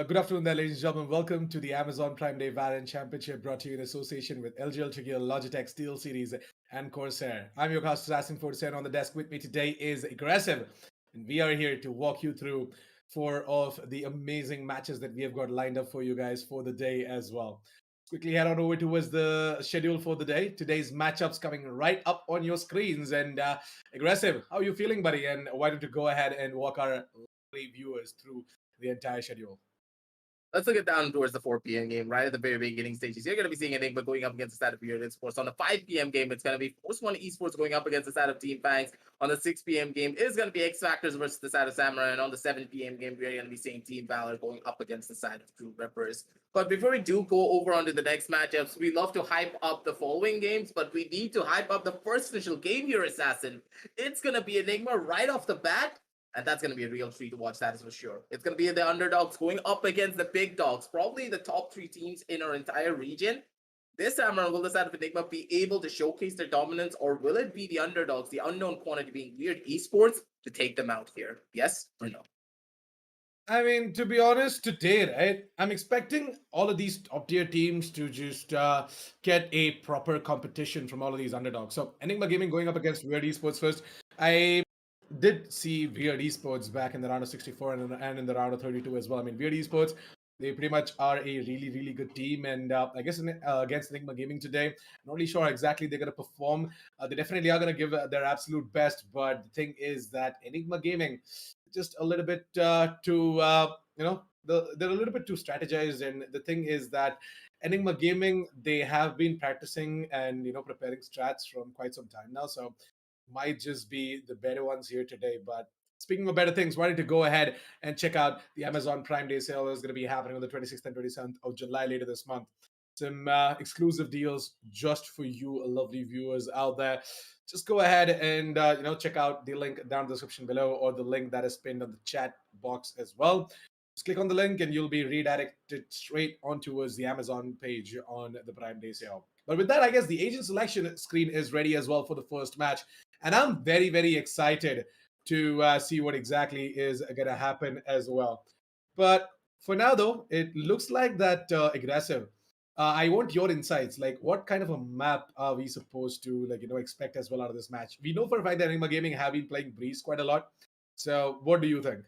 Good afternoon, there, ladies and gentlemen. Welcome to the Amazon Prime Day Valorant Championship, brought to you in association with LG Ultragear, Logitech, Steelseries, and Corsair. I'm your host, Assassin 47. On the desk with me today is Aggressive, and we are here to walk you through four of the amazing matches that we have got lined up for you guys for the day as well. Quickly head on over towards the schedule for the day. Today's matchups coming right up on your screens. And Aggressive, how are you feeling, buddy? And why don't you go ahead and walk our viewers through the entire schedule? Let's look at down towards the 4 p.m. game, right at the very beginning stages. You're going to be seeing Enigma going up against the side of Valor Esports. On the 5 p.m. game, it's going to be Force One Esports going up against the side of Team FANGS. On the 6 p.m. game, it's going to be xFactors versus the side of Samurai. And on the 7 p.m. game, we're going to be seeing Team Valor going up against the side of True Rippers. But before we do go over onto the next matchups, we love to hype up the following games, but we need to hype up the first initial game here, Assassin. It's going to be Enigma right off the bat. And that's going to be a real treat to watch, that is for sure. It's going to be the underdogs going up against the big dogs, probably the top 3 teams in our entire region. This time around, will the side of Enigma be able to showcase their dominance, or will it be the underdogs, the unknown quantity being Weird Esports, to take them out here? Yes or no? I mean, to be honest, today, right, I'm expecting all of these top tier teams to just get a proper competition from all of these underdogs. So, Enigma Gaming going up against Weird Esports first. I did see Weird Esports back in the round of 64 and in the round of 32 as well. I mean, Weird Esports, they pretty much are a really, really good team. And I guess against Enigma Gaming today, I'm not really sure exactly they're going to perform. They definitely are going to give their absolute best. But the thing is that Enigma Gaming, just a little bit they're a little bit too strategized. And the thing is that Enigma Gaming, they have been practicing and preparing strats from quite some time now, so might just be the better ones here today. But speaking of better things, why don't you go ahead and check out the Amazon Prime Day sale that's going to be happening on the 26th and 27th of July later this month. Some exclusive deals just for you lovely viewers out there. Just go ahead and check out the link down in the description below, or the link that is pinned on the chat box as well. Just click on the link and you'll be redirected straight on towards the Amazon page on the Prime Day sale. But with that, I guess the agent selection screen is ready as well for the first match. And I'm very, very excited to see what exactly is going to happen as well. But for now, though, it looks like that Aggressive. I want your insights. Like, what kind of a map are we supposed to, expect as well out of this match? We know for a fact that Enigma Gaming have been playing Breeze quite a lot. So, what do you think?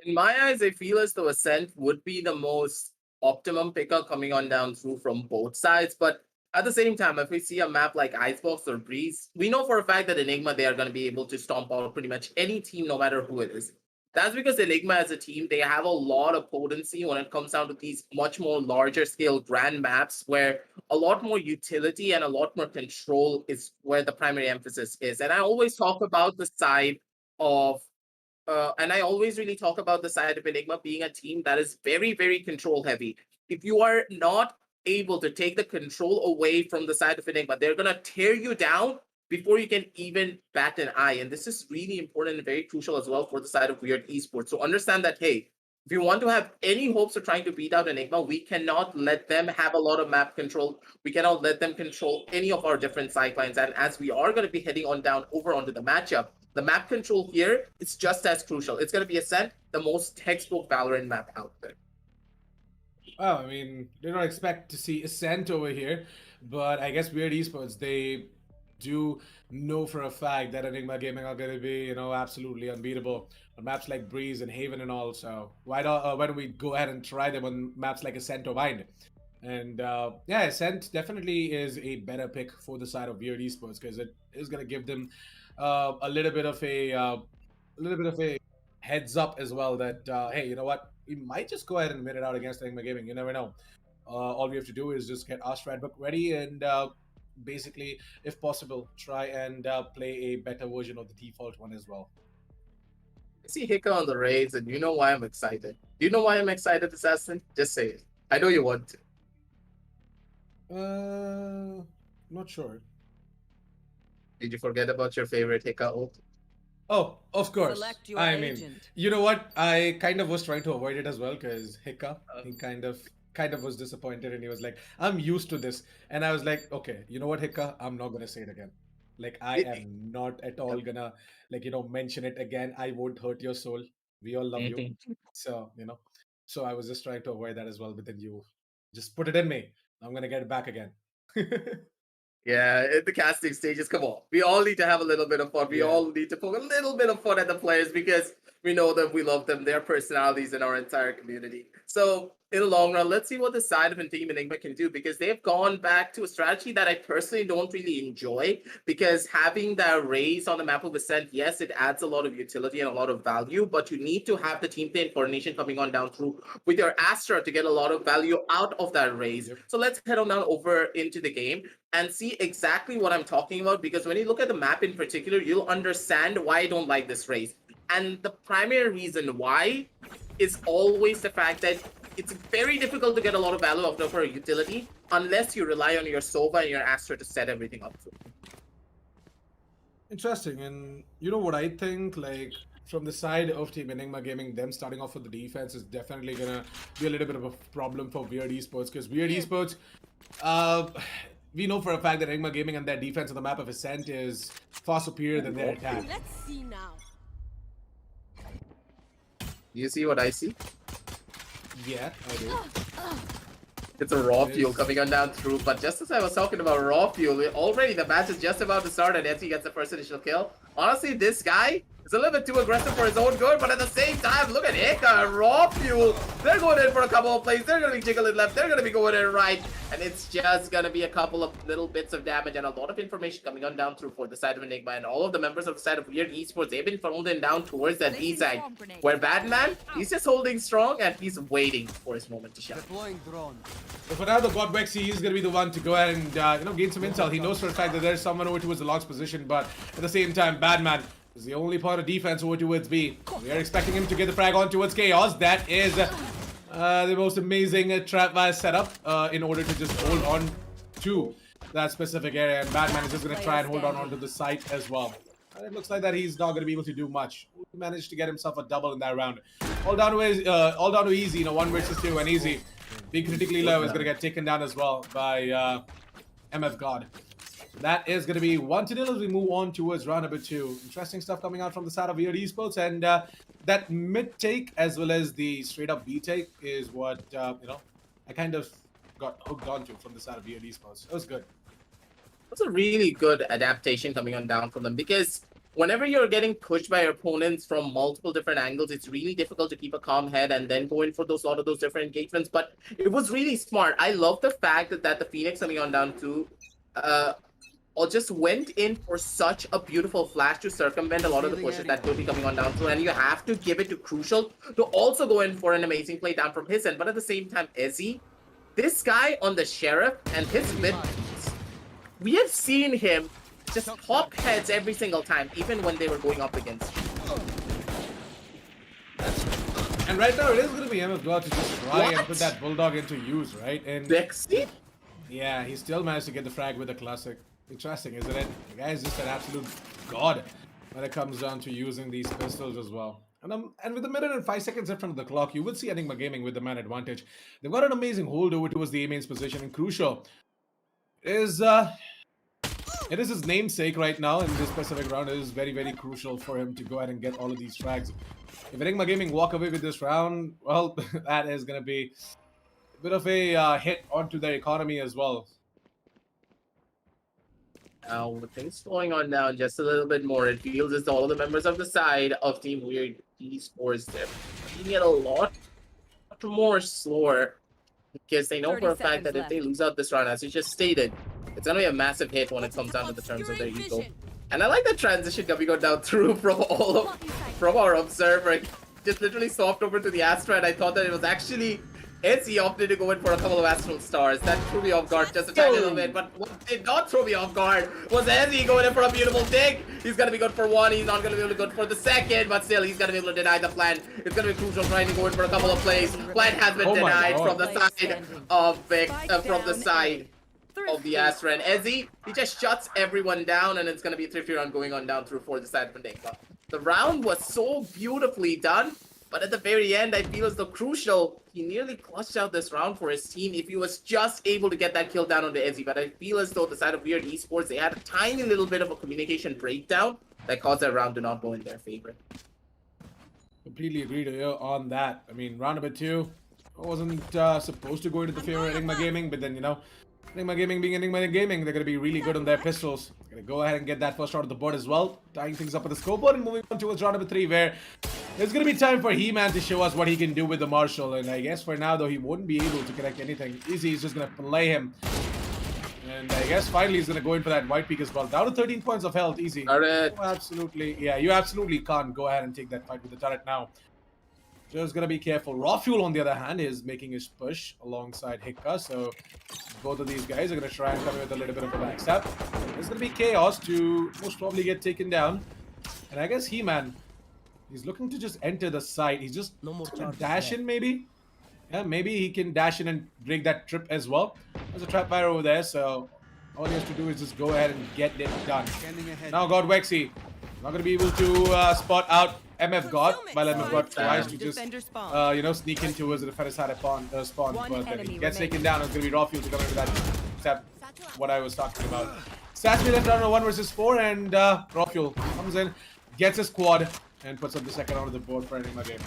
In my eyes, I feel as though Ascent would be the most optimum pickup coming on down through from both sides. But at the same time, if we see a map like Icebox or Breeze, we know for a fact that Enigma, they are going to be able to stomp out pretty much any team, no matter who it is. That's because Enigma as a team, they have a lot of potency when it comes down to these much more larger scale grand maps where a lot more utility and a lot more control is where the primary emphasis is. And I always talk about the side of and I always really talk about the side of Enigma being a team that is very, very control heavy. If you are not able to take the control away from the side of Enigma, they're going to tear you down before you can even bat an eye. And this is really important and very crucial as well for the side of Weird Esports. So understand that, hey, if you want to have any hopes of trying to beat out Enigma, we cannot let them have a lot of map control. We cannot let them control any of our different sidelines. And as we are going to be heading on down over onto the matchup, the map control here is just as crucial. It's going to be Ascent, the most textbook Valorant map out there. Oh, I mean, they don't expect to see Ascent over here, but I guess Weird Esports, they do know for a fact that Enigma Gaming are going to be, absolutely unbeatable on maps like Breeze and Haven and all. So why don't we go ahead and try them on maps like Ascent or Bind? And yeah, Ascent definitely is a better pick for the side of Weird Esports because it is going to give them a little bit of a heads up as well that hey, you know what, we might just go ahead and win it out against Enigma Gaming. You never know. All we have to do is just get our strat book ready and basically, if possible, try and play a better version of the default one as well. I see Hika on the raids, and you know why I'm excited. Do you know why I'm excited, Assassin? Just say it. I know you want to. Not sure. Did you forget about your favorite Hika ult? Oh, of course. I mean, you know what? I kind of was trying to avoid it as well because Hika, he kind of was disappointed and he was like, I'm used to this. And I was like, okay, you know what, Hika? I'm not gonna say it again. Like, I am not at all gonna mention it again. I won't hurt your soul. We all love you. So, so I was just trying to avoid that as well, but then you just put it in me. I'm gonna get it back again. Yeah, in the casting stages, come on. We all need to have a little bit of fun. We all need to poke a little bit of fun at the players because we know them, we love them, their personalities, and our entire community. So in the long run, let's see what the side of Team Enigma can do because they've gone back to a strategy that I personally don't really enjoy because having that raise on the map of Ascent, yes, it adds a lot of utility and a lot of value, but you need to have the team play and coordination coming on down through with your Astra to get a lot of value out of that raise. Yep. So let's head on down over into the game and see exactly what I'm talking about because when you look at the map in particular, you'll understand why I don't like this raise. And the primary reason why is always the fact that it's very difficult to get a lot of value out of a utility unless you rely on your Sova and your Astra to set everything up. Interesting. And you know what I think? Like, from the side of Team Enigma Gaming, them starting off with the defense is definitely going to be a little bit of a problem for Weird Esports because Weird Esports, we know for a fact that Enigma Gaming and their defense on the map of Ascent is far superior than their attack. Let's see now. You see what I see? Yeah, I do. It's a raw fuel coming on down through, but just as I was talking about raw fuel, already the match is just about to start and FC gets the first initial kill. Honestly, this guy is a little bit too aggressive for his own good, but at the same time, look at Hika, raw fuel. They're going in for a couple of plays. They're going to be jiggling left. They're going to be going in right. And it's just going to be a couple of little bits of damage and a lot of information coming on down through for the side of Enigma. And all of the members of the side of Weird Esports, they've been folding down towards that B side. Where Batman, he's just holding strong and he's waiting for his moment to shine. But for now, the Godbexy is going to be the one to go ahead and gain some intel. He knows for a fact that there's someone over towards the Log's position, but at the same time, Batman is the only part of defense over towards B. We are expecting him to get the frag on towards Chaos. That is the most amazing trap wire setup in order to just hold on to that specific area. And Batman is just going to try and hold on onto the site as well. And it looks like that he's not going to be able to do much. He managed to get himself a double in that round. All down to easy, 1 versus 2, and easy. Being critically low is going to get taken down as well by MF God. That is going to be 1-0 as we move on towards round number 2. Interesting stuff coming out from the side of Weird Esports, and that mid take as well as the straight up B take is what I kind of got hooked onto from the side of Weird Esports. It was good. It's a really good adaptation coming on down from them because whenever you're getting pushed by your opponents from multiple different angles, it's really difficult to keep a calm head and then go in for a lot of those different engagements. But it was really smart. I love the fact that the Phoenix coming on down too. or just went in for such a beautiful flash to circumvent a lot of the pushes that could be coming on down through, and you have to give it to Crucial to also go in for an amazing play down from his end. But at the same time, Ezzy, this guy on the Sheriff and his mid, we have seen him just pop heads every single time, even when they were going up against him. And right now it is going to be MF God to just try and What? put that Bulldog into use, right? And Bexy? yeah, he still managed to get the frag with the classic. Interesting, isn't it? The guy is just an absolute god when it comes down to using these pistols as well. And with a minute and 5 seconds left on the clock, you would see Enigma Gaming with the man advantage. They've got an amazing hold over towards the A-main's position, and Crucial is it is his namesake right now in this specific round. It is very, very crucial for him to go ahead and get all of these frags. If Enigma Gaming walk away with this round, well, that is going to be a bit of a hit onto their economy as well. Now, with things going on now just a little bit more, it feels as though all the members of the side of Team Weird Esports, they're making it a lot more slower because they know for a fact that if they lose out this round, as you just stated, it's going to be a massive hit when it comes down to the terms of their ego. And I like the transition coming on down through from our observer. Just literally swapped over to the Astra, and I thought that it was actually Ezzy opted to go in for a couple of Astral Stars. That threw me off guard just a tiny little bit. But what did not throw me off guard was Ezzy going in for a beautiful dig. He's going to be good for one. He's not going to be able to go for the second. But still, he's going to be able to deny the plan. It's going to be crucial trying to go in for a couple of plays. Plan has been denied from the side of Vic, of the Astra. And Ezzy, he just shuts everyone down. And it's going to be a thrifty round going on down through for the side of Enigma. The round was so beautifully done. But at the very end, I feel as though Crucial, he nearly clutched out this round for his team if he was just able to get that kill down on the Ezzy. But I feel as though the side of Weird Esports, they had a tiny little bit of a communication breakdown that caused that round to not go in their favor. Completely agree to you on that. I mean, round number 2 wasn't supposed to go into the favor of Enigma Gaming, but then, you know, Enigma Gaming being Enigma Gaming, they're going to be really good on their pistols. They're going to go ahead and get that first round of the board as well, tying things up with the scoreboard and moving on towards round number 3, where it's going to be time for He-Man to show us what he can do with the Marshall. And I guess for now, though, he wouldn't be able to connect anything. Easy is just going to play him. And I guess finally he's going to go in for that white peak as well. Down to 13 points of health, Easy. Turret. Oh, absolutely. Yeah, you absolutely can't go ahead and take that fight with the turret now. Just going to be careful. Raw Fuel, on the other hand, is making his push alongside Hikka. So both of these guys are going to try and come in with a little bit of a backstab. There's going to be Chaos to most probably get taken down. And I guess He-Man, he's looking to just enter the site. He's just dash in, maybe? Yeah, maybe he can dash in and break that trip as well. There's a trap fire over there, so all he has to do is just go ahead and get it done. Now God Wexy, not going to be able to spot out MF God, while MF God tries to just, you know, sneak in towards the defender's side spawn. But if he gets taken down, it's going to be Raw Fuel to come in with that. Except what I was talking about. Satchme left round 1 versus 4, and Raw Fuel comes in, gets his quad, and puts up the second round of the board for Enigma Gaming.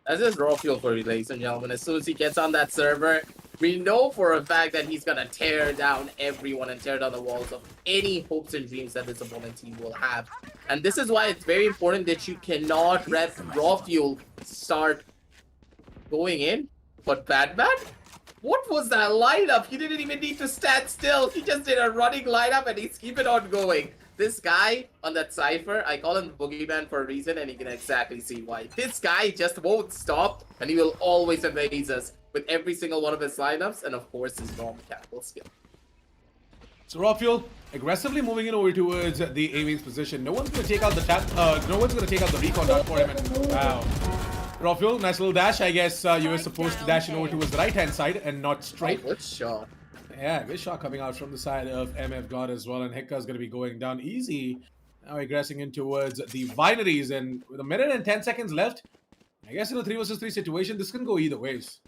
That's just Raw Fuel for you, ladies and gentlemen. As soon as he gets on that server, we know for a fact that he's going to tear down everyone and tear down the walls of any hopes and dreams that this opponent team will have. And this is why it's very important that you cannot let Raw Fuel start going in. But Batman? What was that lineup? He didn't even need to stand still. He just did a running lineup and he's keeping on going. This guy on that Cypher, I call him Boogeyman for a reason, and you can exactly see why. This guy just won't stop, and he will always amaze us with every single one of his lineups, and of course his raw mechanical skill. So Raw Fuel aggressively moving in over towards the A-main's position. No one's going to take out the tap. No one's going to take out the recon down for him. And wow, Raw Fuel, nice little dash. I guess you were supposed to dash in over towards the right-hand side and not straight. Oh, good shot. Yeah, good shot coming out from the side of MF God as well, and Hikka is going to be going down easy. Now aggressing in towards the binaries, and with a minute and 10 seconds left, I guess in a 3 versus 3 situation, this can go either ways.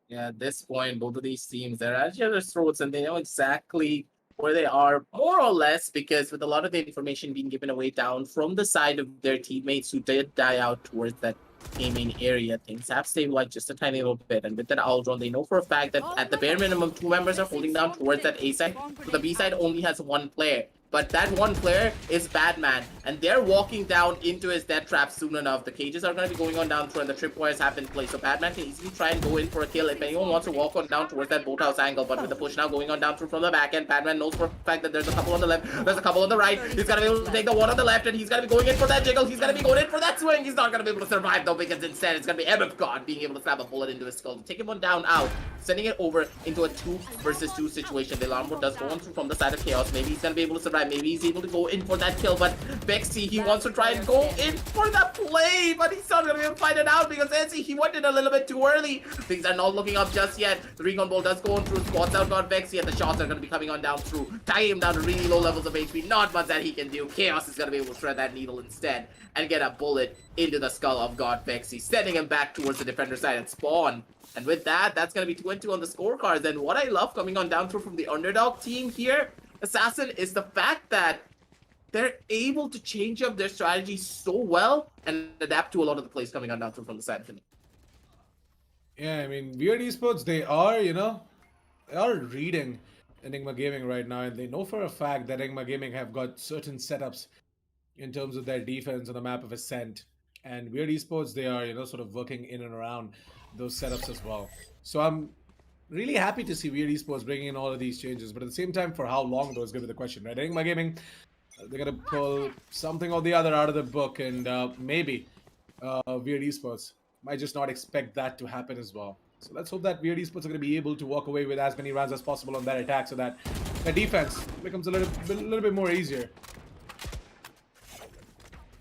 Yeah, at this point, both of these teams, they're at each other's throats, and they know exactly where they are, more or less, because with a lot of the information being given away down from the side of their teammates who did die out towards that main area, things have stabilized just a tiny little bit. And with that outrun, they know for a fact that at the bare minimum, 2 members are holding down towards that A side, so the B side only has 1 player. But that one player is Batman, and they're walking down into his death trap soon enough. The cages are going to be going on down through, and the tripwires have been placed. So Batman can easily try and go in for a kill if anyone wants to walk on down towards that boathouse angle. But with the push now going on down through from the back end, Batman knows for a fact that there's a couple on the left, there's a couple on the right. He's going to be able to take the one on the left, and he's going to be going in for that jiggle. He's going to be going in for that swing. He's not going to be able to survive though, because instead it's going to be MF God being able to stab a bullet into his skull to take him on down out, sending it over into a 2 versus 2 situation. The alarm board does go on through from the side of Chaos. Maybe he's going to be able to survive. Maybe he's able to go in for that kill, but Vexy, he wants to try and go in for that play, but he's not going to be able to find it out because Ezzy, he went in a little bit too early. Things are not looking up just yet. The recon ball does go on through, spots out God Vexy, and the shots are going to be coming on down through, tying him down to really low levels of HP. Not much that he can do. Chaos is going to be able to thread that needle instead and get a bullet into the skull of God Vexy, sending him back towards the defender side and spawn. And with that, that's going to be 2 and 2 on the scorecards. And what I love coming on down through from the underdog team here, Assassin, is the fact that they're able to change up their strategy so well and adapt to a lot of the plays coming on down through from the side. Yeah, I mean, Weird Esports, they are, they are reading Enigma Gaming right now, and they know for a fact that Enigma Gaming have got certain setups in terms of their defense on the map of Ascent. And Weird Esports, they are, sort of working in and around those setups as well. So I'm really happy to see Weird Esports bringing in all of these changes, but at the same time, for how long though is going to be the question, right? Enigma Gaming, they're going to pull something or the other out of the book, and maybe Weird Esports might just not expect that to happen as well. So let's hope that Weird Esports are going to be able to walk away with as many rounds as possible on that attack so that the defense becomes a little bit more easier.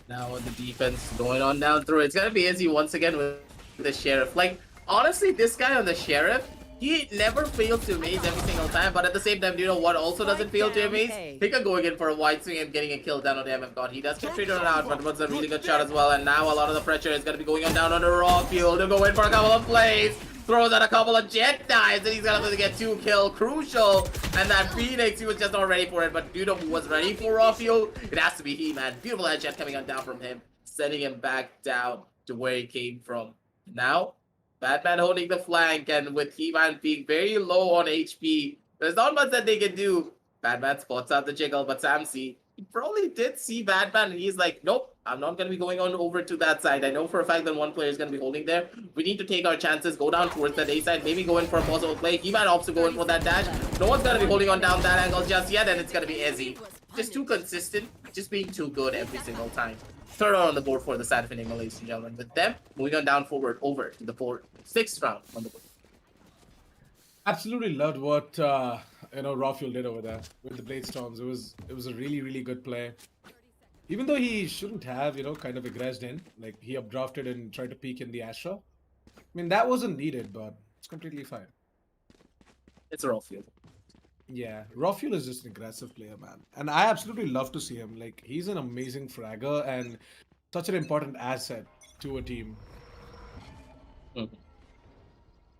Now with the defense going on down through, it's going to be easy once again with the Sheriff. Like, honestly, this guy on the Sheriff, he never fails to amaze every single time, but at the same time, do you know what also doesn't fail to amaze? Hika going in for a wide swing and getting a kill down on the MF God. He does get straight on out, but was a really good shot as well, and now a lot of the pressure is going to be going on down on the raw fuel to go in for a couple of plays. Throws out a couple of jet dives, and he's going to get 2 kill. Crucial. And that Phoenix, he was just not ready for it, but do you know who was ready for raw fuel? It has to be he, man. Beautiful headshot coming on down from him, sending him back down to where he came from. Now, Batman holding the flank, and with He-Man being very low on HP, there's not much that they can do. Batman spots out the jiggle, but Samsi, he probably did see Batman, and he's like, nope, I'm not going to be going on over to that side. I know for a fact that one player is going to be holding there. We need to take our chances, go down towards that A side, maybe go in for a possible play. He-Man opts to go in for that dash. No one's going to be holding on down that angle just yet, and it's going to be Ezzy. Just too consistent, just being too good every single time. Third on the board for the side of Enigma, ladies and gentlemen. With them, moving on down forward over to the 6th round on the board. Absolutely loved what Rawfuel did over there with the Blade Storms. It was a really good play. Even though he shouldn't have, kind of aggressed in, like he updrafted and tried to peek in the Astra. I mean, that wasn't needed, but it's completely fine. It's a Rawfuel. Yeah, Rawfuel is just an aggressive player, man. And I absolutely love to see him. Like, he's an amazing fragger and such an important asset to a team. Mm-hmm.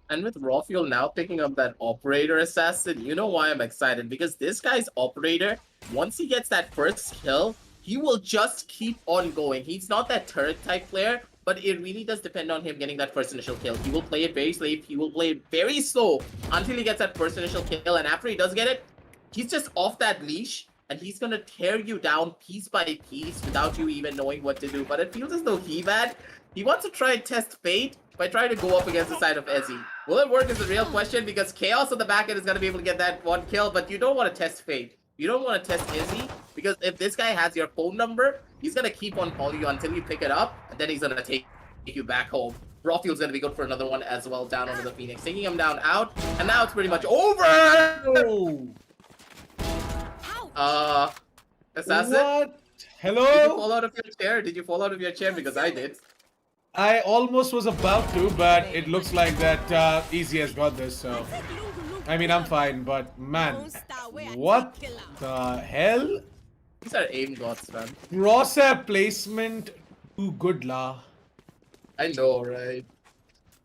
And with Rawfuel now picking up that Operator Assassin, you know why I'm excited? Because this guy's Operator, once he gets that first kill, he will just keep on going. He's not that turret type player, but it really does depend on him getting that first initial kill. He will play it very safe. He will play it very slow until he gets that first initial kill. And after he does get it, he's just off that leash, and he's going to tear you down piece by piece without you even knowing what to do. But it feels as though he wants to try and test fate by trying to go up against the side of Ezzy. Will it work is the real question, because Chaos on the back end is going to be able to get that one kill, but you don't want to test fate. You don't want to test Izzy, because if this guy has your phone number, he's going to keep on calling you until you pick it up, and then he's going to take you back home. Rawfuel's going to be good for another one as well, down onto the Phoenix. Taking him down out, and now it's pretty much over! Assassin? What? Hello? Did you fall out of your chair? Did you fall out of your chair? Because I did. I almost was about to, but it looks like that Easy has got this, so... I mean, I'm fine, but man, what the hell? These are aim gods, man. Crosshair placement too good la. I know, right?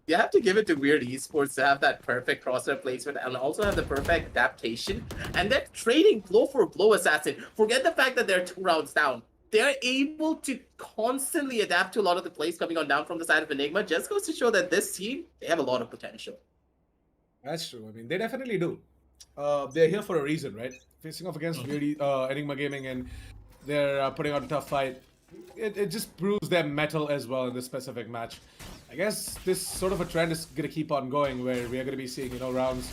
You have to give it to Weird Esports to have that perfect crosshair placement and also have the perfect adaptation. And they're trading blow for blow, Assassin. Forget the fact that they're 2 rounds down. They're able to constantly adapt to a lot of the plays coming on down from the side of Enigma. Just goes to show that this team, they have a lot of potential. That's true. I mean, they definitely do. They're here for a reason, right? Facing off against Enigma Gaming, and they're putting out a tough fight. It just proves their mettle as well in this specific match. I guess this sort of a trend is going to keep on going, where we are going to be seeing, rounds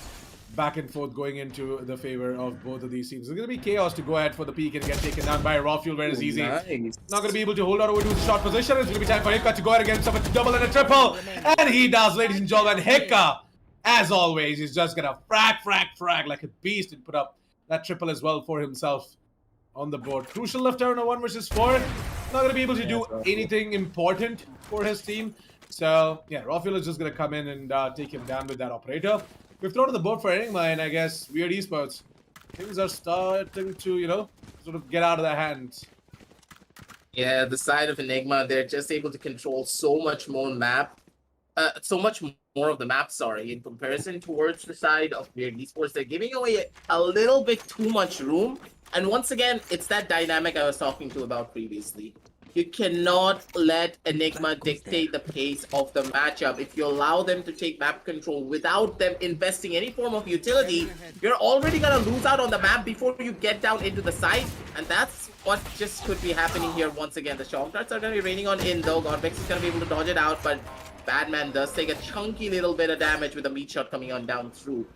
back and forth going into the favor of both of these teams. There's going to be chaos to go ahead for the peak and get taken down by Raw Fuel, where it's easy. Nice. Not going to be able to hold on over to his short position. It's going to be time for Hicka to go ahead and get himself a double and a triple. And he does, ladies and gentlemen. Hicka, as always, is just going to frag like a beast and put up that triple as well for himself on the board. Crucial left turn on 1 versus 4. Not going to be able to do anything important for his team. So, yeah, Rafael is just going to come in and take him down with that operator. We've thrown to the board for Enigma, and I guess Weird Esports. Things are starting to, sort of get out of their hands. Yeah, the side of Enigma, they're just able to control so much more so much more of the map, in comparison towards the side of Weird Esports. They're giving away a little bit too much room. And once again, it's that dynamic I was talking to about previously. You cannot let Enigma dictate the pace of the matchup. If you allow them to take map control without them investing any form of utility, you're already going to lose out on the map before you get down into the site. And that's what just could be happening here once again. The shock darts are going to be raining on in, though. Godbex is going to be able to dodge it out, but Badman does take a chunky little bit of damage with a meat shot coming on down through.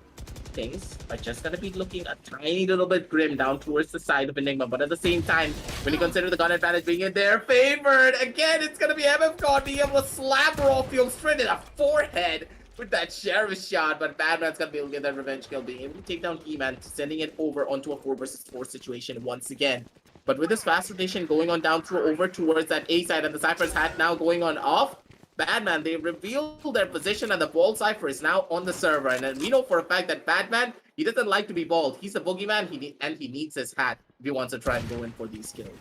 Things are just going to be looking a tiny little bit grim down towards the side of Enigma, but at the same time, when you consider the gun advantage being in their favor, again, it's going to be MF God being able to slap Raw Fuel straight in the forehead with that sheriff shot, but Badman's going to be able to get that revenge kill, being able to take down He-Man, sending it over onto a 4 versus 4 situation once again. But with this fast rotation going on down through over towards that A side, and the Cypher's hat now going on off, Badman, they revealed their position, and the bald Cypher is now on the server. And we know for a fact that Badman, he doesn't like to be bald. He's a boogeyman, and he needs his hat if he wants to try and go in for these kills.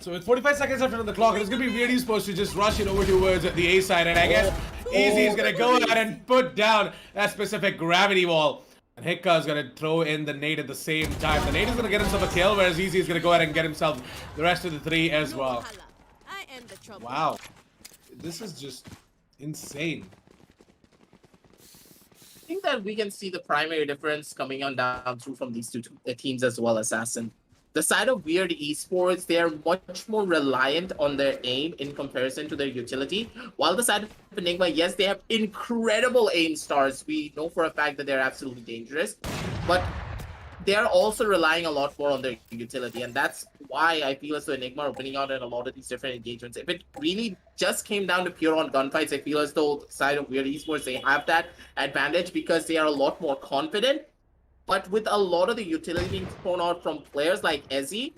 So with 45 seconds left on the clock, it's going to be Weird Esports to just rush it over towards the A side. And I guess Easy is going to go ahead and put down that specific gravity wall. And Hicka is going to throw in the nade at the same time. The nade is going to get himself a kill, whereas Easy is going to go ahead and get himself the rest of the 3 as well. Wow. This is just insane. I think that we can see the primary difference coming on down through from these two teams as well, Assassin. The side of Weird Esports, they are much more reliant on their aim in comparison to their utility. While the side of Enigma, yes, they have incredible aim stars. We know for a fact that they're absolutely dangerous. But they are also relying a lot more on their utility, and that's why I feel as though Enigma are winning out in a lot of these different engagements. If it really just came down to pure on gunfights, I feel as though the side of Weird Esports, they have that advantage because they are a lot more confident. But with a lot of the utility being thrown out from players like Ezzy,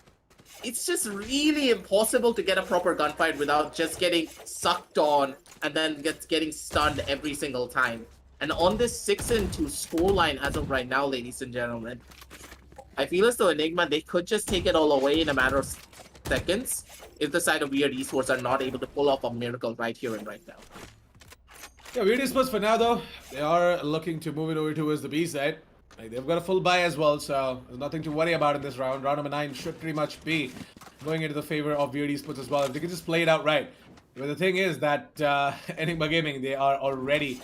it's just really impossible to get a proper gunfight without just getting sucked on and then getting stunned every single time. And on this 6-2 scoreline as of right now, ladies and gentlemen, I feel as though Enigma, they could just take it all away in a matter of seconds if the side of Weird Esports are not able to pull off a miracle right here and right now. Yeah, Weird Esports for now, though, they are looking to move it over towards the B side. They've got a full buy as well, so there's nothing to worry about in this round. Round number 9 should pretty much be going into the favor of Weird Esports as well. If they can just play it out right. But the thing is that Enigma Gaming, they are already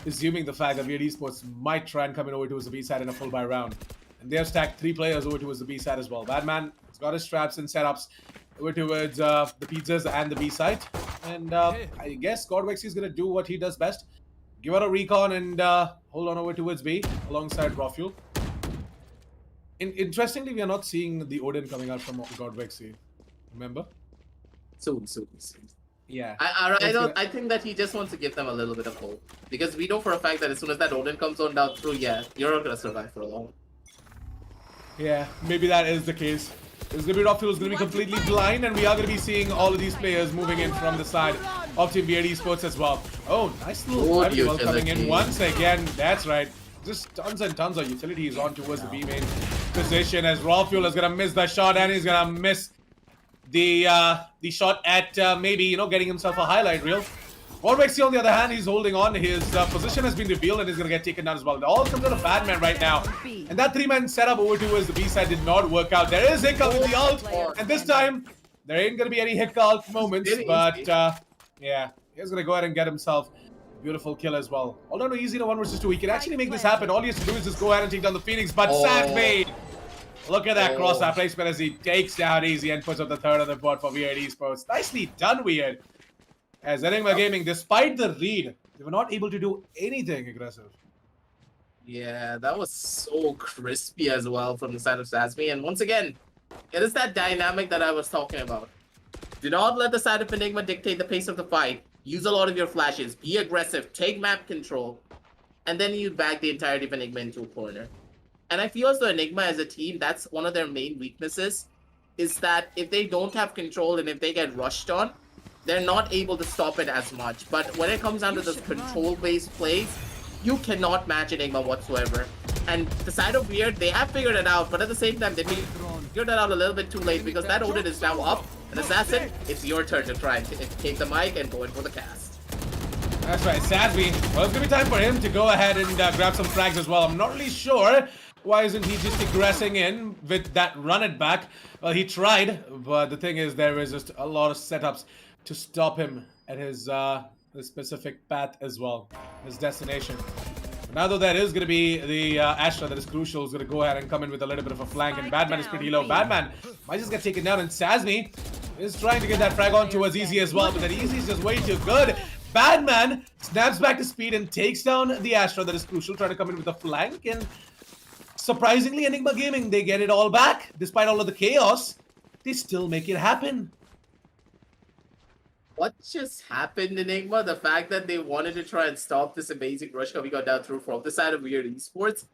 assuming the fact that Weird Esports might try and come in over towards the B side in a full buy round. And they have stacked 3 players over towards the B side as well. Badman has got his traps and setups over towards the pizzas and the B side. And I guess Godwexy is going to do what he does best. Give out a recon and hold on over towards B alongside Rafuel. Interestingly, we are not seeing the Odin coming out from Godwexy. Remember? Soon. Yeah. I think that he just wants to give them a little bit of hope. Because we know for a fact that as soon as that Odin comes on down through, yeah, you're not going to survive for a long. Yeah, maybe that is the case. It's going to be Rafuel is going to be completely blind, and we are going to be seeing all of these players moving in from the side of Team Weird Esports as well. Oh, nice little Rafuel coming in once again. That's right. Just tons and tons of utilities on towards the B main position as Rafuel is going to miss the shot, and he's going to miss the shot at maybe, getting himself a highlight reel. Warwexy, on the other hand, he's holding on. His position has been revealed and he's going to get taken down as well. It all comes out of Badman right now. And that 3-man setup over towards the B side did not work out. There is Hicka with the ult. And this time, there ain't going to be any Hicka ult moments. But, yeah, he's going to go ahead and get himself Beautiful kill as well. Although no easy to 1 versus 2. He can actually make this happen. All he has to do is just go ahead and take down the Phoenix. But Sassy! Look at that cross placement as he takes down easy and puts up the 3rd on the board for Weird Esports. Nicely done, Weird. As Enigma Gaming, despite the read, they were not able to do anything aggressive. Yeah, that was so crispy as well from the side of Sasmi. And once again, it is that dynamic that I was talking about. Do not let the side of Enigma dictate the pace of the fight. Use a lot of your flashes. Be aggressive. Take map control. And then you bag the entirety of Enigma into a corner. And I feel as though Enigma as a team, that's one of their main weaknesses. Is that if they don't have control and if they get rushed on, they're not able to stop it as much. But when it comes down to those control-based plays, you cannot match Enigma whatsoever. And the side of Weird, they have figured it out, but at the same time, they figured it out a little bit too late because that Odin is now up. And Assassin, it's your turn to try and take the mic and go in for the cast. That's right, Sasby. Well, it's going to be time for him to go ahead and grab some frags as well. I'm not really sure why isn't he just aggressing in with that run it back. Well, he tried, but the thing is there is just a lot of setups to stop him at his specific path as well, his destination. But now though that is going to be the Astra that is crucial, is going to go ahead and come in with a little bit of a flank, and Badman is pretty low. Badman might just get taken down, and Sasmi is trying to get that frag onto Azizi as well, but that Easy is just way too good. Badman snaps back to speed and takes down the Astra that is crucial, trying to come in with a flank, and surprisingly Enigma Gaming, they get it all back. Despite all of the chaos, they still make it happen. What just happened, Enigma? The fact that they wanted to try and stop this amazing rush coming on down through from the side of Weird Esports.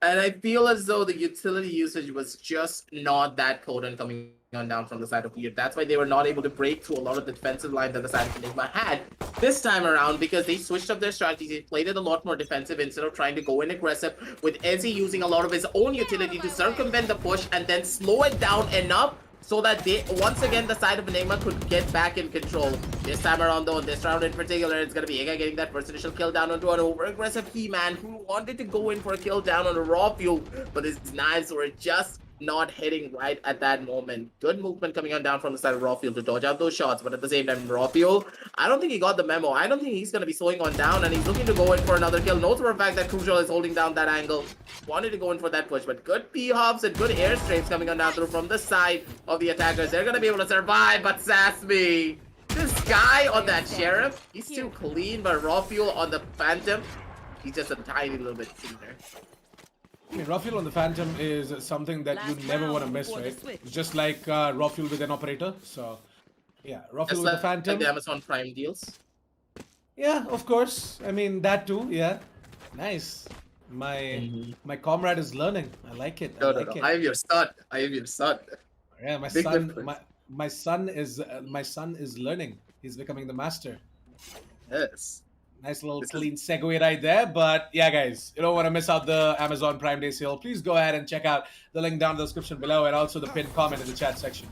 And I feel as though the utility usage was just not that potent coming on down from the side of Weird. That's why they were not able to break through a lot of the defensive line that the side of Enigma had this time around, because they switched up their strategy. They played it a lot more defensive instead of trying to go in aggressive, with Ezzy using a lot of his own utility to circumvent the push and then slow it down enough so that they, once again, the side of Enigma could get back in control. This time around though, this round in particular, it's going to be Iga getting that first initial kill down onto an over-aggressive He-Man who wanted to go in for a kill down on a raw fuel, but his knives were just not hitting right at that moment. Good movement coming on down from the side of Raw Fuel to dodge out those shots, but at the same time, Raw Fuel, I don't think he got the memo. I don't think he's going to be slowing on down, and he's looking to go in for another kill. Knows for a fact that Crucial is holding down that angle. Wanted to go in for that push, but good P-hops and good airstrafes coming on down through from the side of the attackers. They're going to be able to survive, but Sasmi, this guy on that Sheriff, he's too clean, but Raw Fuel on the Phantom, he's just a tiny little bit cleaner. I mean, raw fuel on the Phantom is something that you never want to miss, right? It's just like raw fuel with an operator. So, yeah, raw fuel with the Phantom. Like the Amazon Prime deals. Yeah, of course. I mean, that too. Yeah, nice. My comrade is learning. I like it. I like it. I am your son. I am your son. Yeah, my son. My son is learning. He's becoming the master. Yes. Nice little clean segue right there. But yeah, guys, you don't want to miss out the Amazon Prime Day sale. Please go ahead and check out the link down in the description below, and also the pinned comment in the chat section.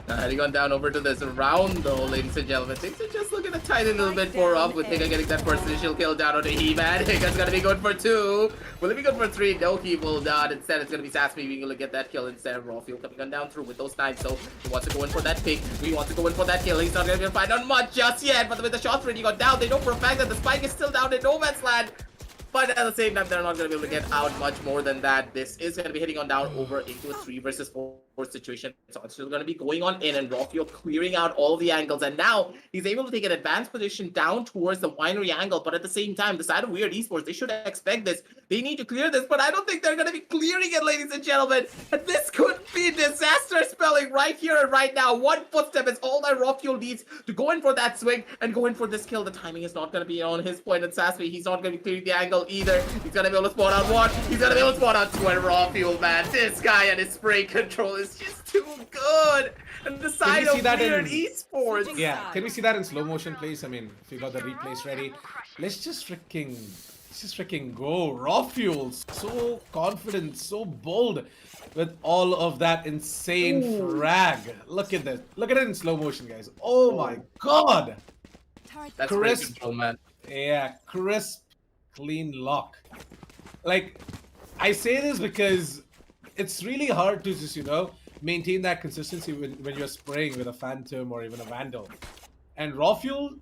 Heading on down over to this round though, ladies and gentlemen. Things are just looking a tiny little bit more up with Higa getting that first initial kill down on the He-Man. Higa's gonna be good for 2. Will it be good for 3? No, he will not. Instead, it's gonna be Sasmi being able to get that kill instead of Raw Fuel coming on down through with those knives. So he wants to go in for that pick. He wants to go in for that kill. He's not gonna find on much just yet, but with the shots already got down, they know for a fact that the spike is still down in no man's land. But at the same time, they're not going to be able to get out much more than that. This is going to be hitting on down over into a 3 versus 4 situation. So it's still going to be going on in, and Raw Fuel clearing out all of the angles. And now he's able to take an advanced position down towards the winery angle. But at the same time, the side of Weird Esports, they should expect this. They need to clear this, but I don't think they're going to be clearing it, ladies and gentlemen. And this could be disaster spelling right here and right now. One footstep is all that Raw Fuel needs to go in for that swing and go in for this kill. The timing is not going to be on his point. And Sasmi, he's not going to be clearing the angle either. He's gonna be able to spawn out 1. He's gonna be able to spawn out 2. And Raw Fuel, man, this guy and his spray control is just too good. And the side of Weird Esports. Yeah, can we see that in slow motion, please? I mean, if you got the replays ready, let's just freaking go. Raw Fuel, so confident, so bold with all of that insane frag. Look at this. Look at it in slow motion, guys. Oh my god. That's crisp control, man. Yeah, crisp. Clean lock. Like, I say this because it's really hard to just, maintain that consistency when you're spraying with a Phantom or even a Vandal. And Raw Fuel,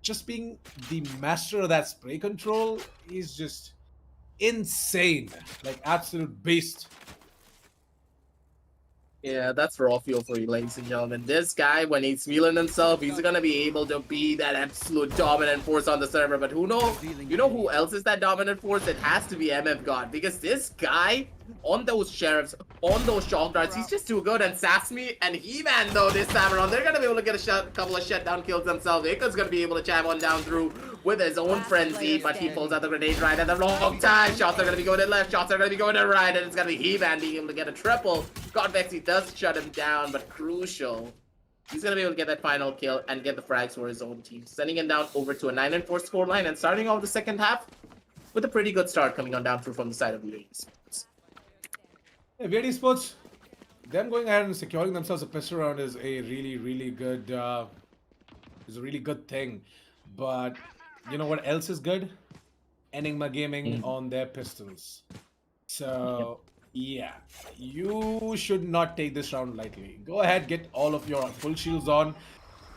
just being the master of that spray control, he's just insane. Like, absolute beast. Yeah, that's raw fuel for you, ladies and gentlemen. This guy, when he's feeling himself, he's gonna be able to be that absolute dominant force on the server. But you know who else is that dominant force? It has to be MF God, because this guy on those sheriffs, on those shock darts, he's just too good. And Sasmi and He-Man, though, this time around, they're gonna be able to get a couple of shutdown kills themselves. Ika's gonna be able to jam one down through with his own frenzy, but he pulls out the grenade right at the wrong time. Shots are gonna be going to left, shots are gonna be going to right, and it's gonna be He-Man being able to get a triple. Godvexy does shut him down, but crucial. He's gonna be able to get that final kill and get the frags for his own team, sending him down over to a 9-4 scoreline and starting off the second half with a pretty good start coming on down through from the side of VD Esports. Yeah, VD Esports, them going ahead and securing themselves a pistol round is a really good thing. But you know what else is good? Enigma Gaming on their pistols. So yeah, you should not take this round lightly. Go ahead, get all of your full shields on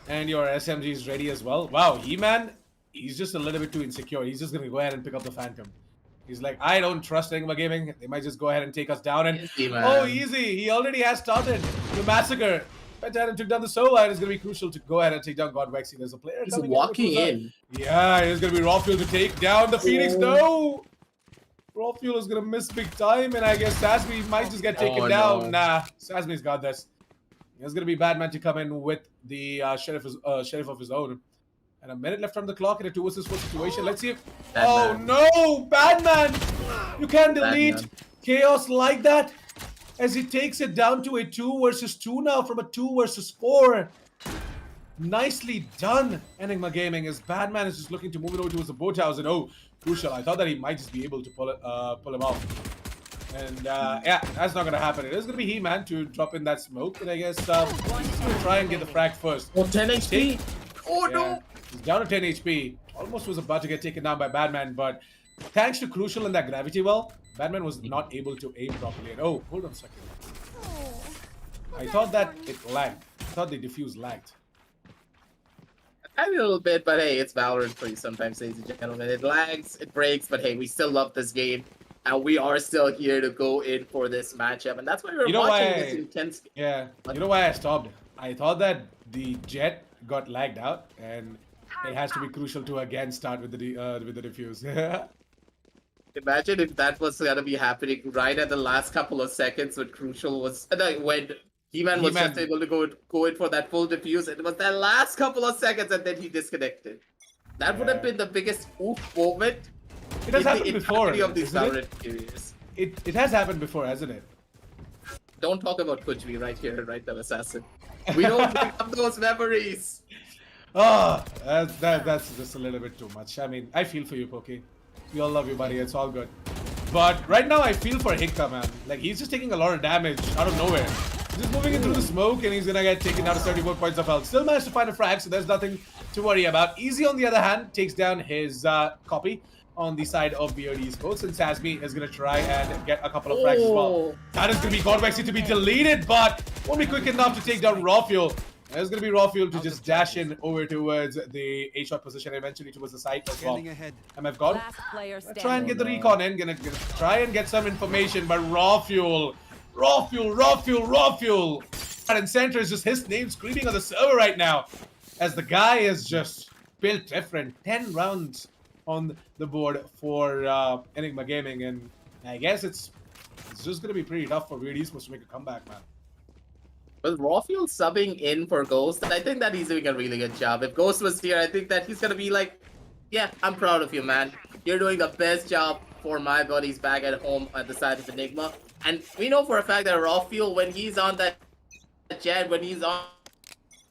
and your SMGs ready as well. Wow, He-Man, he's just a little bit too insecure. He's just gonna go ahead and pick up the Phantom. He's like, I don't trust Enigma Gaming. They might just go ahead and take us down. And oh, easy. He already has started the massacre. Pentagon took down the Solar, and it's going to be crucial to go ahead and take down Godvexy. There's a player He's walking in. Yeah, it's going to be Raw Fuel to take down the Phoenix. No! Raw Fuel is going to miss big time, and I guess Sasmi might just get taken down. No. Nah, Sasmi's got this. There's going to be Badman to come in with the sheriff of his own. And a minute left on the clock in a 2 versus 4 situation. Let's see if... Oh, no! Badman! You can't delete chaos like that. As he takes it down to a 2 versus 2 now from a 2 versus 4. Nicely done, Enigma Gaming, as Badman is just looking to move it over towards the boathouse. And oh, crucial. I thought that he might just be able to pull him off. And yeah, that's not going to happen. It is going to be He-Man to drop in that smoke. And I guess he's going to try and get the frag first. Oh, 10 HP. Oh, no. He's down to 10 HP. Almost was about to get taken down by Badman, but thanks to Crucial in that gravity well, Badman was not able to aim properly. And oh, hold on a second. I thought that it lagged. I thought the defuse lagged. A little bit, but hey, it's Valorant for you sometimes, ladies and gentlemen. It lags, it breaks, but hey, we still love this game. And we are still here to go in for this matchup. And that's why we're watching this intense game. Yeah, you know why I stopped? I thought that the jet got lagged out, and it has to be Crucial to again start with the defuse. Imagine if that was gonna be happening right at the last couple of seconds when Crucial was when He-Man was just able to go in for that full defuse. It was that last couple of seconds and then he disconnected. That would have been the biggest oof moment. It has happened before. Of these series. It has happened before, hasn't it? Don't talk about Kuchvi right here, right there, Assassin. We don't bring up those memories. Oh, that's just a little bit too much. I mean, I feel for you, Pokey. We all love you, buddy. It's all good. But right now, I feel for Hikka, man. Like, he's just taking a lot of damage out of nowhere. He's just moving in through the smoke, and he's gonna get taken down to 34 points of health. Still managed to find a frag, so there's nothing to worry about. Easy, on the other hand, takes down his copy on the side of VD Esports, and Sasmi is gonna try and get a couple of frags as well. That is gonna be Godvexy to be deleted, but won't be quick enough to take down Raw Fuel. There's going to be Raw Fuel to just dash in over towards the A-shot position, eventually towards the side as well. MF God. Try and get the recon in. Gonna try and get some information, but Raw Fuel. And center is just his name screaming on the server right now, as the guy is just built different. 10 rounds on the board for Enigma Gaming, and I guess it's just going to be pretty tough for VD Esports to make a comeback, man. With Rawfield subbing in for Ghost, I think that he's doing a really good job. If Ghost was here, I think that he's gonna be like, yeah, I'm proud of you, man. You're doing the best job for my buddies back at home at the side of Enigma. And we know for a fact that Rawfield, when he's on that jet, when he's on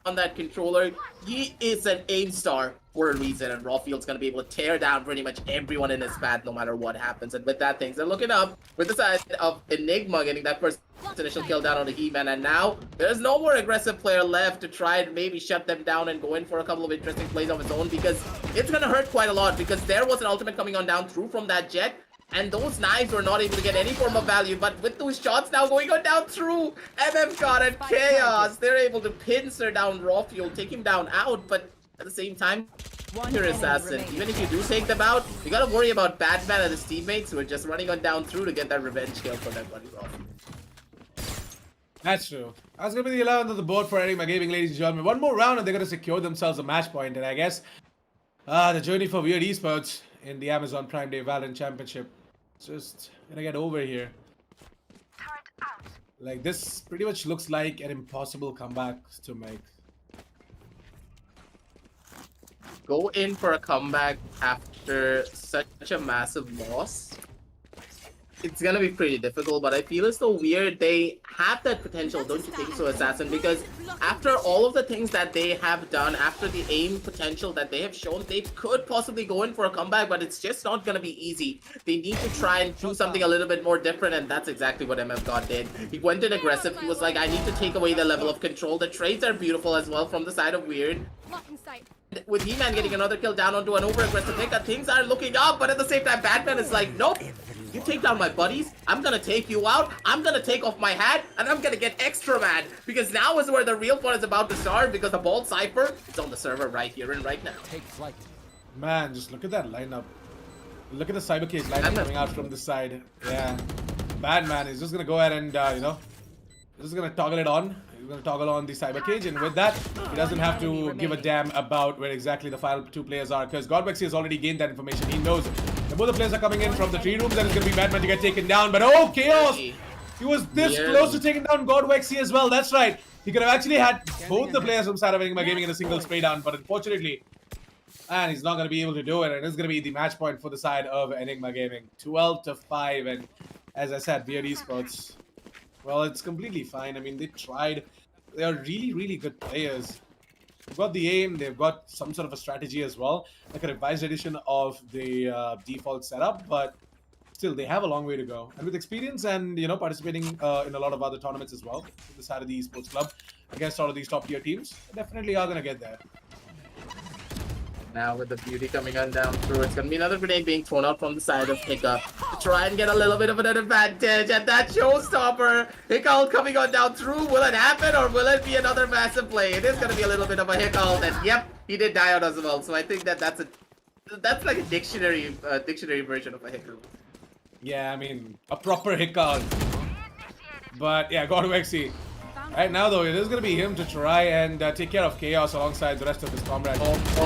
that controller, he is an aim star for a reason, and Rawfield's gonna be able to tear down pretty much everyone in his path no matter what happens. And with that, things are looking up with the side of Enigma getting that first initial kill down on the He-Man, and now there's no more aggressive player left to try and maybe shut them down and go in for a couple of interesting plays of his own, because it's gonna hurt quite a lot, because there was an ultimate coming on down through from that jet, and those knives were not able to get any form of value. But with those shots now going on down through, MF God and Chaos, they're able to pincer down Rawfield, take him down out, but at the same time, your assassin. Even if you do take them out, you gotta worry about Batman and his teammates who are just running on down through to get that revenge kill for that buddy roll. That's true. That's going to be the 11th of the board for Enigma Gaming, ladies and gentlemen. One more round and they're going to secure themselves a match point. And I guess the journey for Weird Esports in the Amazon Prime Day Valorant Championship just going to get over here. Like, this pretty much looks like an impossible comeback to make. Go in for a comeback after such a massive loss. It's gonna be pretty difficult, but I feel as though Weird, they have that potential, don't you think so, Assassin? Because after all of the things that they have done, after the aim potential that they have shown, they could possibly go in for a comeback, but it's just not gonna be easy. They need to try and do something a little bit more different, and that's exactly what MF God did. He went in aggressive. He was like, I need to take away the level of control. The trades are beautiful as well from the side of Weird. With He-Man getting another kill down onto an over-aggressive Hiccup, things are looking up, but at the same time, Batman is like, nope. You take down my buddies, I'm gonna take you out, I'm gonna take off my hat, and I'm gonna get extra mad. Because now is where the real fun is about to start, because the Bald Cypher is on the server right here and right now. Take flight. Man, just look at that lineup. Look at the Cyber Cage lineup coming out from the side. Yeah. Batman is just gonna go ahead and, you know, just gonna toggle it on. He's gonna toggle on the Cyber Cage, and with that, he doesn't have to give a damn about where exactly the final two players are, because Godwexy has already gained that information. He knows that both the players are coming in from the tree rooms, and it's gonna be Batman to get taken down. But oh, Chaos! He was this close to taking down Godwexy as well. That's right. He could have actually had both the players from side of Enigma Gaming in a single spray down, but unfortunately, and he's not going to be able to do it, and it's going to be the match point for the side of Enigma Gaming. 12-5, and as I said, Weird Esports, well, it's completely fine. I mean, they tried. They are really, really good players. They've got the aim. They've got some sort of a strategy as well, like a revised edition of the default setup, but still, they have a long way to go. And with experience and, you know, participating in a lot of other tournaments as well, with the side of the esports club, against all of these top tier teams, they definitely are going to get there. Now with the beauty coming on down through, it's going to be another grenade being thrown out from the side of Hiccup to try and get a little bit of an advantage. And that showstopper, Hiccup coming on down through, will it happen or will it be another massive play? It is going to be a little bit of a Hiccup, and yep, he did die out as well. So I think that's like a dictionary version of a Hiccup. Yeah, I mean, a proper Hiccup. But yeah, Godwexy. Right now, though, it is going to be him to try and take care of Chaos alongside the rest of his comrades.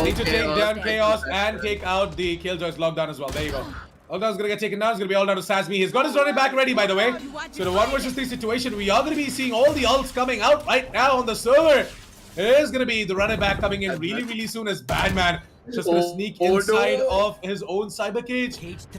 Need to take down Chaos and take out the Killjoy's lockdown as well. There you go. Lockdown's going to get taken down. It's going to be all down to Sasmi. He's got his running back ready, by the way. So the 1 versus 3 situation, we are going to be seeing all the ults coming out right now on the server. It is going to be the running back coming in really, really soon as Batman. Just gonna sneak inside of his own cyber cage.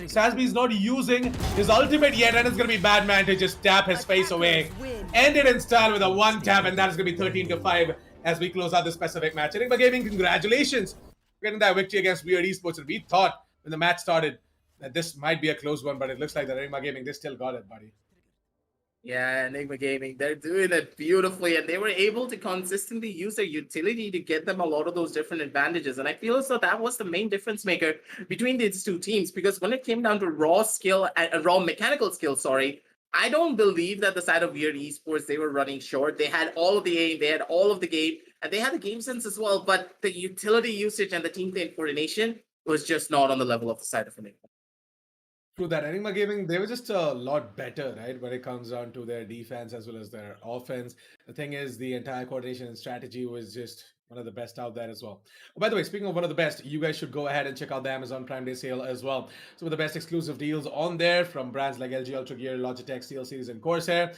Sasmi's not using his ultimate yet, and it's gonna be Batman to just tap his face away. End it in style with a 1 tap, and that is gonna be 13-5 as we close out this specific match. Enigma Gaming, congratulations for getting that victory against Weird Esports. And we thought when the match started that this might be a close one, but it looks like that Enigma Gaming, they still got it, buddy. Yeah, Enigma Gaming, they're doing it beautifully, and they were able to consistently use their utility to get them a lot of those different advantages. And I feel as though that was the main difference maker between these two teams, because when it came down to raw skill, raw mechanical skill, sorry, I don't believe that the side of Weird Esports, they were running short. They had all of the aim, they had all of the game, and they had the game sense as well, but the utility usage and the team play coordination was just not on the level of the side of Enigma. True that. Enigma Gaming, they were just a lot better, right, when it comes down to their defense as well as their offense. The thing is, the entire coordination and strategy was just one of the best out there as well. Oh, by the way, speaking of one of the best, you guys should go ahead and check out the Amazon Prime Day sale as well. Some of the best exclusive deals on there from brands like LG Ultragear, Logitech, Steelseries, and Corsair.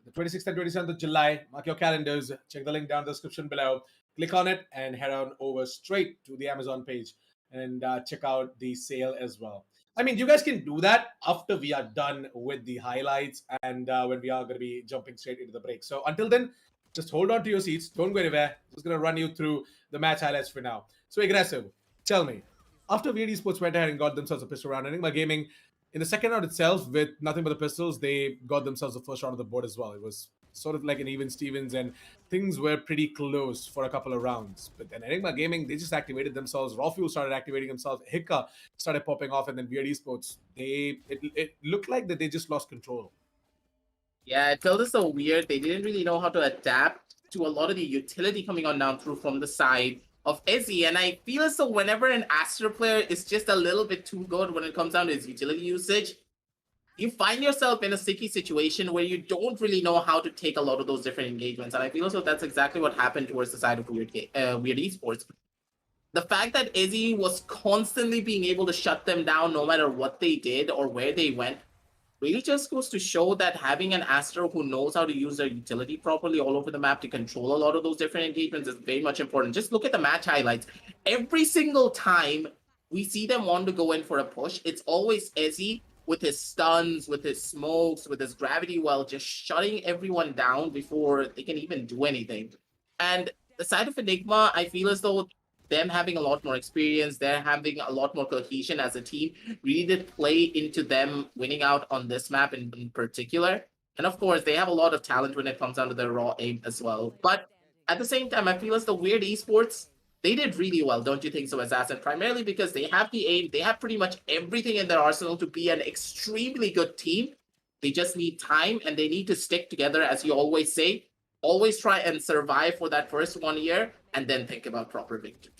The 26th and 27th of July, mark your calendars. Check the link down in the description below. Click on it and head on over straight to the Amazon page and check out the sale as well. I mean, you guys can do that after we are done with the highlights and when we are going to be jumping straight into the break. So until then, just hold on to your seats. Don't go anywhere. Just going to run you through the match highlights for now. So aggressive, tell me, after Weird Esports went ahead and got themselves a pistol round, Enigma Gaming, in the second round itself, with nothing but the pistols, they got themselves the first round of the board as well. It was sort of like an even Stevens, and things were pretty close for a couple of rounds. But then Enigma Gaming, they just activated themselves. Raw Fuel started activating themselves. Hiccup started popping off, and then Weird Esports, it looked like that they just lost control. Yeah, it felt so weird. They didn't really know how to adapt to a lot of the utility coming on down through from the side of Izzy. And I feel as though whenever an Aster player is just a little bit too good when it comes down to his utility usage, you find yourself in a sticky situation where you don't really know how to take a lot of those different engagements. And I feel as though that's exactly what happened towards the side of Weird Esports. The fact that Izzy was constantly being able to shut them down no matter what they did or where they went really just goes to show that having an Aster who knows how to use their utility properly all over the map to control a lot of those different engagements is very much important. Just look at the match highlights. Every single time we see them want to go in for a push, it's always Izzy with his stuns, with his smokes, with his gravity well, just shutting everyone down before they can even do anything. And the side of Enigma, I feel as though them having a lot more experience, they're having a lot more cohesion as a team, really did play into them winning out on this map in particular. And of course, they have a lot of talent when it comes down to their raw aim as well. But at the same time, I feel as the Weird Esports, they did really well, don't you think so, Assassin? Primarily because they have the aim, they have pretty much everything in their arsenal to be an extremely good team. They just need time and they need to stick together, as you always say. Always try and survive for that first 1 year and then think about proper victory.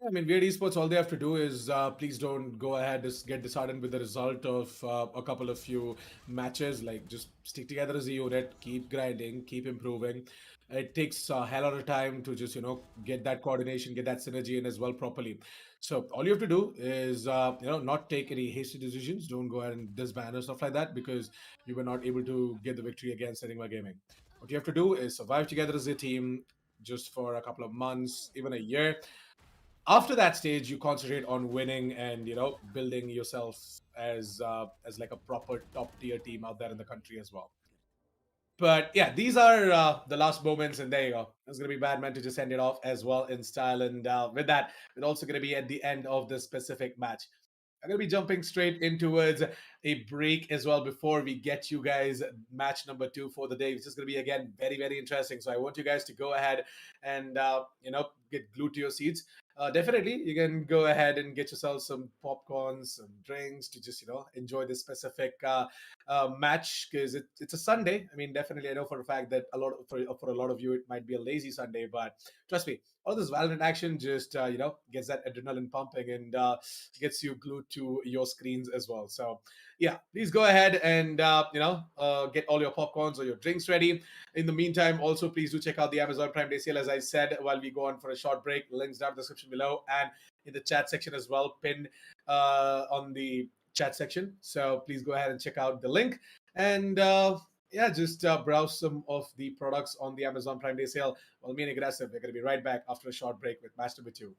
I mean, Weird Esports, all they have to do is please don't go ahead and get disheartened with the result of a couple of few matches. Like, just stick together as a unit, keep grinding, keep improving. It takes a hell of a time to just, get that coordination, get that synergy in as well properly. So all you have to do is, not take any hasty decisions. Don't go ahead and disband or stuff like that because you were not able to get the victory against Enigma Gaming. What you have to do is survive together as a team just for a couple of months, even a year. After that stage, you concentrate on winning and building yourself as like a proper top tier team out there in the country as well. But yeah, these are the last moments, and there you go. It's gonna be bad man to just end it off as well in style, and with that, we're also gonna be at the end of this specific match. I'm going to be jumping straight in towards a break as well before we get you guys match number 2 for the day, which is going to be, again, very, very interesting. So I want you guys to go ahead and, get glued to your seats. Definitely, you can go ahead and get yourself some popcorn, some drinks to just, enjoy this specific match because it's a Sunday. I mean, definitely, I know for a fact that for a lot of you, it might be a lazy Sunday, but trust me, all this Valorant action just gets that adrenaline pumping and gets you glued to your screens as well. So yeah, please go ahead and get all your popcorns or your drinks ready. In the meantime, also please do check out the Amazon Prime Day sale, as I said, while we go on for a short break. Links down in the description below and in the chat section as well, pinned on the chat section. So please go ahead and check out the link and just browse some of the products on the Amazon Prime Day sale. Well, me and Aggressive, we're going to be right back after a short break with match number 2.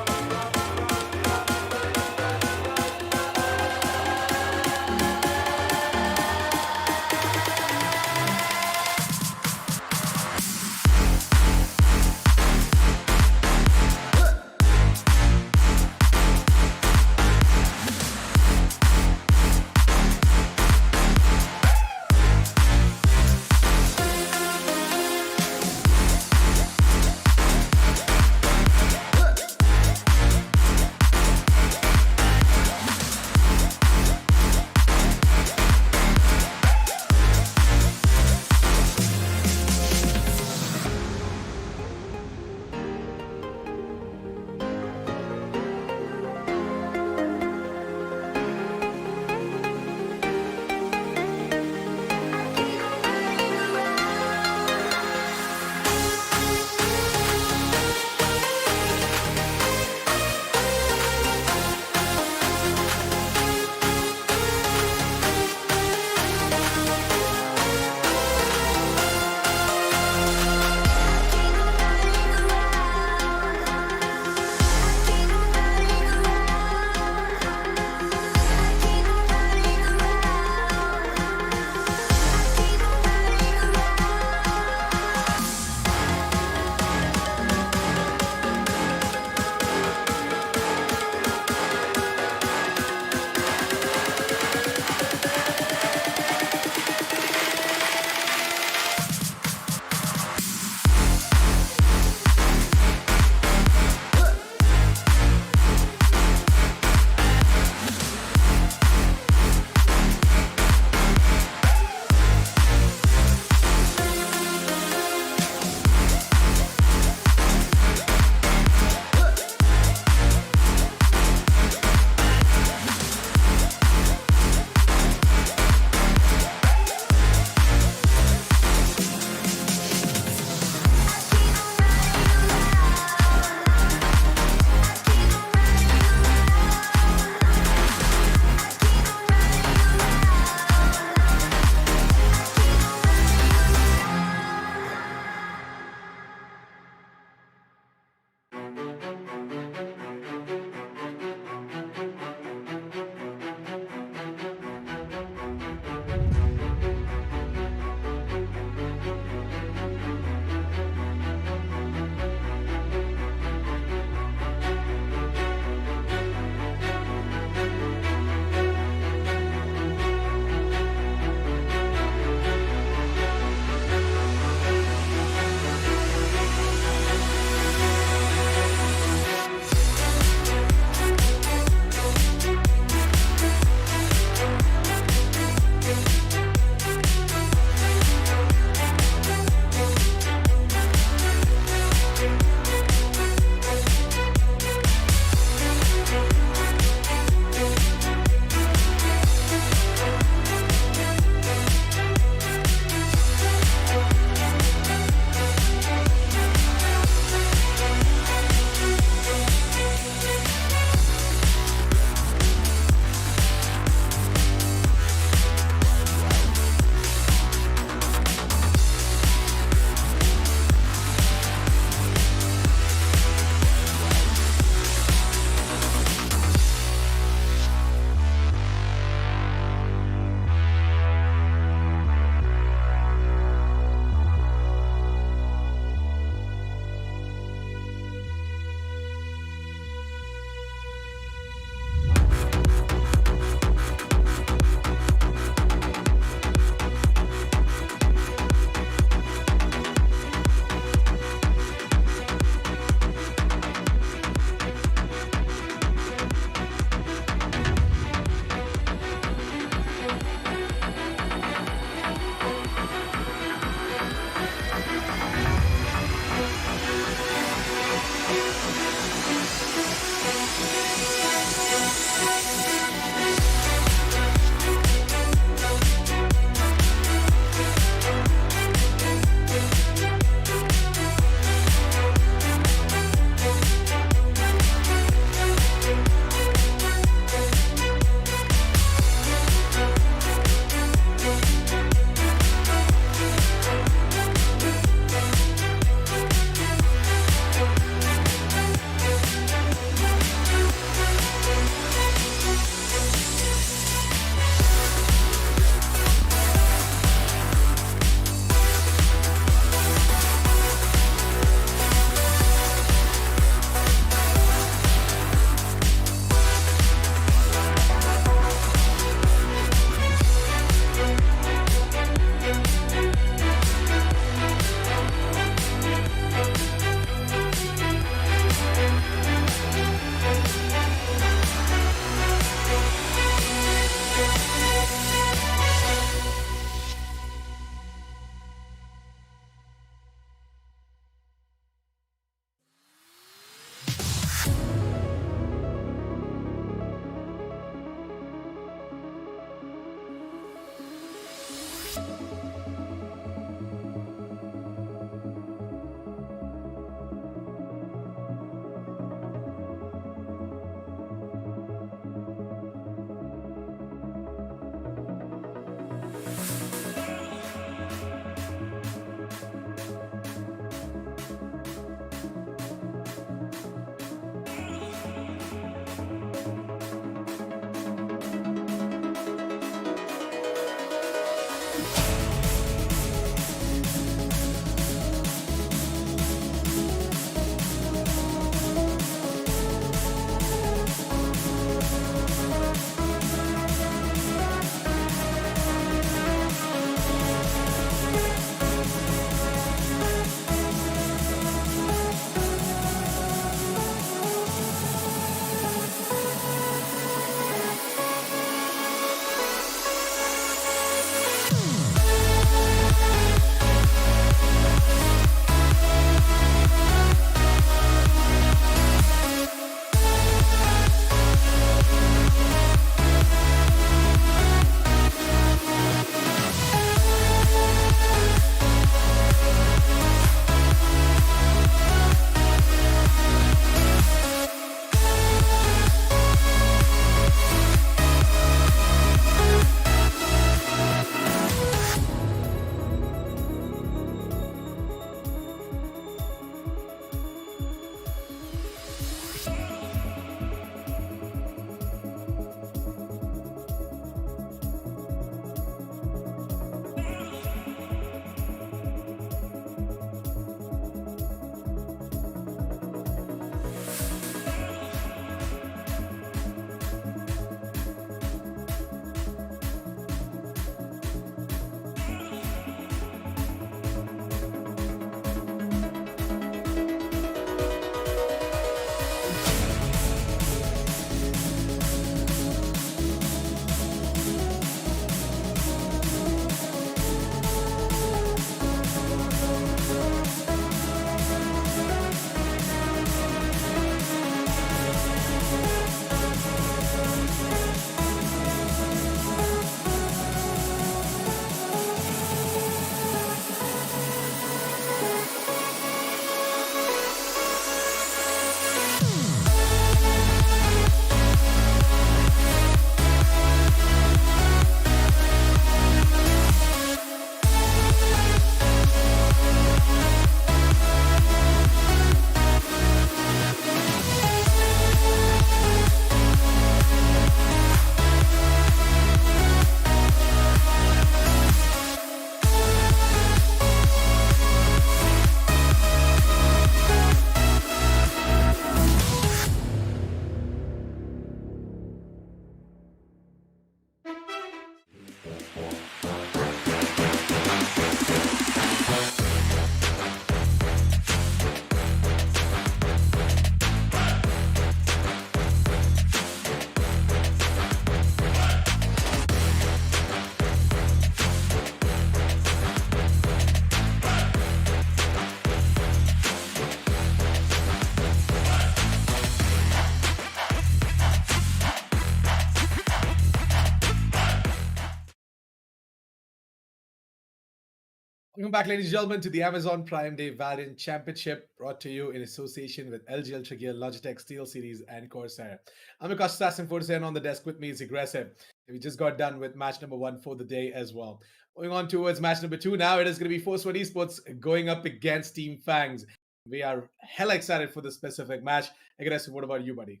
Welcome back, ladies and gentlemen, to the Amazon Prime Day Valorant Championship, brought to you in association with LG Ultragear, Logitech, Steelseries, and Corsair. I'm your assassin Corsair, and on the desk with me is Aggressive. We just got done with match number 1 for the day as well. Going on towards match number 2 now, it is going to be Samurai Esports going up against Team FANGS. We are hella excited for this specific match. Aggressive, what about you, buddy?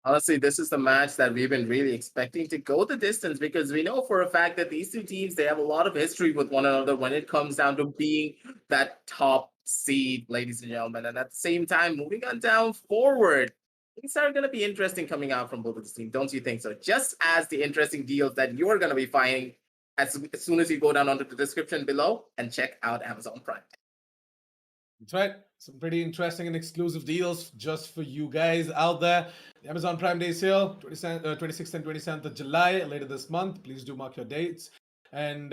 Honestly, this is the match that we've been really expecting to go the distance because we know for a fact that these two teams, they have a lot of history with one another when it comes down to being that top seed, ladies and gentlemen. And at the same time, moving on down forward, things are going to be interesting coming out from both of these teams. Don't you think so? Just as the interesting deals that you're going to be finding as soon as you go down onto the description below and check out Amazon Prime. That's right. Some pretty interesting and exclusive deals just for you guys out there. The Amazon Prime Day sale, 26th and 27th of July, later this month. Please do mark your dates. And,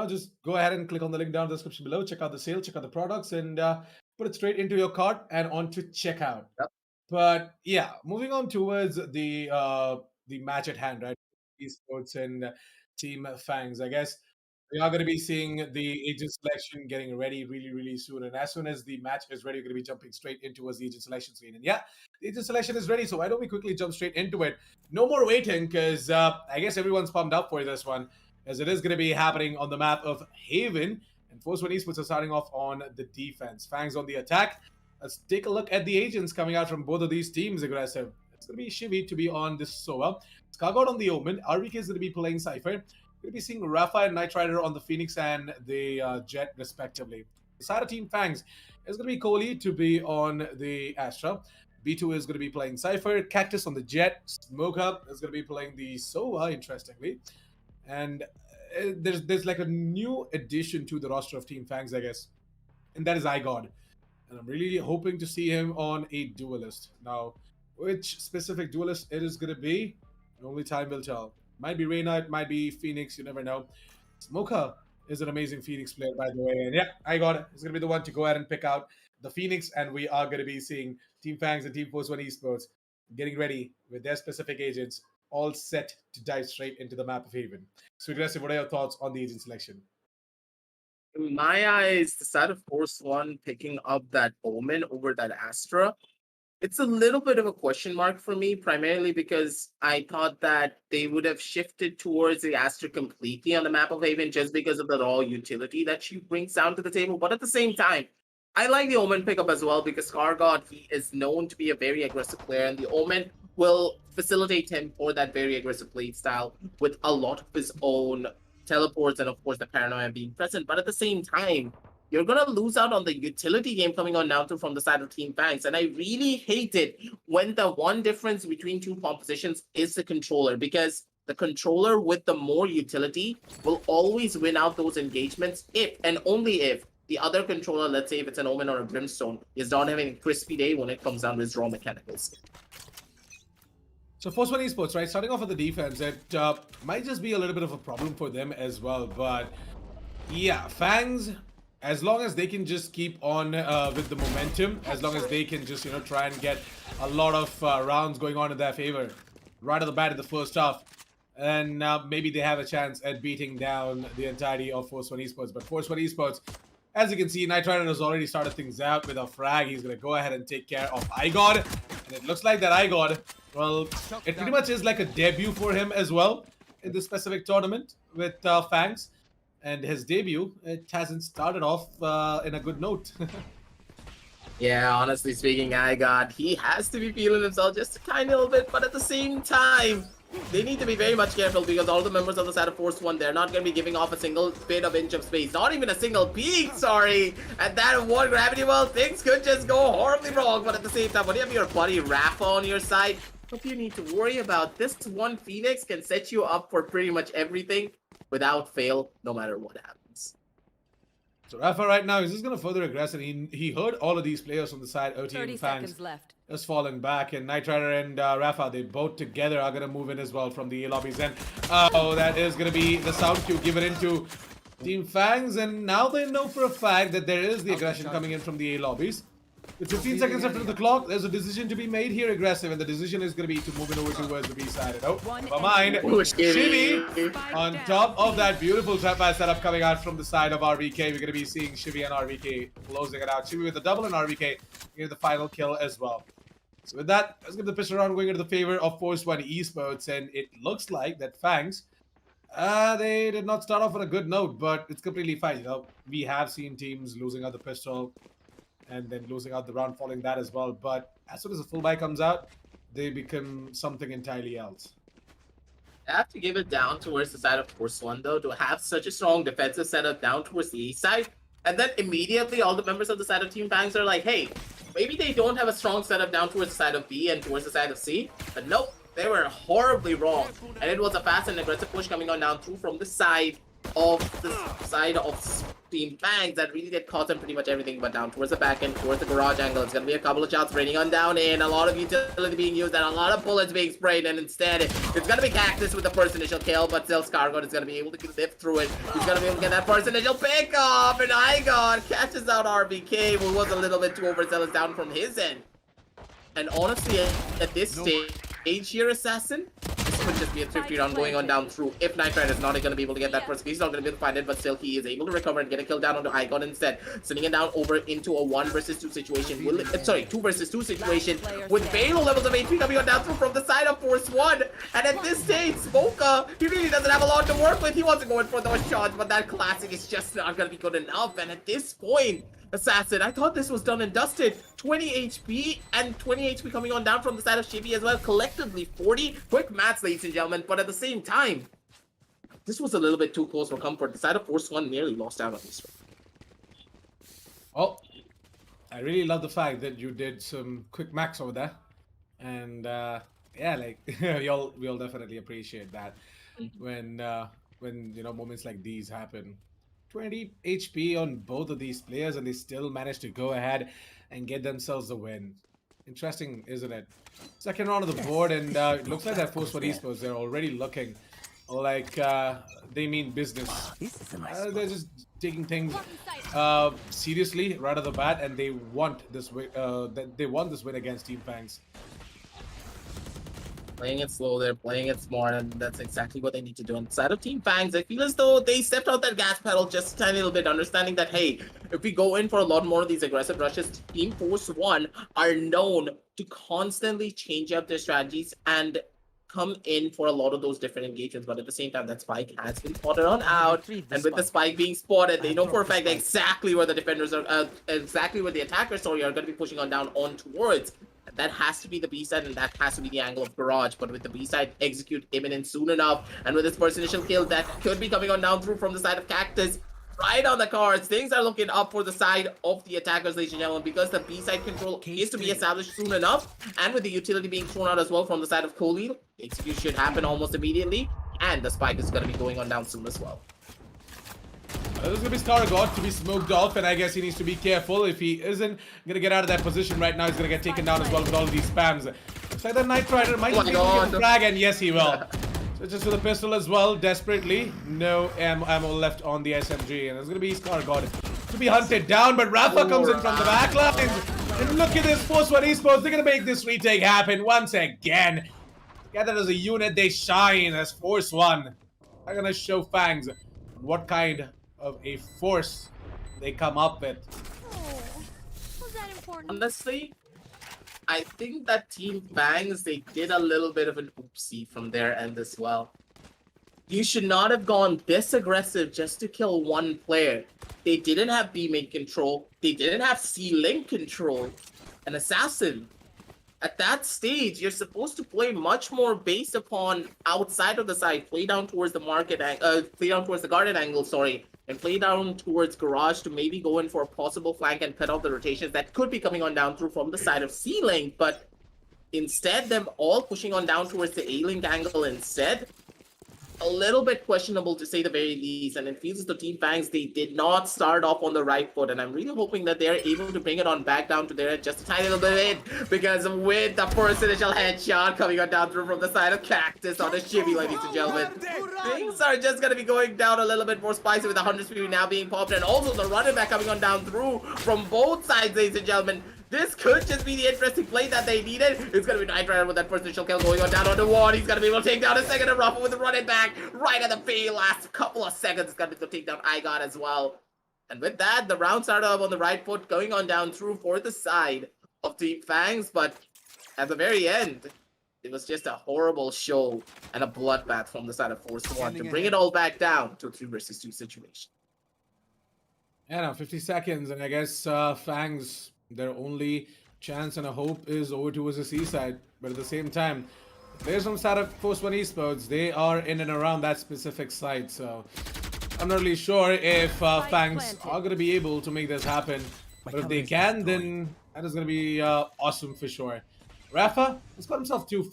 just go ahead and click on the link down in the description below. Check out the sale, check out the products, and put it straight into your cart and onto checkout. Yep. But, yeah, moving on towards the match at hand, right? Esports and Team FANGS, I guess. We are going to be seeing the agent selection getting ready really, really soon. And as soon as the match is ready, we're going to be jumping straight into the agent selection screen. And yeah, the agent selection is ready. So why don't we quickly jump straight into it? No more waiting, because I guess everyone's pumped up for this one, as it is going to be happening on the map of Haven. And Force One Esports are starting off on the defense. FANGS on the attack. Let's take a look at the agents coming out from both of these teams. Aggressive. It's going to be Shivi to be on this Sova. Skargod on the Omen. RVK is going to be playing Cypher. We're going to be seeing Rafa and Knight Rider on the Phoenix and the Jet, respectively. The side of Team FANGS is going to be Kohli to be on the Astra. B2 is going to be playing Cypher. Cactus on the Jet. Smoker is going to be playing the Sova, interestingly. And there's like a new addition to the roster of Team FANGS, I guess. And that is iGod. And I'm really hoping to see him on a duelist. Now, which specific duelist it is going to be, only time will tell. Might be Reyna, it might be Phoenix, you never know. Smoker is an amazing Phoenix player, by the way. And yeah, I got it. He's going to be the one to go ahead and pick out the Phoenix. And we are going to be seeing Team FANGS and Team Force One Esports getting ready with their specific agents, all set to dive straight into the map of Haven. So, Aggressive, what are your thoughts on the agent selection? In my eyes, the side of Force One picking up that Omen over that Astra, it's a little bit of a question mark for me, primarily because I thought that they would have shifted towards the Astra completely on the map of Haven just because of the raw utility that she brings down to the table. But at the same time, I like the Omen pickup as well because Skargod, he is known to be a very aggressive player, and the Omen will facilitate him for that very aggressive play style with a lot of his own teleports and, of course, the paranoia being present. But at the same time, you're going to lose out on the utility game coming on now too from the side of Team FANGS. And I really hate it when the one difference between two compositions is the controller, because the controller with the more utility will always win out those engagements if and only if the other controller, let's say if it's an Omen or a Brimstone, is not having a crispy day when it comes down to his raw mechanicals. So Force One Esports, right? Starting off with the defense, it might just be a little bit of a problem for them as well. But yeah, FANGS, as long as they can just keep on with the momentum, as long as they can just, try and get a lot of rounds going on in their favor right off the bat in the first half, and maybe they have a chance at beating down the entirety of Force One Esports. But Force One Esports, as you can see, Knight Rider has already started things out with a frag. He's going to go ahead and take care of iGod. And it looks like that iGod, well, it pretty much is like a debut for him as well in this specific tournament with FANGS. And his debut, it hasn't started off in a good note. Yeah, honestly speaking, iGod, he has to be feeling himself just a tiny little bit, but at the same time, they need to be very much careful because all the members of the side of Force One, they're not going to be giving off a single bit of inch of space, not even a single peak, sorry. At that one gravity well, things could just go horribly wrong, but at the same time, when you have your buddy Rafa on your side, what you need to worry about, this one Phoenix can set you up for pretty much everything without fail, no matter what happens. So Rafa right now is just going to further aggress, and he heard all of these players from the side of Team FANGS left. Just falling back, and Knight Rider and Rafa, they both together are going to move in as well from the A lobbies. And oh, that is going to be the sound cue given into Team FANGS, and now they know for a fact that there is the aggression coming in from the A lobbies. With 15 seconds left on the clock, there's a decision to be made here, aggressive, and the decision is going to be to move it over towards the B side. Oh, never mind. Shivy on top of that beautiful trap-by setup coming out from the side of RVK. We're going to be seeing Shivy and RVK closing it out. Shivy with the double and RVK getting the final kill as well. So with that, let's get the pistol round going into the favor of Force 1 Esports, and it looks like that FANGS, they did not start off on a good note, but it's completely fine. You know, we have seen teams losing out the pistol and then losing out the round following that as well. But as soon as the full buy comes out, they become something entirely else. I have to give it down towards the side of Force 1, though, to have such a strong defensive setup down towards the east side. And then immediately all the members of the side of Team FANGS are like, hey, maybe they don't have a strong setup down towards the side of B and towards the side of C. But nope, they were horribly wrong. And it was a fast and aggressive push coming on down through from the side of Team FANGS that really did cause them pretty much everything, but down towards the back end, towards the garage angle. It's going to be a couple of shots raining on down in, a lot of utility being used, and a lot of bullets being sprayed, and instead it's going to be Cactus with the first initial kill, but still Scargot is going to be able to live through it. He's going to be able to get that first initial pick off, and Igon catches out RBK, who was a little bit too overzealous down from his end. And honestly, at this stage here, Assassin, this could just be a 50 round going on down through. If Knight Rider is not going to be able to get that first, he's not going to be able to find it, but still he is able to recover and get a kill down onto Igon instead, sending it down over into a 1 versus 2 situation. 2 versus 2 situation with very low levels of HP coming on down through from the side of Force 1. And at this stage, Smoka, he really doesn't have a lot to work with. He wasn't going for those shots, but that classic is just not going to be good enough. And at this point, Assassin, I thought this was done and dusted. 20 HP and 20 HP coming on down from the side of Shivy as well. Collectively 40. Quick maths, ladies and gentlemen, but at the same time, this was a little bit too close for comfort. The side of Force 1 nearly lost out on this one. Well, I really love the fact that you did some quick max over there. And yeah, like we'll definitely appreciate that when you know, moments like these happen. 20 HP on both of these players, and they still managed to go ahead and get themselves the win. Interesting, isn't it? Second round of the board, and it looks like that Force 1 Esports, they're already looking like they mean business. They're just taking things seriously right off the bat, and they want this win. They want this win against Team FANGS. Playing it slow, they're playing it smart, and that's exactly what they need to do. On the side of Team FANGS, I feel as though they stepped out that gas pedal just a tiny little bit, understanding that, hey, if we go in for a lot more of these aggressive rushes, Team Force 1 are known to constantly change up their strategies and come in for a lot of those different engagements. But at the same time, that spike has been spotted on out, and with the spike being spotted, they know for a fact exactly where the defenders are, exactly where the attackers, sorry, are going to be pushing on down on towards. That has to be the B side, and that has to be the angle of Garage. But with the B side, execute imminent soon enough, and with this first initial kill, that could be coming on down through from the side of Cactus. Right on the cards, things are looking up for the side of the attackers, ladies and gentlemen, because the B side control is to be established soon enough, and with the utility being thrown out as well from the side of Khalil, execute should happen almost immediately, and the spike is going to be going on down soon as well. This is going to be Scargot to be smoked off, and I guess he needs to be careful. If he isn't going to get out of that position right now, he's going to get taken down as well with all of these spams. Looks like the Knight Rider might be able to get the frag, and yes, he will. So just with the pistol as well, desperately. No ammo left on the SMG, and it's going to be Scargot to be hunted down, but Rafa comes in from the back lines. And look at this Force 1 Esports. They're going to make this retake happen once again. Together as a unit, they shine as Force 1. They're going to show FANGS what kind of a force they come up with. Oh, was that important? Honestly, I think that Team FANGS, they did a little bit of an oopsie from their end as well. You should not have gone this aggressive just to kill one player. They didn't have B-Mid control. They didn't have C-Link control. An Assassin. At that stage, you're supposed to play much more based upon outside of the side. Play down towards the play down towards the guarded angle, sorry. And play down towards Garage to maybe go in for a possible flank and cut off the rotations that could be coming on down through from the side of C-Link. But instead, them all pushing on down towards the A-Link angle instead. A little bit questionable to say the very least, and it feels as though Team FANGS, they did not start off on the right foot, and I'm really hoping that they're able to bring it on back down to their head just a tiny little bit, because with the first initial headshot coming on down through from the side of Cactus on the Shivy, ladies and gentlemen, things are just going to be going down a little bit more spicy with the 100 speed now being popped, and also the running back coming on down through from both sides, ladies and gentlemen. This could just be the interesting play that they needed. It's going to be Night Rider with that first initial kill going on down on the wall. He's going to be able to take down a second and Rafa with the running back right at the very last couple of seconds. It's going to take down IGOT as well. And with that, the round started up on the right foot, going on down through for the side of Team FANGS. But at the very end, it was just a horrible show and a bloodbath from the side of Force One to bring it all back down to a 3 versus 2 situation. Yeah, now 50 seconds, and I guess FANGS, their only chance and a hope is over towards the seaside. But at the same time, there's some side of Force One Esports. They are in and around that specific site, so I'm not really sure if FANGS are going to be able to make this happen. But if they can, then that is going to be awesome for sure. Rafa has got himself 2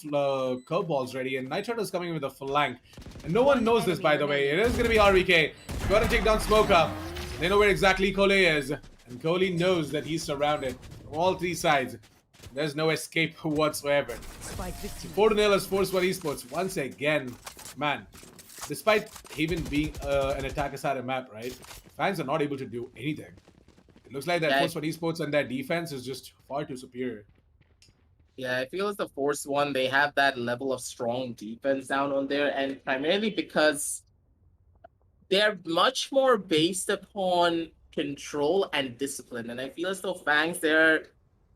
curveballs ready, and Night Rider is coming with a flank. And no one knows this, by the way. It is going to be RVK. Got to take down Smoker. They know where exactly Cole is. And Cole knows that he's surrounded from all 3 sides. There's no escape whatsoever. 4-0 is Force One Esports once again. Man, despite even being an attacker side of map, right? FANGS are not able to do anything. It looks like that Force One Esports and their defense is just far too superior. Yeah, I feel as the Force One, they have that level of strong defense down on there, and primarily because they're much more based upon control and discipline. And I feel as though FANGS, they're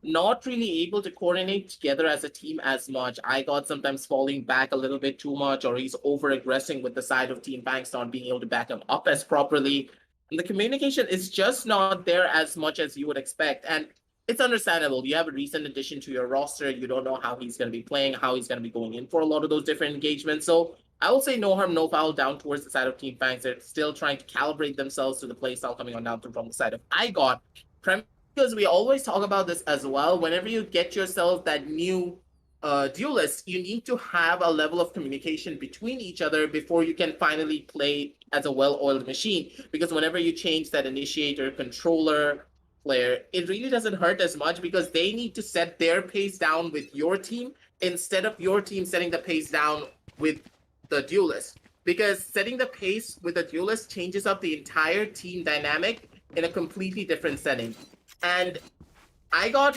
not really able to coordinate together as a team as much. IGOT sometimes falling back a little bit too much, or he's over-aggressing with the side of Team FANGS not being able to back him up as properly. And the communication is just not there as much as you would expect. And it's understandable. You have a recent addition to your roster. You don't know how he's going to be playing, how he's going to be going in for a lot of those different engagements. So I will say no harm, no foul down towards the side of Team FANGS. They're still trying to calibrate themselves to the playstyle coming on down from the side of IGOT. Because we always talk about this as well. Whenever you get yourself that new duelist, you need to have a level of communication between each other before you can finally play as a well-oiled machine. Because whenever you change that initiator, controller, player, it really doesn't hurt as much because they need to set their pace down with your team instead of your team setting the pace down with the duelist. Because setting the pace with a duelist changes up the entire team dynamic in a completely different setting. And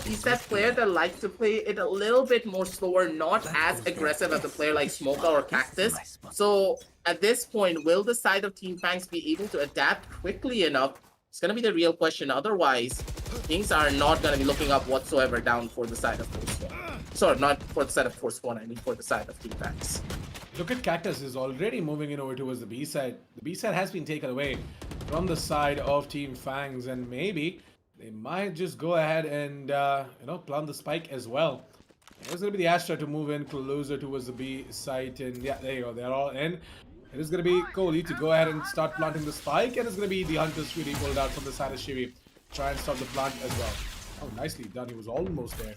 he's that player that likes to play it a little bit more slower, not as aggressive as a player like Smoker or Cactus. So at this point, will the side of Team FANGS be able to adapt quickly enough? It's going to be the real question. Otherwise, things are not going to be looking up whatsoever down for the side of Force One. Sorry, not for the side of Force One, I mean for the side of Team FANGS. Look at Cactus is already moving in over towards the B side. The B side has been taken away from the side of Team FANGS, and maybe they might just go ahead and plant the spike as well. It's going to be the Astra to move in closer towards the B site, and yeah, there you go. They're all in. It is going to be Kohli to go ahead and start planting the spike, and it's going to be the Hunter's really pulled out from the side of Shivi. Try and stop the plant as well. Oh, nicely done. He was almost there.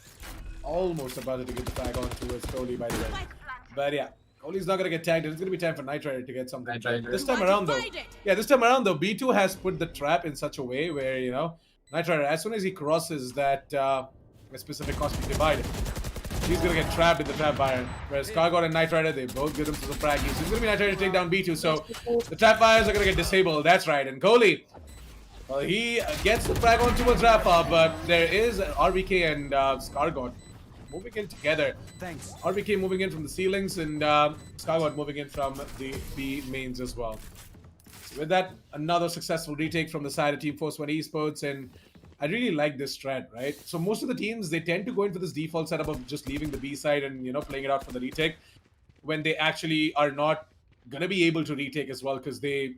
Almost about to get the tag on towards Kohli, by the way. But yeah, Kohli's not going to get tagged. It's going to be time for Night Rider to get something. This time around, though, B2 has put the trap in such a way where, Night Rider, as soon as he crosses that specific cosmic divide, he's going to get trapped in the trap fire. Whereas Cargot and Night Rider, they both get him to the frag. So it's going to be Night Rider to take down B2. So the trap fires are going to get disabled. That's right. And Kohli, well, he gets the frag on towards Rafa, but there is RBK and Scargot moving in together. Thanks. RBK moving in from the ceilings and Scargot moving in from the B mains as well. So with that, another successful retake from the side of Team Force One Esports, and I really like this strat, right? So most of the teams, they tend to go into this default setup of just leaving the B side and, playing it out for the retake when they actually are not going to be able to retake as well because they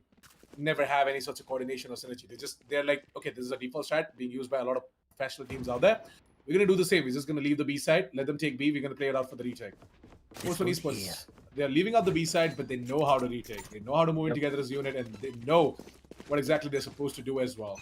never have any sorts of coordination or synergy. They're like, okay, this is a default strat being used by a lot of professional teams out there. We're going to do the same. We're just going to leave the B side, let them take B. We're going to play it out for the retake. Force One Esports, they're leaving out the B side, but they know how to retake. They know how to move in together as a unit, and they know what exactly they're supposed to do as well.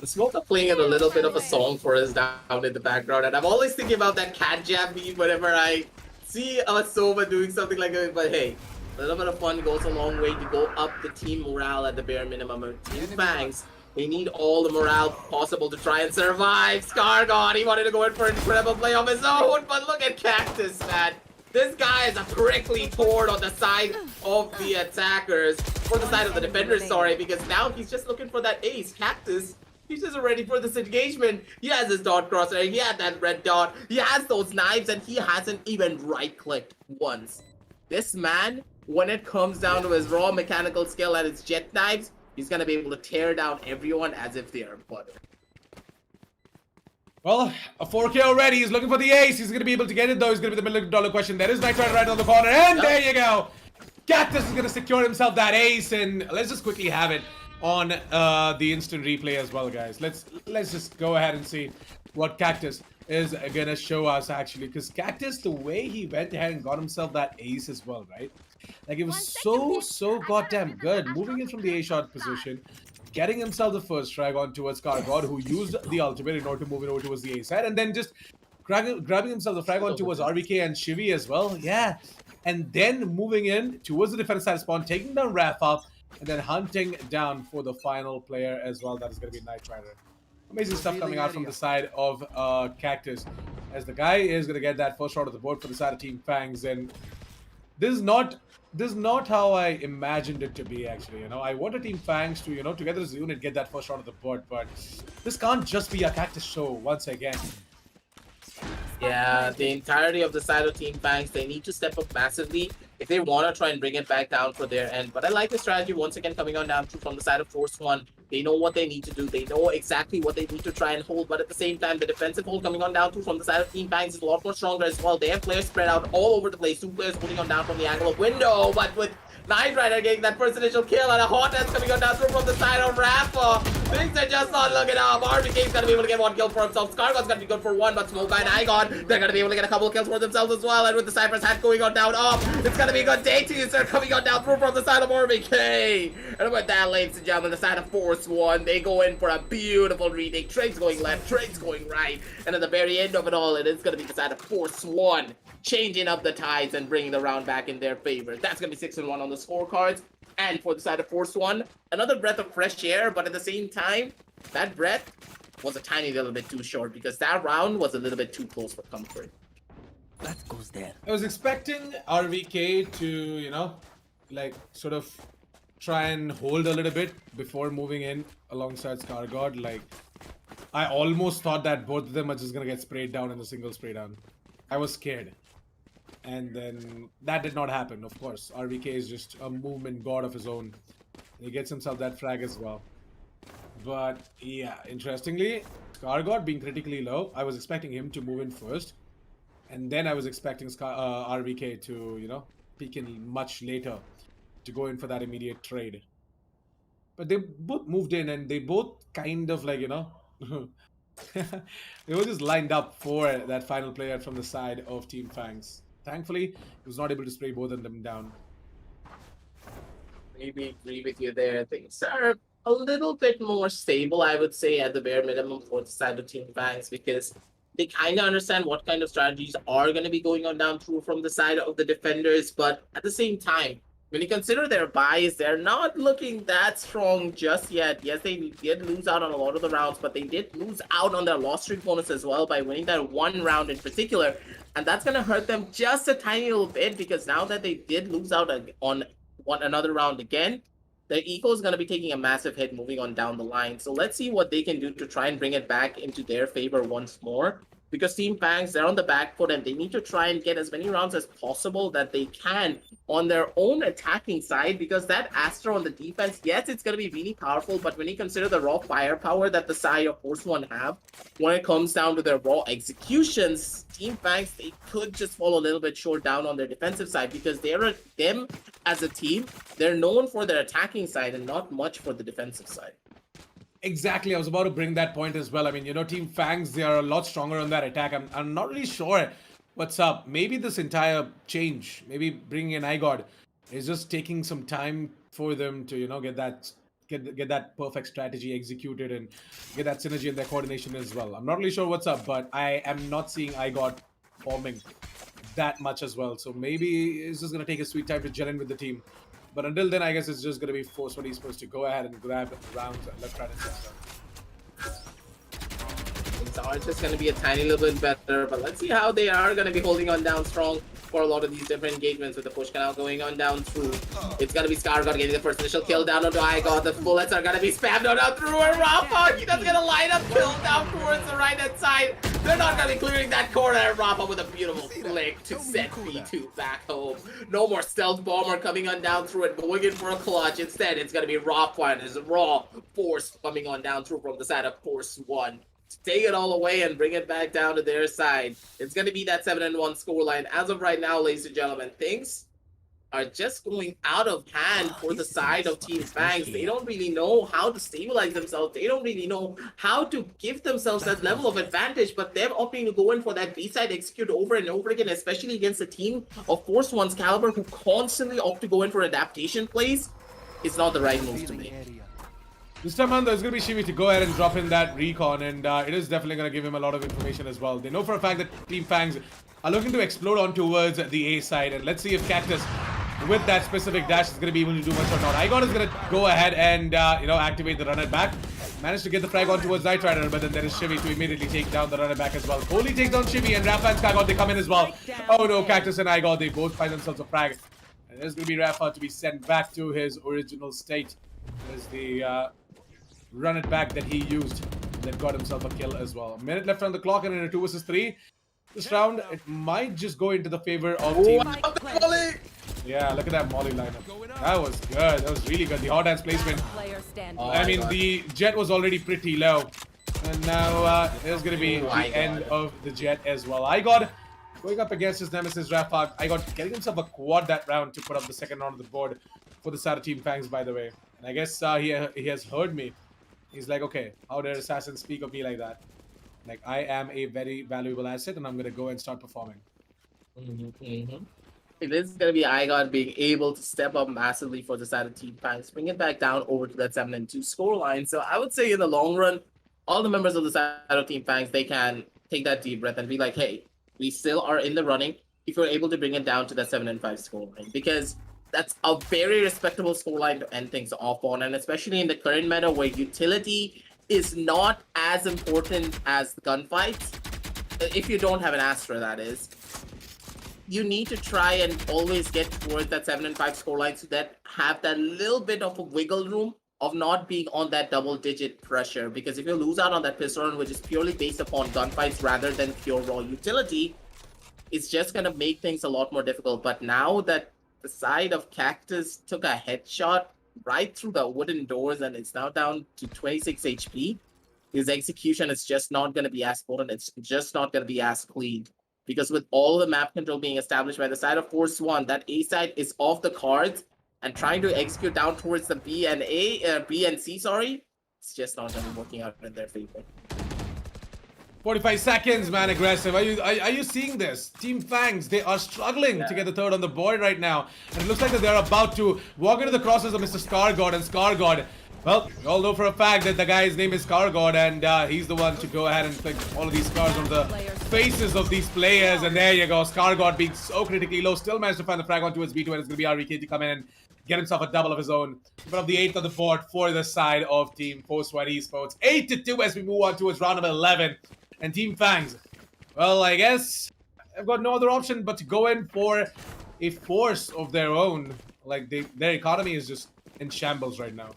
The Smoker playing it a little bit of a song for us down in the background, and I'm always thinking about that cat jab meme whenever I see a Sova doing something like that. But hey, a little bit of fun goes a long way to go up the team morale at the bare minimum. Team FANGS, they need all the morale possible to try and survive. Scargot, he wanted to go in for an incredible play of his own, but look at Cactus, man. This guy is a prickly thorn on the side of the attackers, or the side of the defenders, sorry, because now he's just looking for that ace. Cactus, He's just ready for this engagement. He has his dot crosshair. He had that red dot. He has those knives, and he hasn't even right-clicked once. This man, when it comes down to his raw mechanical skill and his jet knives, he's gonna be able to tear down everyone as if they are butter. Well, a 4K already. He's looking for the ace. He's going to be able to get it, though. He's going to be the $1 million question. There is Knight Rider right on the corner. And there you go. Cactus is going to secure himself that ace. And let's just quickly have it on the instant replay as well, guys. Let's just go ahead and see what Cactus is going to show us, actually. Because Cactus, the way he went ahead and got himself that ace as well, right? Like, it was so goddamn good. Moving in from the A-shot position. Getting himself the first frag on towards Kargod, who used the ultimate in order to move it over towards the A side, and then just grabbing himself the frag on towards RVK and Shivi as well. Yeah. And then moving in towards the defense side spawn, taking down Rafa, and then hunting down for the final player as well. That is going to be Knight Rider. Amazing stuff coming out from the side of Cactus, as the guy is going to get that first round of the board for the side of Team FANGS. And this is not how I imagined it to be, actually. You know, I wanted Team FANGS to, you know, together as a unit, get that first round of the board, but this can't just be a Cactus show once again. Yeah, the entirety of the side of Team FANGS, they need to step up massively if they want to try and bring it back down for their end. But I like the strategy once again coming on down from the side of Force One. They know what they need to do. They know exactly what they need to try and hold. But at the same time, the defensive hold coming on down from the side of Team FANGS is a lot more stronger as well. They have players spread out all over the place. 2 players putting on down from the angle of window, but with Knight Rider getting that first initial kill and a hot ass coming on down from the side of Rafa. Things are just not looking up. RBK's gonna be able to get 1 kill for himself. Scargod's gonna be good for 1, but Smoke and Igon, they're gonna be able to get a couple of kills for themselves as well. And with the Cypher's hat going on down up, it's gonna be a good day to you, sir, coming on down from the side of RBK. And with that, ladies and gentlemen, the side of Force One, they go in for a beautiful retake. Trade's going left, Trade's going right. And at the very end of it all, it is gonna be the side of Force One changing up the tides and bringing the round back in their favor. That's gonna be 6-1 on the scorecards. And for the side of Force One, another breath of fresh air, but at the same time, that breath was a tiny little bit too short because that round was a little bit too close for comfort. That goes there. I was expecting RVK to, you know, like, sort of try and hold a little bit before moving in alongside Scargod. Like, I almost thought that both of them are just gonna get sprayed down in a single spray down. I was scared. And then that did not happen, of course. RVK is just a movement god of his own. He gets himself that frag as well. But yeah, interestingly, Scargod being critically low, I was expecting him to move in first. And then I was expecting RVK to, you know, peek in much later to go in for that immediate trade. But they both moved in and they both kind of like, you know, they were just lined up for that final player from the side of Team FANGS. Thankfully, he was not able to spray both of them down. Maybe agree with you there. Things are a little bit more stable, I would say, at the bare minimum for the side of Team FANGS, because they kind of understand what kind of strategies are going to be going on down through from the side of the defenders. But at the same time, when you consider their buys, they're not looking that strong just yet. Yes, they did lose out on a lot of the rounds, but they did lose out on their loss streak bonus as well by winning that 1 round in particular. And that's going to hurt them just a tiny little bit, because now that they did lose out on another round again, their eco is going to be taking a massive hit moving on down the line. So let's see what they can do to try and bring it back into their favor once more. Because Team FANGS, they're on the back foot and they need to try and get as many rounds as possible that they can on their own attacking side. Because that Astra on the defense, yes, it's going to be really powerful, but when you consider the raw firepower that the side of Force One have, when it comes down to their raw executions, Team FANGS, they could just fall a little bit short down on their defensive side, because them as a team, they're known for their attacking side and not much for the defensive side. Exactly, I was about to bring that point as well. I mean, you know, Team FANGS, they are a lot stronger on that attack. I'm not really sure what's up. Maybe this entire change, maybe bringing in iGod, is just taking some time for them to, you know, get that perfect strategy executed and get that synergy and their coordination as well. I'm not really sure what's up, but I am not seeing iGod forming that much as well. So maybe it's just going to take a sweet time to gel in with the team. But until then, I guess it's just going to be Force One Esports to go ahead and grab rounds left, right, and center. Things are just going to be a tiny little bit better, but let's see how they are going to be holding on down strong. for a lot of these different engagements with the push canal going on down through. It's gonna be Scargod getting the first initial kill down onto Igor. The bullets are gonna be spammed on down through, and Rafa, he doesn't get a line up kill down towards the right hand side. They're not gonna be clearing that corner, and Rafa with a beautiful flick to set B2 back home. No more stealth bomber coming on down through and going in for a clutch. Instead, it's gonna be Rafa and his raw force coming on down through from the side of Force 1. Take it all away and bring it back down to their side. It's going to be that 7-1 scoreline. As of right now, ladies and gentlemen, things are just going out of hand for the side of Team FANGS. They don't really know how to stabilize themselves. They don't really know how to give themselves that level of advantage, but they're opting to go in for that B-side execute over and over again, especially against a team of Force 1's caliber who constantly opt to go in for adaptation plays. It's not the right move to make. This time around, there's going to be Shivi to go ahead and drop in that recon, and it is definitely going to give him a lot of information as well. They know for a fact that Team FANGS are looking to explode on towards the A side, and let's see if Cactus, with that specific dash, is going to be able to do much or not. Igor is going to go ahead and, activate the runner back. Managed to get the frag on towards Knight Rider, but then there is Shivi to immediately take down the runner back as well. Kohli takes down Shivi, and Rafa and Scargod, they come in as well. Oh no, Cactus and Igor, they both find themselves a frag. And there's going to be Rafa to be sent back to his original state. There's the run it back that he used that got himself a kill as well. A minute left on the clock and in a 2 versus 3. This round, it might just go into the favor of Team. Yeah, look at that Molly lineup. That was good. That was really good. The hot dance placement. I mean, the jet was already pretty low. And now there's going to be the end of the jet as well. Igor going up against his nemesis Rafag. Igor getting himself a quad that round to put up the second round on the board for the side of Team FANGS, by the way. And I guess he has heard me. He's like, okay, how dare Assassin speak of me like that? Like, I am a very valuable asset, and I'm going to go and start performing. This is going to be Igor being able to step up massively for the side of Team FANGS, bring it back down over to that 7-2 scoreline. So I would say in the long run, all the members of the side of Team FANGS, they can take that deep breath and be like, hey, we still are in the running if you're able to bring it down to that 7-5 scoreline. Because that's a very respectable scoreline to end things off on, and especially in the current meta where utility is not as important as gunfights. If you don't have an Astra, that is. You need to try and always get towards that 7-5 scoreline so that have that little bit of a wiggle room of not being on that double-digit pressure. Because if you lose out on that pistol run, which is purely based upon gunfights rather than pure raw utility, it's just going to make things a lot more difficult. But now that the side of Cactus took a headshot right through the wooden doors and it's now down to 26 HP. His execution is just not going to be as potent. It's just not going to be as clean. Because with all the map control being established by the side of Force 1, that A side is off the cards, and trying to execute down towards the B and C, it's just not going to be working out in their favor. 45 seconds, man, aggressive. Are you seeing this? Team FANGS, they are struggling to get the third on the board right now. And it looks like that they're about to walk into the crosses of Mr. Scargod, and Scargod, well, we all know for a fact that the guy's name is Scargod, and he's the one to go ahead and flick all of these scars on the faces of these players. And there you go, Scargod being so critically low, still managed to find the frag on towards B2, and it's going to be RVK to come in and get himself a double of his own. Put up the 8th on the board for the side of Team Samurai Esports. 8-2 as we move on towards round number 11. And Team FANGS, well, I guess I've got no other option but to go in for a force of their own. Like, their economy is just in shambles right now.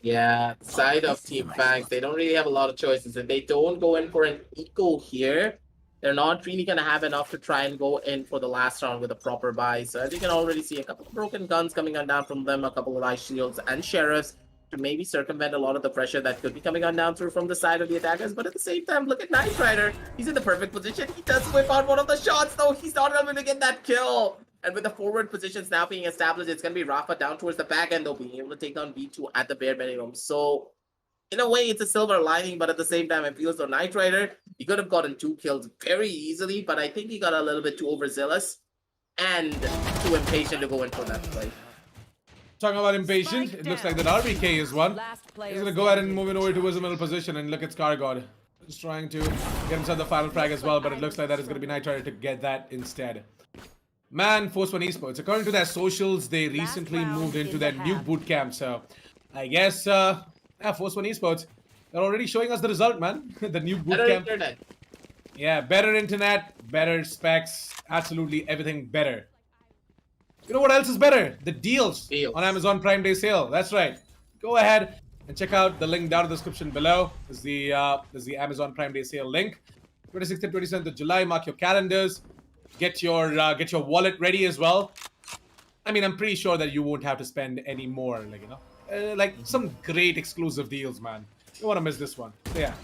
Yeah, side of Team FANGS, they don't really have a lot of choices. If they don't go in for an eco here, they're not really going to have enough to try and go in for the last round with a proper buy. So as you can already see, a couple of broken guns coming on down from them, a couple of ice shields and sheriffs to maybe circumvent a lot of the pressure that could be coming on down through from the side of the attackers. But at the same time, look at Knight Rider. He's in the perfect position. He does whip out one of the shots, though. He's not able to get that kill. And with the forward positions now being established, it's going to be Rafa down towards the back end, though, being able to take down B2 at the bare minimum. So, in a way, it's a silver lining, but at the same time, it feels though Knight Rider, he could have gotten 2 kills very easily, but I think he got a little bit too overzealous and too impatient to go in for that play. Talking about impatient, it looks like that RBK is one. He's going to go ahead and move it over towards the middle position, and look at Scargod. Just trying to get himself the final frag as well, but it looks like that is going to be Knight Rider to get that instead. Man, Force 1 Esports, according to their socials, they recently moved into their new boot camp, so I guess, Force 1 Esports, they're already showing us the result, man. The new boot camp. Yeah, better internet, better specs, absolutely everything better. You know what else is better? The deals on Amazon Prime Day sale. That's right. Go ahead and check out the link down in the description below. Is the Amazon Prime Day sale link. 26th and 27th of July. Mark your calendars. Get your wallet ready as well. I mean, I'm pretty sure that you won't have to spend any more, like some great exclusive deals, man. You want to miss this one. So yeah,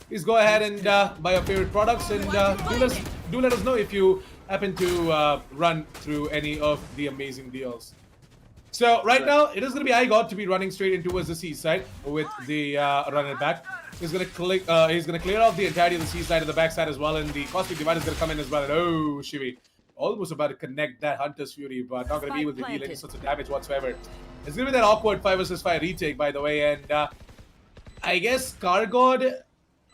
please go ahead and buy your favorite products, and do let us know if you happen to run through any of the amazing deals. So right now, it is going to be iGod to be running straight in towards the seaside with the runner back. He's going to clear off the entirety of the seaside and the backside as well, and the Cosmic Divide is going to come in as well. And oh, Shivi, almost about to connect that Hunter's Fury, but not going to be able to deal any sorts of damage whatsoever. It's going to be that awkward 5 vs 5 retake, by the way, and I guess Kargod,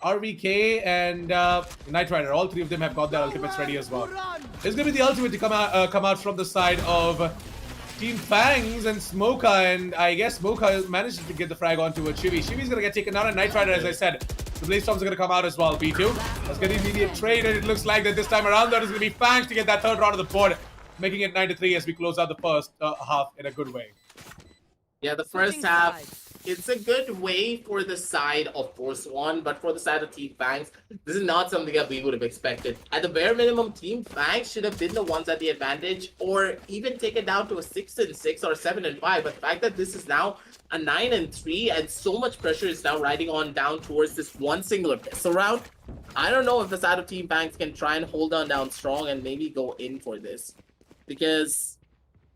RVK, and Knight Rider, all three of them have got their ultimates ready as well. It's going to be the ultimate to come out from the side of Team FANGS and Smoker, and I guess Smoker managed to get the frag onto a Chibi. Chibi's going to get taken down, and Knight Rider, as I said, the Blaze Storms are going to come out as well. B2, let's get immediate trade, and it looks like that this time around there is going to be FANGS to get that third round of the board, making it 9-3 as we close out the first half in a good way. Yeah, the first half, it's a good way for the side of Force One, but for the side of Team FANGS, this is not something that we would have expected. At the bare minimum, Team FANGS should have been the ones at the advantage, or even take it down to a 6-6 or 7-5. But the fact that this is now a 9-3, and so much pressure is now riding on down towards this one singular pistol round, I don't know if the side of Team FANGS can try and hold on down strong and maybe go in for this, because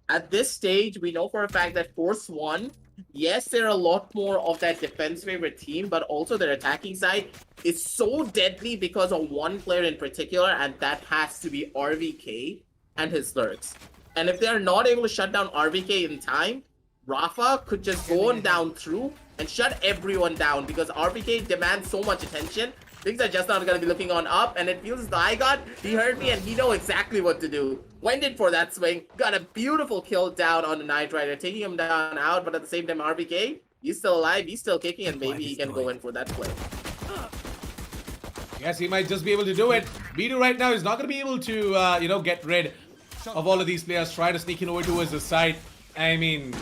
at this stage, we know for a fact that Force One, yes, they're a lot more of that defense favorite team, but also their attacking side is so deadly because of one player in particular, and that has to be RVK and his lurks. And if they're not able to shut down RVK in time, Rafa could just go on down through and shut everyone down, because RVK demands so much attention. Things are just not going to be looking on up, and it feels as though he heard me and he know exactly what to do. Went in for that swing, got a beautiful kill down on the Knight Rider, taking him down out, but at the same time RVK, he's still alive, he's still kicking, and maybe he can go in for that play. Yes, he might just be able to do it. B2 right now is not going to be able to, get rid of all of these players trying to sneak in over towards the side. I mean,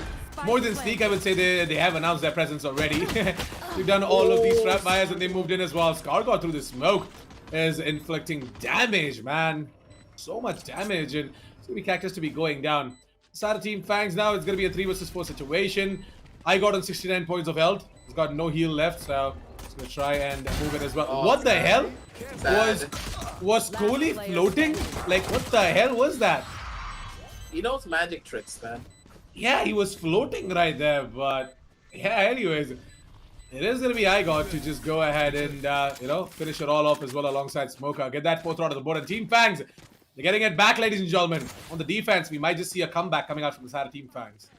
more than sneak, I would say they have announced their presence already. They've done all of these trap fires and they moved in as well. Scar got through the smoke, is inflicting damage, man. So much damage, and it's going to be Cactus to be going down. Side of Team FANGS now, it's going to be a 3 vs 4 situation. I got on 69 points of health. He's got no heal left, so he's going to try and move it as well. Oh, what the hell? Was Kohli floating? Like, what the hell was that? He knows magic tricks, man. Yeah, he was floating right there, but yeah, anyways, it is going to be iGod to just go ahead and, finish it all off as well alongside Smoker. Get that 4th round of the board, and Team FANGS, they're getting it back, ladies and gentlemen. On the defense, we might just see a comeback coming out from the side of Team FANGS.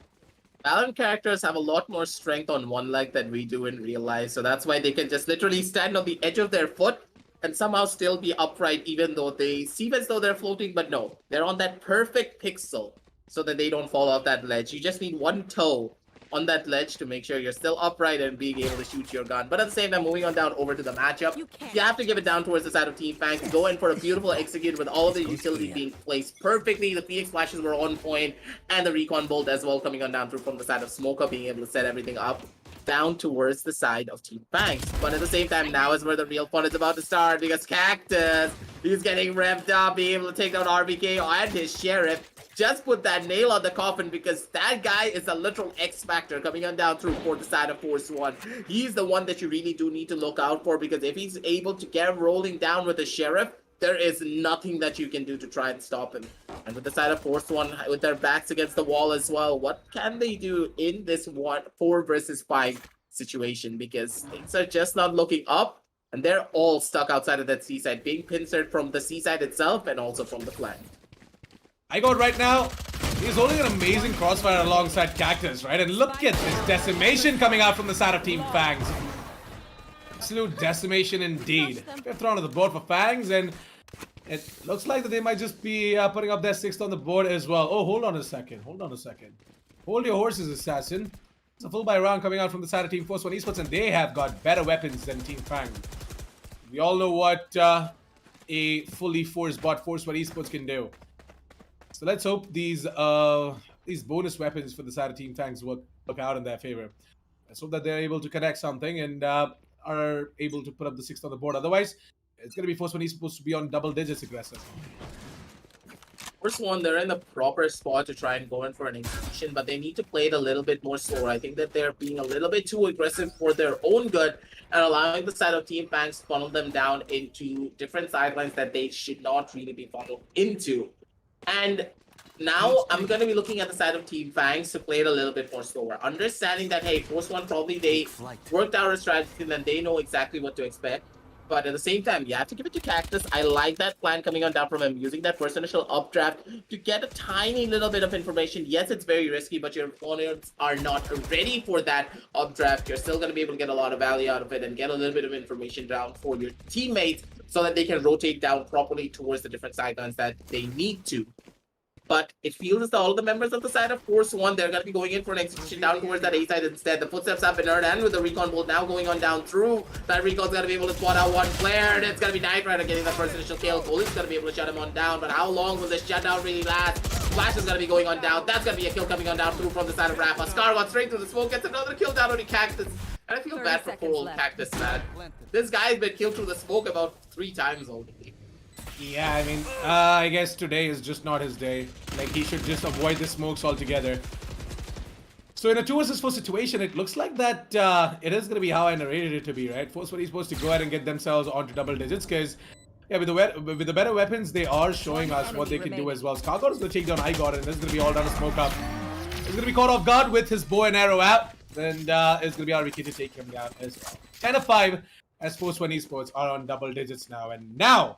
Valorant characters have a lot more strength on one leg than we do in real life, so that's why they can just literally stand on the edge of their foot and somehow still be upright, even though they seem as though they're floating, but no, they're on that perfect pixel so that they don't fall off that ledge. You just need one toe on that ledge to make sure you're still upright and being able to shoot your gun. But at the same time, moving on down over to the matchup, you have to give it down towards the side of Team FANGS. Go in for a beautiful execute with all of the utility being placed perfectly. The Phoenix flashes were on point, and the Recon Bolt as well coming on down through from the side of Smoker, being able to set everything up down towards the side of Team FANGS. But at the same time, now is where the real fun is about to start, because Cactus, he's getting revved up, being able to take down RVK and his Sheriff. Just put that nail on the coffin, because that guy is a literal X-Factor coming on down through for the side of Force One. He's the one that you really do need to look out for, because if he's able to get rolling down with the Sheriff, there is nothing that you can do to try and stop him. And with the side of Force One, with their backs against the wall as well, what can they do in this 4 vs 5 situation? Because things are just not looking up, and they're all stuck outside of that seaside, being pincered from the seaside itself and also from the flank. iGod right now, he's holding an amazing crossfire alongside Cactus, right? And look at this decimation coming out from the side of Team FANGS. Absolute decimation indeed. 5th round of the board for FANGS, and it looks like that they might just be putting up their 6th on the board as well. Oh, hold on a second. Hold your horses, Assassin. It's a full buy round coming out from the side of Team Force One Esports, and they have got better weapons than Team FANGS. We all know what a fully forced bot force what esports can do. So let's hope these bonus weapons for the side of Team Fangs work out in their favor. Let's hope that they're able to connect something and are able to put up the 6th on the board. Otherwise, it's going to be force what esports to be on double digits aggressive. First one, they're in the proper spot to try and go in for an intermission, but they need to play it a little bit more slower. I think that they're being a little bit too aggressive for their own good and allowing the side of Team Fangs funnel them down into different sidelines that they should not really be funneled into. And now I'm going to be looking at the side of Team Fangs to play it a little bit more slower. Understanding that, hey, Force One probably they worked out a strategy and then they know exactly what to expect. But at the same time, you have to give it to Cactus. I like that plan coming on down from him, using that first initial updraft to get a tiny little bit of information. Yes, it's very risky, but your opponents are not ready for that updraft. You're still going to be able to get a lot of value out of it and get a little bit of information down for your teammates so that they can rotate down properly towards the different sidelines that they need to. But it feels as though all the members of the side of Force One, they're going to be going in for an execution down towards that A side instead. The footsteps have been heard, and with the recon bolt now going on down through, that recon's going to be able to spot out one player, and it's going to be Knight Rider getting that first initial kill. Goalie's going to be able to shut him on down, but how long will this shutdown really last? Flash is going to be going on down. That's going to be a kill coming on down through from the side of Rafa. Scar got straight through the smoke, gets another kill down on the Cactus. And I feel bad for poor old Cactus, man. This guy's been killed through the smoke about 3 times already. Yeah, I mean, I guess today is just not his day. Like, he should just avoid the smokes altogether. So in a 2 vs 4 situation, it looks like that it is going to be how I narrated it to be, right? Force what he's supposed to go ahead and get themselves onto double digits, because, yeah, with the better weapons, they are showing us what they can do as well. Skargod is going to take down iGod, and this is going to be all down to smoke up. He's going to be caught off guard with his bow and arrow out, and it's going to be RVK to take him down as well. 10-5 as Force One Esports are on double digits now, and now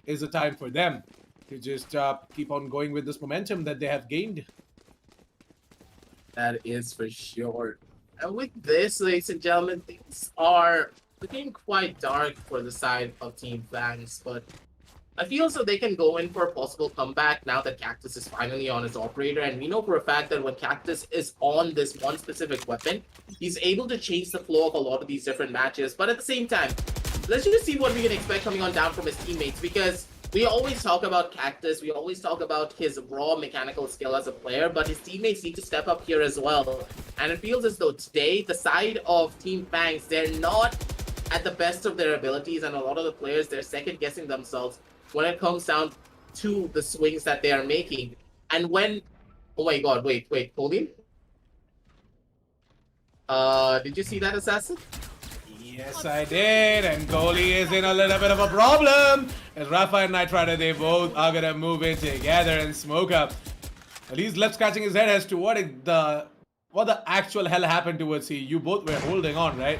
is the time for them to just keep on going with this momentum that they have gained. That is for sure. And with this, ladies and gentlemen, things are looking quite dark for the side of Team FANGS, but I feel so they can go in for a possible comeback now that Cactus is finally on his operator, and we know for a fact that when Cactus is on this one specific weapon, he's able to change the flow of a lot of these different matches. But at the same time, let's just see what we can expect coming on down from his teammates, because we always talk about Cactus, we always talk about his raw mechanical skill as a player, but his teammates need to step up here as well. And it feels as though today, the side of Team FANGS, they're not at the best of their abilities, and a lot of the players, they're second-guessing themselves when it comes down to the swings that they are making. And when... Oh my god, wait, Colleen? Did you see that, Assassin? Yes, I did, and goalie is in a little bit of a problem. As Rafa and Knight Rider, they both are gonna move in together and smoke up. And he's left scratching his head as to what the actual hell happened towards you. You both were holding on, right?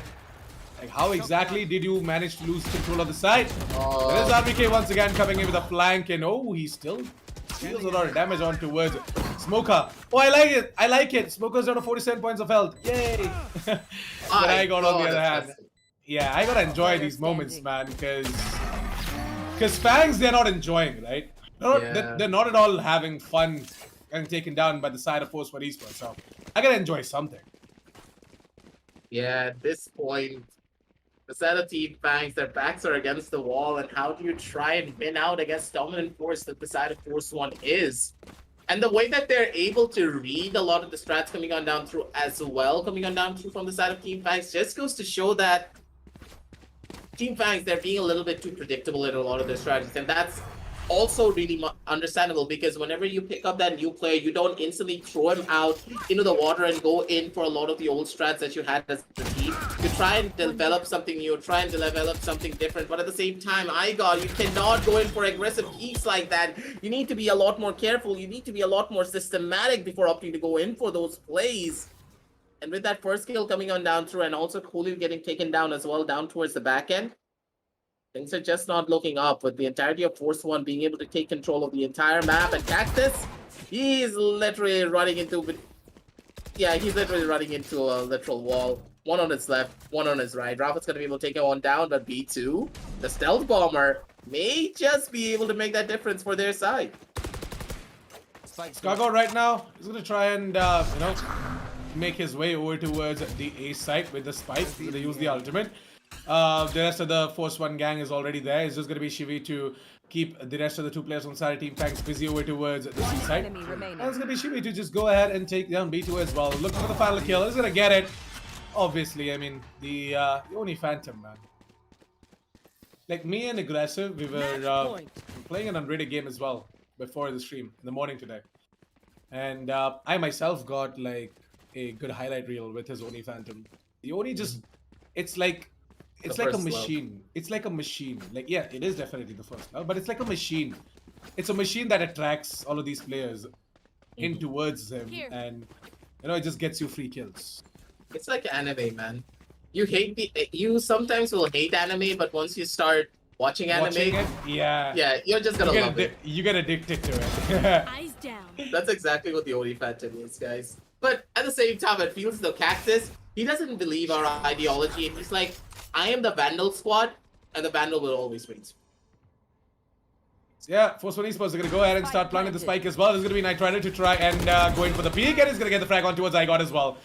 Like, how exactly did you manage to lose control of the side? There's RBK once again coming in with a flank, and oh, he still deals a lot of damage on towards Smoker. Oh, I like it. I like it. Smoker's down to 47 points of health. Yay! But I got on the other hand. Yeah, I gotta enjoy these moments, man, because FANGS, they're not enjoying, right? They're not at all having fun getting taken down by the side of Force One Esports, so I gotta enjoy something. Yeah, at this point, the side of Team FANGS, their backs are against the wall, and how do you try and win out against dominant force that the side of Force One is? And the way that they're able to read a lot of the strats coming on down through as well, coming on down through from the side of Team FANGS, just goes to show that Team FANGS, they're being a little bit too predictable in a lot of their strategies, and that's also really understandable, because whenever you pick up that new player, you don't instantly throw him out into the water and go in for a lot of the old strats that you had as a team. You try and develop something new, try and develop something different, but at the same time, you cannot go in for aggressive peaks like that. You need to be a lot more careful, you need to be a lot more systematic before opting to go in for those plays. And with that first kill coming on down through, and also Cooley getting taken down as well, down towards the back end, things are just not looking up, with the entirety of Force One being able to take control of the entire map. And Cactus, he's literally running into a literal wall. One on his left, one on his right. Rafa's going to be able to take him on down, but B2, the stealth bomber, may just be able to make that difference for their side. Skargod right now is going to try and, make his way over towards the A site with the spike. He's going to use the ultimate. The rest of the Force 1 gang is already there. It's just going to be Shivi to keep the rest of the 2 players on the side of Team FANGS busy over towards the C side. Enemy remaining. And it's going to be Shivi to just go ahead and take down B2 as well. Looking for the final kill. He's going to get it. Obviously, I mean, the only Phantom, man. Like me and Aggressive, we were playing an unrated game as well before the stream in the morning today. And I myself got like a good highlight reel with his Oni Phantom. The Oni just, it's like a machine. It's like a machine. Like, yeah, it is definitely the first love, but it's like a machine. It's a machine that attracts all of these players in towards him, and you know, it just gets you free kills. It's like anime, man. You sometimes will hate anime, but once you start watching anime, yeah, you're just gonna love it. You get addicted to it. Eyes down. That's exactly what the Oni Phantom is, guys. But at the same time, it feels the Cactus, he doesn't believe our ideology, and he's like, I am the Vandal squad, and the Vandal will always win. Yeah, Force 1 Esports are going to go ahead and start planting the spike as well. There's going to be Knight Rider to try and go in for the peak, and he's going to get the frag on towards Zygot as well.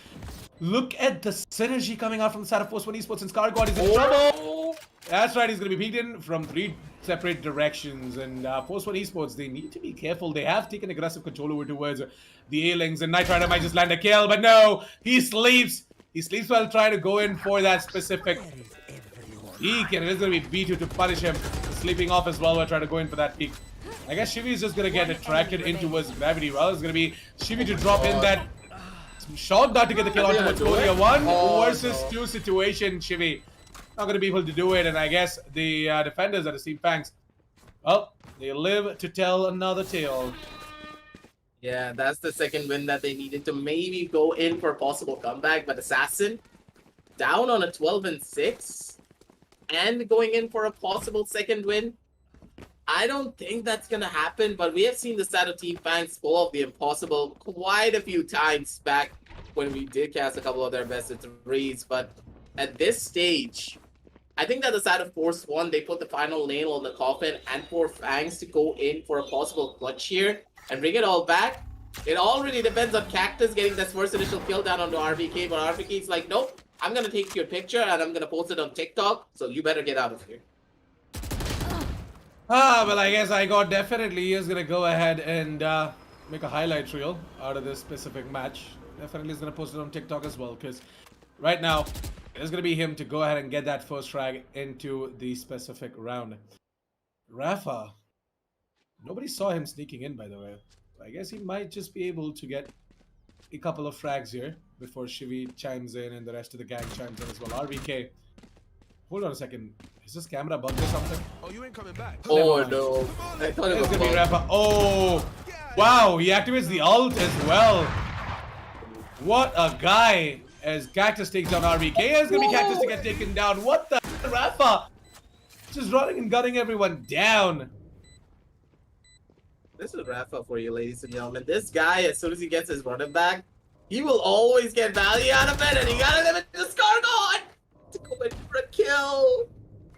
Look at the synergy coming out from the side of Force 1 Esports, and ScarGod is in trouble. That's right, he's going to be peeked in from 3 separate directions, and Force 1 Esports, they need to be careful. They have taken aggressive control over towards the A-Lings, and Knight Rider might just land a kill, but no, he sleeps. He sleeps while trying to go in for that specific peek, and it is going to be B2 to punish him. Sleeping off as well while trying to go in for that peek. I guess Shivi is just going to get attracted in towards gravity. Well, it's going to be Shivi to drop in that shot dart to get the kill on towards Cody. A 1 versus 2 situation. Shivi not going to be able to do it, and I guess the defenders at the Team FANGS, well, they live to tell another tale. Yeah, that's the second win that they needed to maybe go in for a possible comeback, but Assassin down on a 12-6 and going in for a possible second win. I don't think that's gonna happen, but we have seen the side of Team FANGS pull off the impossible quite a few times back when we did cast a couple of their best of threes, but at this stage, I think that the side of Force 1, they put the final nail on the coffin, and for FANGS to go in for a possible clutch here and bring it all back. It all really depends on Cactus getting this first initial kill down onto RVK, but RVK is like, nope, I'm gonna take your picture and I'm gonna post it on TikTok, so you better get out of here. Well, I guess Zygot definitely is gonna go ahead and make a highlight reel out of this specific match. Definitely is gonna post it on TikTok as well, because right now it's gonna be him to go ahead and get that first frag into the specific round. Rafa, nobody saw him sneaking in, by the way. I guess he might just be able to get a couple of frags here before Shivi chimes in and the rest of the gang chimes in as well. RVK, hold on a second. Is this camera bugged or something? Oh, you ain't coming back. Oh no. I thought it was gonna be bugged. Rafa. Oh, wow, he activates the ult as well. What a guy. As Cactus takes down RVK, it's gonna be Cactus to get taken down. What the Rafa? Just running and gunning everyone down. This is Rafa for you, ladies and gentlemen. This guy, as soon as he gets his running back, he will always get value out of it, and he got him into ScarGod to go in for a kill.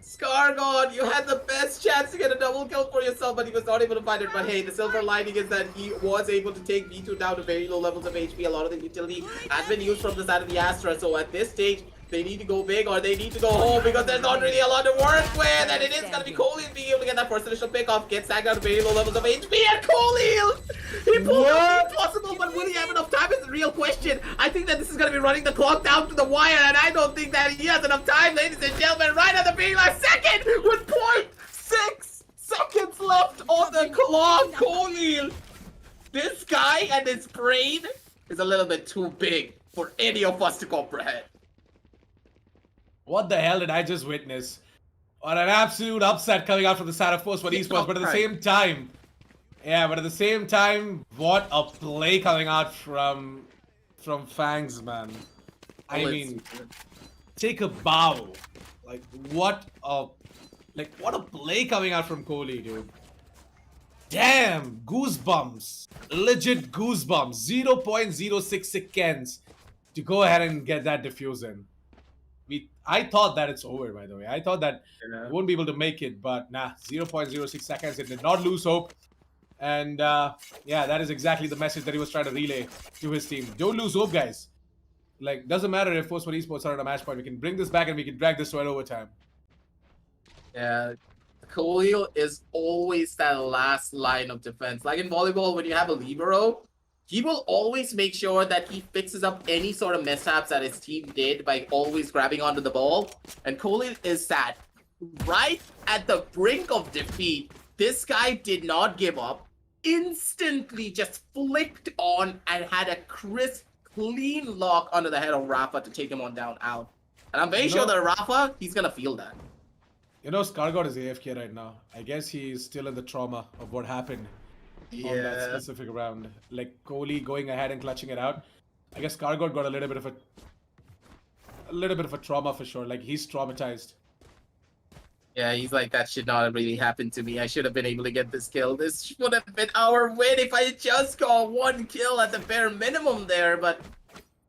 ScarGod, you had the best chance to get a double kill for yourself, but he was not able to find it. But hey, the silver lining is that he was able to take V2 down to very low levels of HP. A lot of the utility has been used from the side of the Astra, so at this stage, they need to go big or they need to go home because there's not really a lot to work with, and it is going to be Khalil being able to get that first initial pick off, get sacked down to very low levels of HP, and Khalil! He pulled out the impossible, but will he have enough time is the real question. I think that this is going to be running the clock down to the wire, and I don't think that he has enough time, ladies and gentlemen, right at the very last second with 0.6 seconds left on the clock. Khalil! This guy and his brain is a little bit too big for any of us to comprehend. What the hell did I just witness? What an absolute upset coming out from the side of Force 1 Esports, but at the same time, what a play coming out from FANGS, man. I mean, take a bow. Like what a play coming out from Kohli, dude. Damn, goosebumps. Legit goosebumps. 0.06 seconds to go ahead and get that diffuse in. I thought that it's over, by the way. I thought that we won't be able to make it, but nah, 0.06 seconds. It did not lose hope. And yeah, that is exactly the message that he was trying to relay to his team. Don't lose hope, guys. Like, doesn't matter if Force One Esports are at a match point. We can bring this back and we can drag this to an overtime. Yeah, Khalil is always that last line of defense. Like in volleyball, when you have a libero, he will always make sure that he fixes up any sort of mishaps that his team did by always grabbing onto the ball. And Khalil is that right at the brink of defeat. This guy did not give up. Instantly just flicked on and had a crisp, clean lock onto the head of Rafa to take him on down out. And I'm very sure that Rafa, he's gonna feel that. You know, Skargod is AFK right now. I guess he's still in the trauma of what happened on that specific round. Like, Kohli going ahead and clutching it out. I guess Skargod got a little bit of a trauma for sure. Like, he's traumatized. Yeah, he's like, that should not have really happened to me. I should have been able to get this kill. This would have been our win if I just got one kill at the bare minimum there. But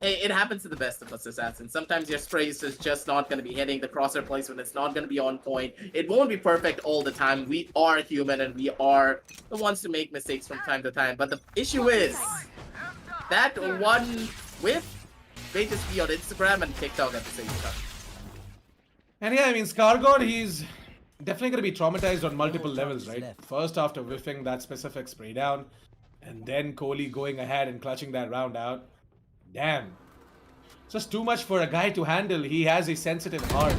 hey, it happens to the best of us assassins. Sometimes your sprays is just not going to be hitting the crosshair placement. It's not going to be on point. It won't be perfect all the time. We are human and we are the ones to make mistakes from time to time. But the issue is that one whiff may just be on Instagram and TikTok at the same time. And yeah, I mean, Skargod, he's definitely going to be traumatized on multiple levels, right? First, after whiffing that specific spray down, and then Kohli going ahead and clutching that round out. Damn. It's just too much for a guy to handle. He has a sensitive heart.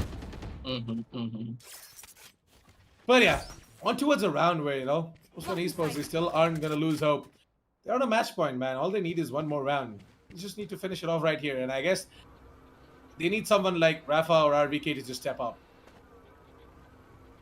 But yeah, on towards a round where, you know, Force One Esports, they still aren't going to lose hope. They're on a match point, man. All they need is one more round. They just need to finish it off right here. And I guess they need someone like Rafa or RVK to just step up.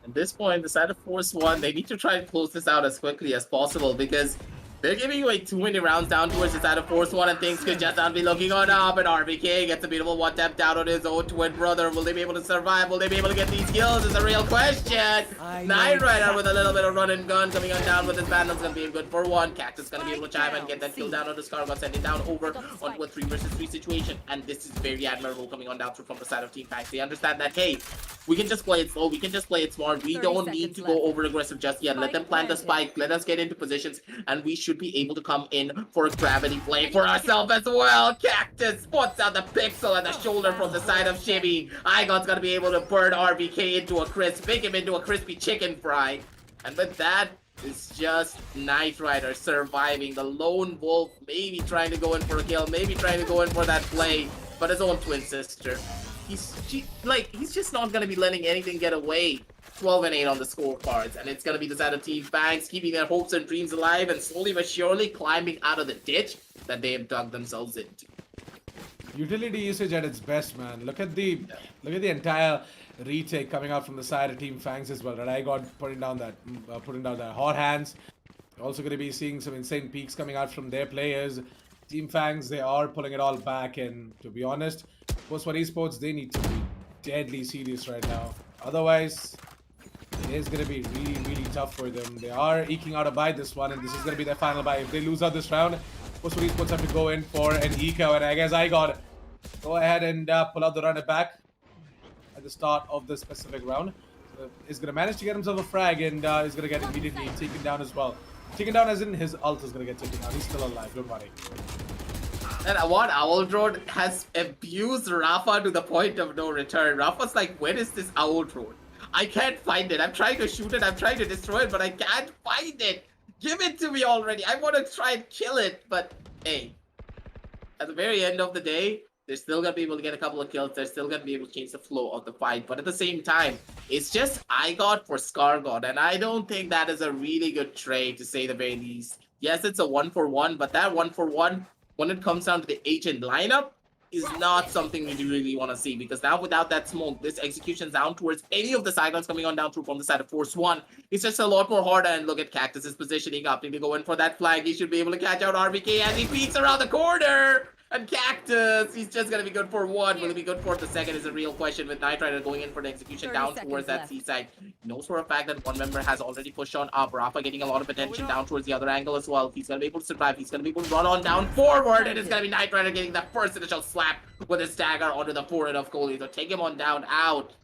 At this point, the side of Force One, they need to try and close this out as quickly as possible because they're giving away too many rounds down towards the side of Force One and things could just not be looking on up. And RVK gets a beautiful one tap down on his own twin brother. Will they be able to survive? Will they be able to get these kills? Is a real question. Knight Rider with a little bit of run and gun coming on down with his Vandal's gonna be good for one. Cactus gonna be able to chime and get that kill down on the Skargod, send it down over onto a 3 versus 3 situation. And this is very admirable coming on down through from the side of Team FANGS. They understand that, hey, we can just play it slow, we can just play it smart. We don't need to go over aggressive just yet. Let them plant the spike, let us get into positions, and we should be able to come in for a gravity play for ourselves as well. Cactus spots out the pixel at the shoulder from the side of Shibby. Igon's gonna be able to burn RVK into a crisp, make him into a crispy chicken fry. And with that, it's just Knight Rider surviving. The lone wolf maybe trying to go in for a kill, maybe trying to go in for that play, but his own twin sister. He's just not gonna be letting anything get away. 12 and 8 on the scorecards, and it's gonna be the side of Team FANGS keeping their hopes and dreams alive and slowly but surely climbing out of the ditch that they have dug themselves into. Utility usage at its best, man. Look at the entire retake coming out from the side of Team FANGS as well. Right, I got putting down that hot hands. Also going to be seeing some insane peaks coming out from their players. Team FANGS, they are pulling it all back, and to be honest, Force One Esports, they need to be deadly serious right now. Otherwise, it is going to be really, really tough for them. They are eking out a bye this one, and this is going to be their final bye. If they lose out this round, Force One Esports have to go in for an eco, and I guess I got go ahead and pull out the runner back at the start of the specific round. So he's going to manage to get himself a frag, and he's going to get immediately taken down as well. Taken down as in his ult is going to get taken down. He's still alive, don't worry. And what Owl Drone has abused Rafa to the point of no return. Rafa's like, where is this Owl Drone? I can't find it. I'm trying to shoot it. I'm trying to destroy it, but I can't find it. Give it to me already. I want to try and kill it. But hey, at the very end of the day, they're still going to be able to get a couple of kills. They're still going to be able to change the flow of the fight. But at the same time, it's just IGOT for Skargod. And I don't think that is a really good trade, to say the very least. Yes, it's a 1-for-1, but that 1-for-1, when it comes down to the agent lineup, is not something we really want to see, because now without that smoke, this execution down towards any of the sidelines coming on down through from the side of Force One, it's just a lot more harder. And look at Cactus's positioning, opting to go in for that flag. He should be able to catch out RVK as he peeks around the corner. And Cactus, he's just going to be good for one. Will he be good for the second is a real question, with Knight Rider going in for the execution down towards that seaside. He knows for a fact that one member has already pushed on up. Rafa getting a lot of attention down towards the other angle as well. He's going to be able to survive. He's going to be able to run on down forward. And it's going to be Knight Rider getting the first initial slap with his dagger onto the forehead of Kohli. So take him on down out.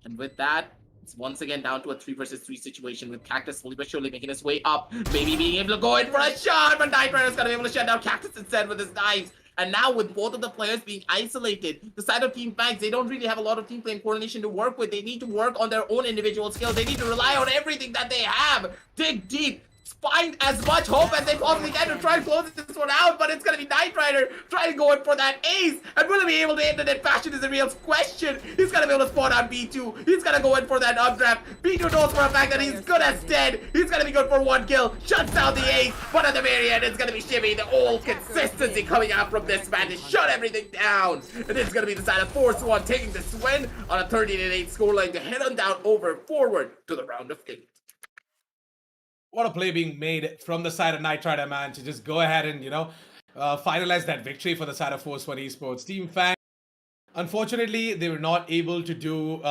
And with that, it's once again down to a 3 versus 3 situation, with Cactus slowly but surely making his way up. Maybe being able to go in for a shot, but Knight Rider's going to be able to shut down Cactus instead with his knives. And now with both of the players being isolated, the side of Team FANGS, they don't really have a lot of team play and coordination to work with. They need to work on their own individual skills. They need to rely on everything that they have. Dig deep. Find as much hope as they possibly can to try and close this one out, but it's going to be Knight Rider trying to go in for that ace, and will he be able to end it in fashion is a real question. He's going to be able to spawn on B2. He's going to go in for that updraft. B2 knows for a fact that he's good as dead. He's going to be good for 1 kill, shuts down the ace, but at the very end, it's going to be Shimmy. The old consistency coming out from this man to shut everything down. And it's going to be the side of Force1 taking this win on a 13-8 scoreline to head on down over forward to the round of 8. What a play being made from the side of Knight Rider, man, to just go ahead and, finalize that victory for the side of Force1 Esports. Team FANGS, unfortunately, they were not able to do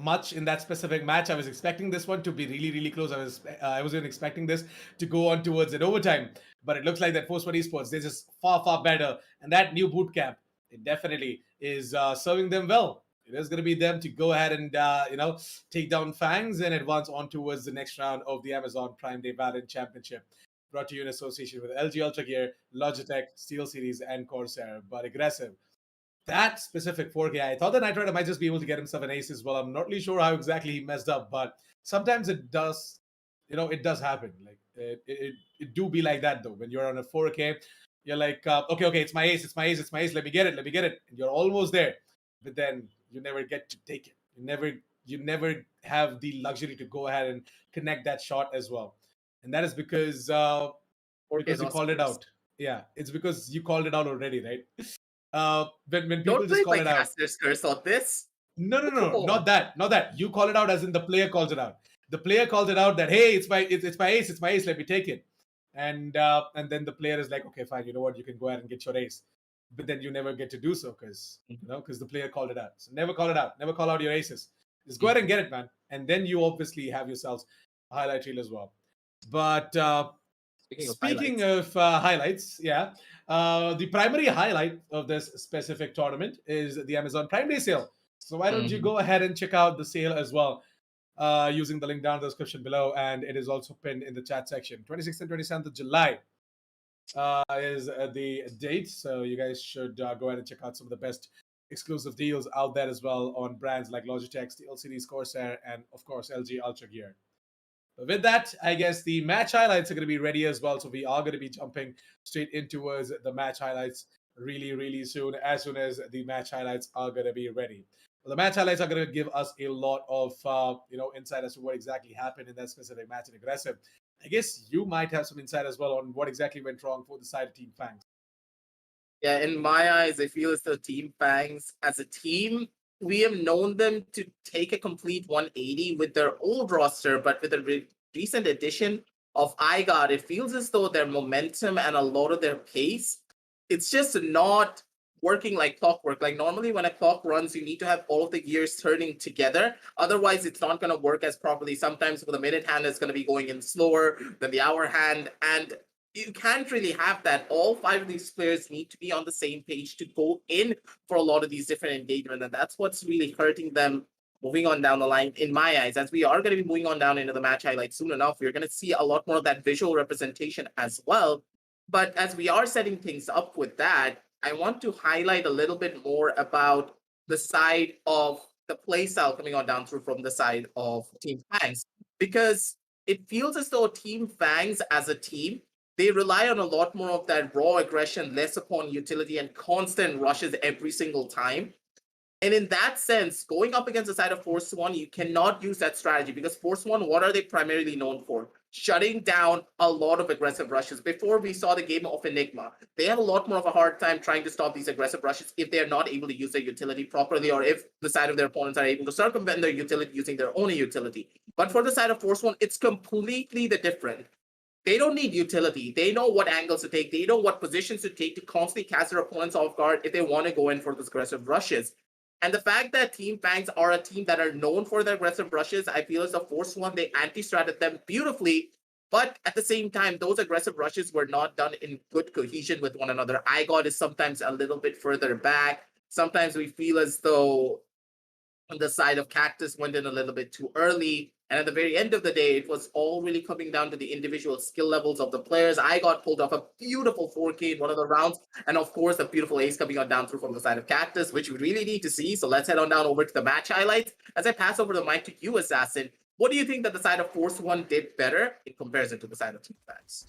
much in that specific match. I was expecting this one to be really, really close. I was even expecting this to go on towards an overtime. But it looks like that Force1 Esports, they're just far, far better. And that new boot camp, it definitely is serving them well. It is going to be them to go ahead and, take down FANGS and advance on towards the next round of the Amazon Prime Day Valorant Championship. Brought to you in association with LG Ultragear, Logitech, Steelseries, and Corsair. But aggressive. That specific 4K, I thought the Knight Rider might just be able to get himself an ace as well. I'm not really sure how exactly he messed up, but sometimes it does, it does happen. Like, it do be like that, though. When you're on a 4K, you're like, okay, it's my ace, let me get it. And you're almost there. But then you never get to take it. You never have the luxury to go ahead and connect that shot as well. And that is because you called it out. Yeah, it's because you called it out already, right? When people just call it out. Caster's curse on this. No, not that. You call it out as in the player calls it out. The player calls it out that, hey, it's my ace, let me take it. And then the player is like, okay, fine, you know what, you can go ahead and get your ace. But then you never get to do so because the player called it out. So never call it out. Never call out your aces. Just go ahead and get it, man. And then you obviously have yourselves a highlight reel as well. But speaking of highlights, the primary highlight of this specific tournament is the Amazon Prime Day sale. So why don't you go ahead and check out the sale as well using the link down in the description below. And it is also pinned in the chat section. 26th and 27th of July. Is the date, so you guys should go ahead and check out some of the best exclusive deals out there as well on brands like Logitech, Steelseries, Corsair, and of course LG Ultragear. But with that, I guess the match highlights are going to be ready as well, so we are going to be jumping straight into the match highlights really, really soon, as the match highlights are going to be ready. Well, the match highlights are going to give us a lot of insight as to what exactly happened in that specific match in Aggressive. I guess you might have some insight as well on what exactly went wrong for the side of Team FANGS. Yeah, in my eyes, I feel as though Team FANGS, as a team, we have known them to take a complete 180 with their old roster, but with a recent addition of iGod, it feels as though their momentum and a lot of their pace, it's just not working like clockwork. Like normally when a clock runs, you need to have all of the gears turning together. Otherwise, it's not going to work as properly. Sometimes for the minute hand, it's going to be going in slower than the hour hand. And you can't really have that. All 5 of these players need to be on the same page to go in for a lot of these different engagements. And that's what's really hurting them moving on down the line, in my eyes. As we are going to be moving on down into the match highlights soon enough, we're going to see a lot more of that visual representation as well. But as we are setting things up with that, I want to highlight a little bit more about the side of the play style coming on down through from the side of Team FANGS, because it feels as though Team FANGS as a team, they rely on a lot more of that raw aggression, less upon utility and constant rushes every single time. And in that sense, going up against the side of Force1, you cannot use that strategy because Force1, what are they primarily known for? Shutting down a lot of aggressive rushes. Before we saw the game of Enigma, they have a lot more of a hard time trying to stop these aggressive rushes if they're not able to use their utility properly, or if the side of their opponents are able to circumvent their utility using their own utility. But for the side of Force1, it's completely the different. They don't need utility. They know what angles to take. They know what positions to take to constantly cast their opponents off guard if they want to go in for those aggressive rushes. And the fact that Team FANGS are a team that are known for their aggressive rushes, I feel as the Force1, they anti-stratted them beautifully. But at the same time, those aggressive rushes were not done in good cohesion with one another. iGod is sometimes a little bit further back. Sometimes we feel as though the side of Cactus went in a little bit too early. And at the very end of the day, it was all really coming down to the individual skill levels of the players. I got pulled off a beautiful 4K in one of the rounds. And of course, a beautiful ace coming on down through from the side of Cactus, which we really need to see. So let's head on down over to the match highlights. As I pass over the mic to you, Assassin, what do you think that the side of Force One did better in comparison to the side of Team FANGS?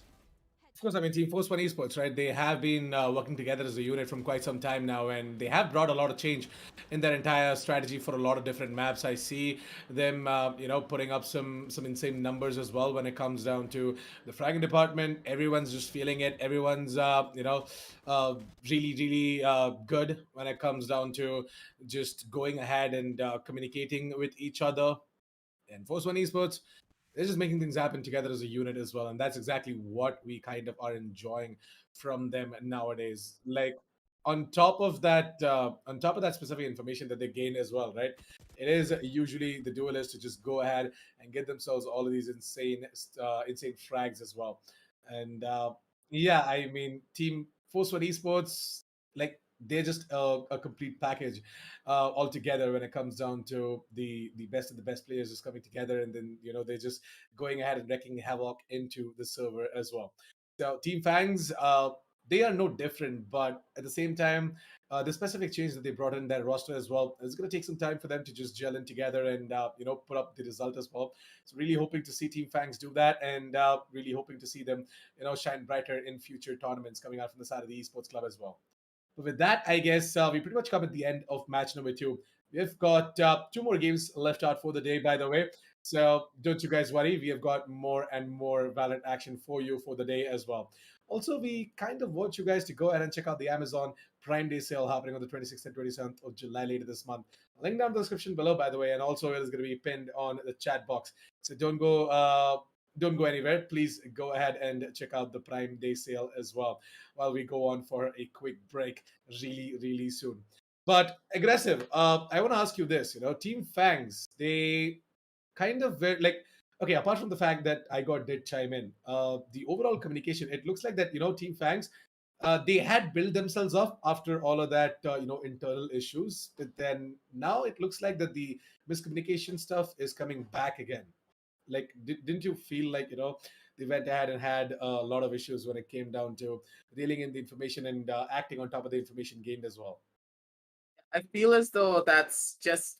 Of course, I mean, Team Force One Esports, right? They have been working together as a unit from quite some time now, and they have brought a lot of change in their entire strategy for a lot of different maps. I see them, putting up some insane numbers as well when it comes down to the fragging department. Everyone's just feeling it. Everyone's, really good when it comes down to just going ahead and communicating with each other. And Force One Esports, they're just making things happen together as a unit as well, and that's exactly what we kind of are enjoying from them nowadays. Like on top of that specific information that they gain as well, right? It is usually the duelists to just go ahead and get themselves all of these insane frags as well. And yeah, I mean, Team Force One Esports, like they're just a complete package altogether when it comes down to the best of the best players just coming together, and then they're just going ahead and wrecking havoc into the server as well. So Team Fangs, they are no different, but at the same time, the specific change that they brought in their roster as well, it's going to take some time for them to just gel in together and put up the result as well. So really hoping to see Team Fangs do that, and really hoping to see them shine brighter in future tournaments coming out from the side of the esports club as well. But with that, I guess we pretty much come at the end of match number 2. We've got 2 more games left out for the day, by the way. So don't you guys worry. We have got more and more Valorant action for you for the day as well. Also, we kind of want you guys to go ahead and check out the Amazon Prime Day sale happening on the 26th and 27th of July later this month. Link down in the description below, by the way, and also it is going to be pinned on the chat box. So don't go anywhere. Please go ahead and check out the Prime Day sale as well while we go on for a quick break really soon. But aggressive, I want to ask you this, Team Fangs, they kind of were like, okay, apart from the fact that did chime in, the overall communication, it looks like that, Team Fangs, they had built themselves up after all of that, internal issues. But then now it looks like that the miscommunication stuff is coming back again. Like, didn't you feel like they went ahead and had a lot of issues when it came down to reeling in the information and acting on top of the information gained as well? I feel as though that's just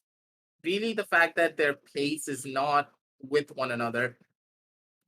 really the fact that their pace is not with one another.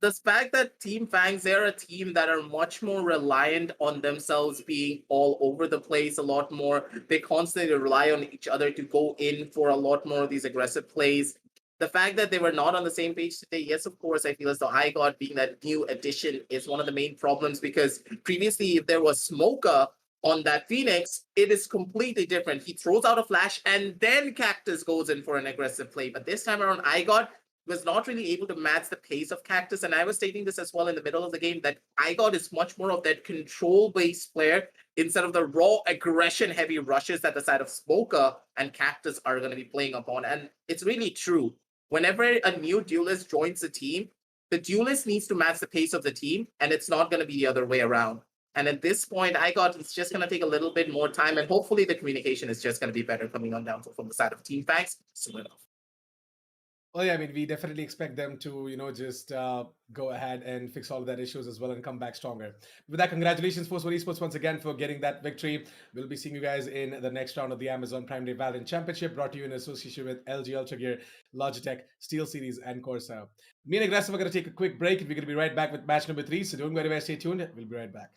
The fact that Team Fangs, they're a team that are much more reliant on themselves being all over the place a lot more. They constantly rely on each other to go in for a lot more of these aggressive plays. The fact that they were not on the same page today, yes, of course, I feel as though IGOT being that new addition is one of the main problems, because previously if there was Smoker on that Phoenix, it is completely different. He throws out a flash and then Cactus goes in for an aggressive play. But this time around, IGOT was not really able to match the pace of Cactus. And I was stating this as well in the middle of the game, that IGOT is much more of that control-based player instead of the raw aggression-heavy rushes that the side of Smoker and Cactus are going to be playing upon. And it's really true. Whenever a new duelist joins the team, the duelist needs to match the pace of the team, and it's not going to be the other way around. And at this point, it's just going to take a little bit more time, and hopefully the communication is just going to be better coming on down from the side of Team FANGS soon enough. Well, yeah, I mean, we definitely expect them to, just go ahead and fix all of that issues as well and come back stronger. With that, congratulations, Force One Esports, once again for getting that victory. We'll be seeing you guys in the next round of the Amazon Prime Day Valorant Championship, brought to you in association with LG Ultragear, Logitech, Steelseries, and Corsair. Me and Aggressive are going to take a quick break, and we're going to be right back with match number 3. So don't go anywhere, stay tuned. We'll be right back.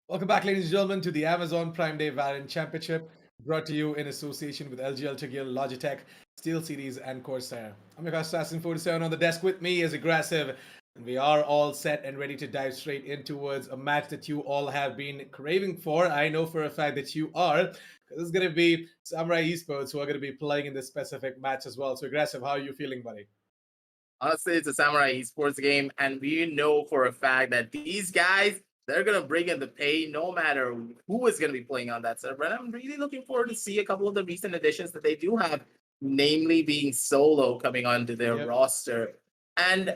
Welcome back, ladies and gentlemen, to the Amazon Prime Day Valorant Championship, brought to you in association with LG Ultragear, Logitech, Steelseries, and Corsair. I'm your host, Assassin47. On the desk with me is Aggressive, and we are all set and ready to dive straight in towards a match that you all have been craving for. I know for a fact that you are, because this is going to be Samurai Esports who are going to be playing in this specific match as well. So, Aggressive, how are you feeling, buddy? Honestly, it's a Samurai Esports game, and we know for a fact that these guys, they're going to bring in the pay no matter who is going to be playing on that server. And I'm really looking forward to see a couple of the recent additions that they do have, namely being Solo coming onto their roster. And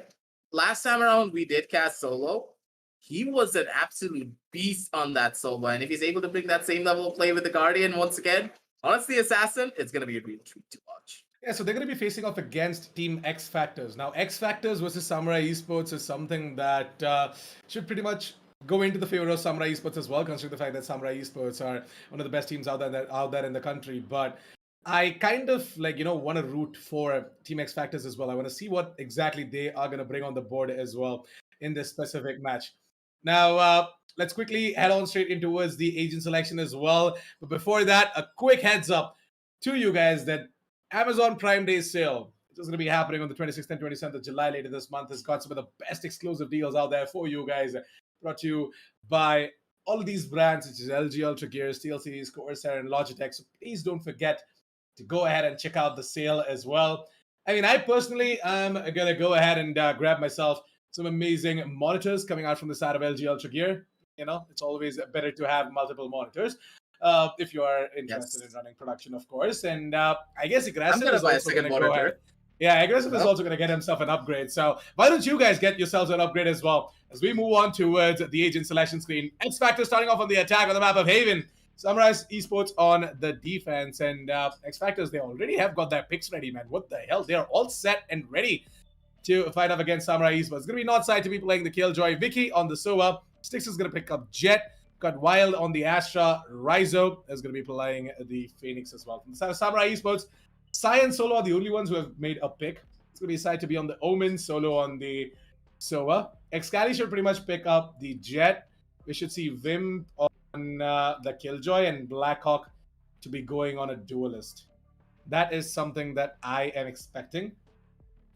last time around, we did cast Solo. He was an absolute beast on that Solo. And if he's able to bring that same level of play with the Guardian once again, honestly, Assassin, it's going to be a real treat to watch. Yeah, so they're going to be facing off against Team xFactors. Now, xFactors versus Samurai Esports is something that should pretty much go into the favor of Samurai Esports as well, considering the fact that Samurai Esports are one of the best teams out there in the country. But I kind of want to root for Team xFactors as well. I want to see what exactly they are going to bring on the board as well in this specific match. Now, let's quickly head on straight in towards the agent selection as well. But before that, a quick heads up to you guys that Amazon Prime Day sale, which is going to be happening on the 26th and 27th of July later this month, has got some of the best exclusive deals out there for you guys. Brought to you by all of these brands, such as LG Ultragear, Steelseries, Corsair, and Logitech. So please don't forget to go ahead and check out the sale as well. I mean, I personally am going to go ahead and grab myself some amazing monitors coming out from the side of LG Ultragear. You know, it's always better to have multiple monitors. If you are interested in running production, of course. And I guess Aggressive is also going to go ahead. Yeah, Aggressive is also going to get himself an upgrade. So why don't you guys get yourselves an upgrade as well as we move on towards the agent selection screen. xFactors starting off on the attack on the map of Haven. Samurai Esports on the defense. And xFactors, they already have got their picks ready, man. What the hell? They are all set and ready to fight off against Samurai Esports. It's going to be Northside to be playing the Killjoy. Vicky on the Sova. Styx is going to pick up Jet. Got Wild on the Astra. Raizo is going to be playing the Phoenix as well. From the side of Samurai Esports, Sai and Solo are the only ones who have made a pick. It's going to be Sai to be on the Omen, Solo on the Sova. Excali should pretty much pick up the Jet. We should see Vim on the Killjoy and Blackhawk to be going on a Duelist. That is something that I am expecting.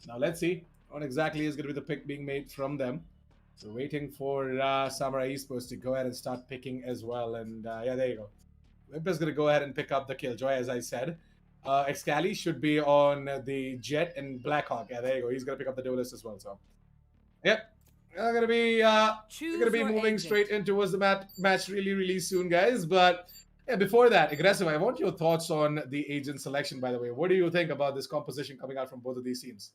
Now let's see what exactly is going to be the pick being made from them. So waiting for Samurai Esports to go ahead and start picking as well. And yeah, there you go. Wimp is going to go ahead and pick up the Killjoy, as I said. Excali should be on the Jet and Blackhawk. Yeah, there you go. He's going to pick up the Duelist as well. So, yep. We're going to be moving straight in towards the match really, really soon, guys. But yeah, before that, Aggressive, I want your thoughts on the agent selection, by the way. What do you think about this composition coming out from both of these teams?